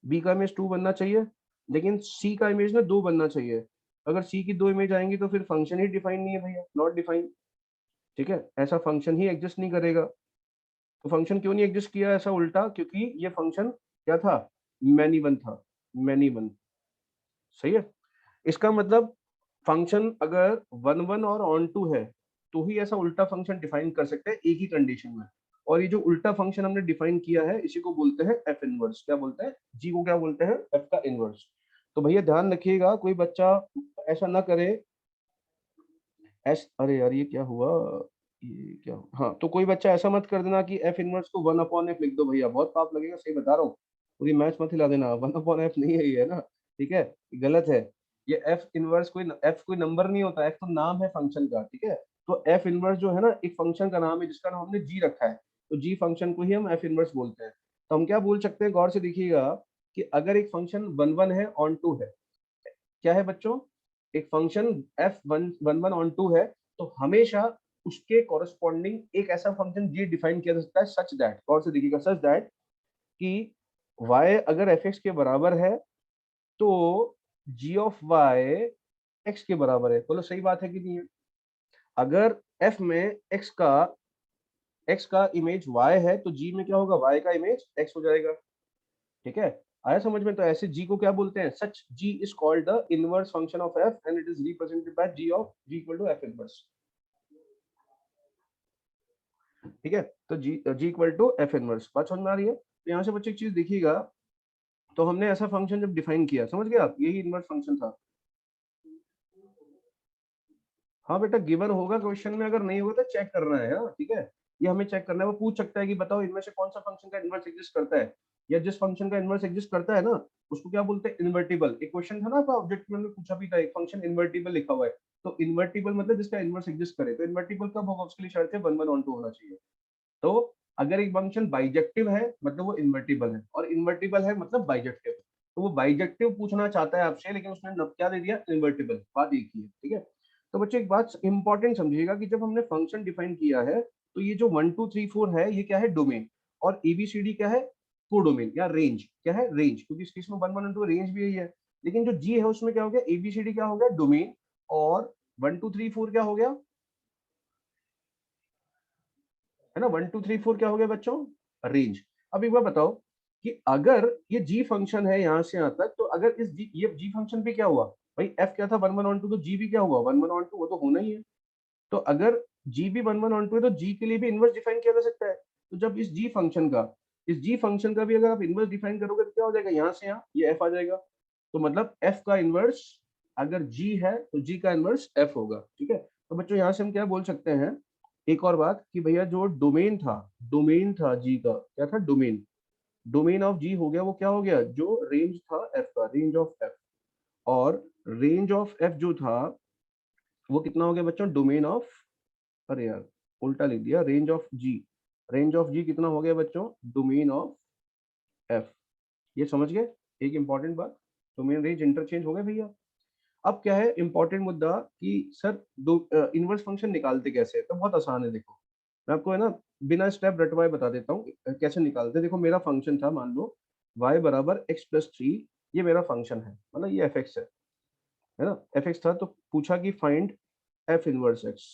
बी का इमेज 2 बनना चाहिए, लेकिन सी का इमेज ना 2 बनना चाहिए। अगर सी की 2 इमेज आएंगी तो फिर फंक्शन ही डिफाइन नहीं है भैया, नॉट डिफाइन, ठीक है, ऐसा फंक्शन ही एग्जिस्ट नहीं करेगा। तो फंक्शन क्यों नहीं एग्जिस्ट किया ऐसा उल्टा, क्योंकि ये फंक्शन क्या था, मैनी वन था, मैनी वन। सही है, इसका मतलब फंक्शन अगर 1 1 और ऑन टू है तो ही ऐसा उल्टा फंक्शन डिफाइन कर सकते हैं एक ही कंडीशन में। और ये जो उल्टा फंक्शन हमने डिफाइन किया है इसी को बोलते हैं एफ इनवर्स। क्या बोलते हैं, जी को क्या बोलते हैं, एफ का इनवर्स। तो भैया ध्यान रखिएगा, कोई बच्चा ऐसा ना करे, अरे यार ये क्या हुआ, ये क्या हुआ? हाँ, तो कोई बच्चा ऐसा मत कर देना कि एफ इनवर्स को 1 अपॉन एफ लिख दो, भैया बहुत पाप लगेगा, सही बता रहा हूँ। पूरी मैच मत हिला देना, 1 अपॉन एफ नहीं है ये, है ना, ठीक है, गलत है। ये एफ इनवर्स कोई, एफ कोई नंबर नहीं होता, एफ तो नाम है फंक्शन का, ठीक है। तो एफ इनवर्स जो है ना एक फंक्शन का नाम है जिसका नाम हमने जी रखा है, तो जी फंक्शन को ही हम एफ इनवर्स बोलते हैं। तो हम क्या बोल सकते हैं, गौर से देखिएगा, कि अगर एक फंक्शन 1 1 है, ऑन टू है, क्या है बच्चों, एक फंक्शन एफ 1 1 ऑन टू है, तो हमेशा उसके कॉरेस्पॉन्डिंग एक ऐसा फंक्शन जी डिफाइन किया जा सकता है सच दैट, गौर से देखिएगा, सच दैट कि y अगर एफ एक्स के बराबर है तो g ऑफ y x के बराबर है। बोलो सही बात है कि नहीं है? अगर f में x का इमेज y है तो g में क्या होगा, y का इमेज x हो जाएगा, ठीक है। आया समझ में? तो ऐसे g को क्या बोलते हैं, such g is called the inverse function of f and it is represented by g equal to f inverse, ठीक है। तो g equal to f inverse, बात समझ में आ रही है? तो यहाँ से बच्चे एक चीज देखिएगा, तो हमने ऐसा फंक्शन जब डिफाइन किया, समझ गए आप, यही इनवर्स फंक्शन था। हाँ बेटा, गिवन होगा क्वेश्चन में, अगर नहीं होगा तो चेक करना है, हाँ ठीक है, ये हमें चेक करना है। वो पूछ सकता है कि बताओ इनमें से कौन सा फंक्शन का इनवर्स एग्जिस्ट करता है, या जिस फंक्शन का इनवर्स एग्जिस्ट करता है ना उसको क्या बोलते हैं, इन्वर्टिबल। एक क्वेश्चन था ना आपका ऑब्जेक्ट में, पूछा भी था, एक फंक्शन इन्वर्टिबल लिखा हुआ है, तो इन्वर्टिबल मतलब जिसका इनवर्स एग्जिस्ट करे। तो इन्वर्टिबल कब होगा, उसके लिए शर्त है 1 1 ऑन टू होना चाहिए। तो अगर एक फंक्शन बाइजेक्टिव है मतलब वो इन्वर्टिबल है, और इन्वर्टिबल है मतलब बाइजेक्टिव। तो वो बाइजेक्टिव पूछना चाहता है आपसे, लेकिन उसने क्या दे दिया, इन्वर्टिबल, बात एक ही है, ठीक है। तो बच्चे एक बात इंपॉर्टेंट समझिएगा कि जब हमने फंक्शन डिफाइन किया है तो ये जो 1 2 3 4 है ये क्या है, डोमेन, और एबीसीडी क्या है, कोडोमेन या रेंज, क्या है, रेंज, क्योंकि इस केस में 1 1 2 रेंज भी यही है। लेकिन जो जी है उसमें क्या हो गया, एबीसीडी क्या हो गया, डोमेन, और 1 2 3 4 क्या हो गया, है ना, 1 2 3 4 क्या हो गया बच्चों, रेंज। अब एक बार बताओ कि अगर ये जी फंक्शन है यहाँ से यहाँ तक, तो अगर इस जी, ये जी फंक्शन पे क्या हुआ भाई, एफ क्या था 1 1 2, तो जी भी क्या हुआ 1 1 2, वो तो होना ही है। तो अगर जी भी 1 1 2 है तो जी के लिए भी इनवर्स डिफाइन किया जा सकता है। तो जब इस जी फंक्शन का भी अगर आप इनवर्स डिफाइन करोगे तो क्या हो जाएगा, यहाँ से यहाँ ये एफ आ जाएगा। तो मतलब एफ का इनवर्स अगर G है तो G का इनवर्स F होगा, ठीक है। तो बच्चों यहाँ से हम क्या बोल सकते हैं, एक और बात कि भैया जो डोमेन था G का, क्या था डोमेन ऑफ G हो गया, वो क्या हो गया, जो रेंज था F का, रेंज ऑफ F, और रेंज ऑफ F जो था वो कितना हो गया बच्चों, डोमेन ऑफ, अरे यार उल्टा लिख दिया, रेंज ऑफ G कितना हो गया बच्चों, डोमेन ऑफ F। ये समझ गए एक इंपॉर्टेंट बात, डोमेन रेंज इंटरचेंज हो गए भैया। अब क्या है इंपॉर्टेंट मुद्दा कि सर इनवर्स फंक्शन निकालते कैसे हैं, तो बहुत आसान है। देखो मैं आपको है ना बिना स्टेप रटवाए बता देता हूँ कैसे निकालते हैं। देखो मेरा फंक्शन था, मान लो y बराबर x+3, ये मेरा फंक्शन है, मतलब ये f(x) है ना, f(x) था, तो पूछा कि फाइंड f इनवर्स x।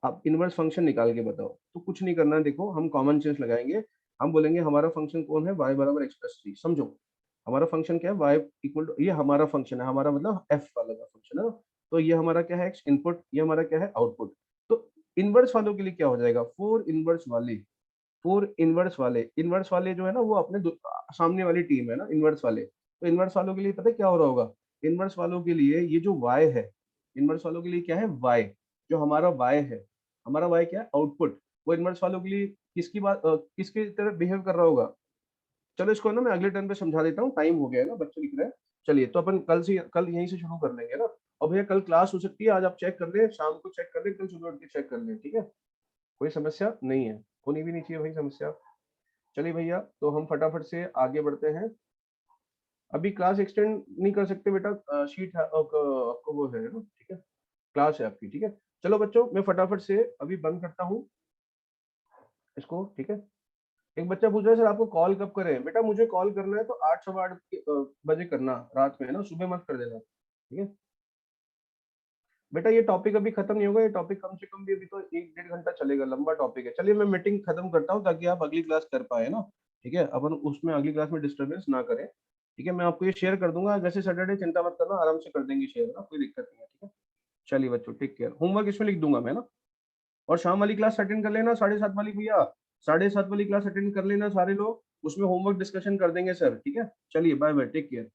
अब इनवर्स फंक्शन निकाल के बताओ, तो कुछ नहीं करना है, देखो हम कॉमन सेंस लगाएंगे, हम बोलेंगे हमारा फंक्शन कौन है, y बराबर x+3। समझो हमारा फंक्शन क्या है, y इक्वल टू, ये हमारा फंक्शन है, हमारा मतलब f वाला का फंक्शन है ना, तो ये हमारा क्या है x इनपुट, ये हमारा क्या है आउटपुट। तो इनवर्स वालों के लिए क्या हो जाएगा, फोर इनवर्स वाले जो है ना वो अपने सामने वाली टीम है ना इनवर्स वाले, तो इनवर्स वालों के लिए पता है क्या हो रहा होगा, इनवर्स वालों के लिए ये जो y है, इनवर्स वालों के लिए क्या है y, जो हमारा y है, हमारा y क्या है आउटपुट, वो इनवर्स वालों के लिए किसकी बात किसकी तरह बिहेव कर रहा होगा। चलो इसको ना मैं अगले टर्न पे समझा देता हूँ, टाइम हो गया है ना, बच्चे लिख रहे हैं। चलिए तो अपन कल यहीं से शुरू कर लेंगे ना। और भैया कल क्लास हो सकती है, आज आप चेक कर लें, शाम को चेक कर लें, कल सुबह उठ के चेक कर लें, ठीक है, कोई समस्या नहीं है, होनी भी नहीं चाहिए भाई समस्या। चलिए भैया तो हम फटाफट से आगे बढ़ते हैं। अभी क्लास एक्सटेंड नहीं कर सकते बेटा, शीट आपको वो है ना, ठीक है, क्लास है आपकी, ठीक है। चलो बच्चों मैं फटाफट से अभी बंद करता हूँ इसको, ठीक है। एक बच्चा पूछ रहा है सर आपको कॉल कब करें, बेटा मुझे कॉल करना है तो 8 सवा 8 बजे करना, रात में है ना, सुबह मत कर देना, ठीक है। बेटा ये टॉपिक अभी खत्म नहीं होगा, ये टॉपिक कम से कम भी अभी तो 1-1.5 घंटा चलेगा, लंबा टॉपिक है। चलिए मैं मीटिंग खत्म करता हूँ ताकि आप अगली क्लास कर पाए ना, ठीक है, अपन उसमें अगली क्लास में डिस्टर्बेंस ना करें, ठीक है। मैं आपको ये शेयर कर दूंगा, वैसे सैटरडे चिंता मत करना, आराम से कर देंगे शेयर ना, कोई दिक्कत नहीं है, ठीक है। चलिए बच्चों टेक केयर, होमवर्क इसमें लिख दूंगा मैं ना, और शाम वाली क्लास अटेंड कर लेना 7:30 वाली भैया, 7:30 वाली क्लास अटेंड कर लेना सारे लोग, उसमें होमवर्क डिस्कशन कर देंगे सर, ठीक है। चलिए बाय बाय, टेक केयर।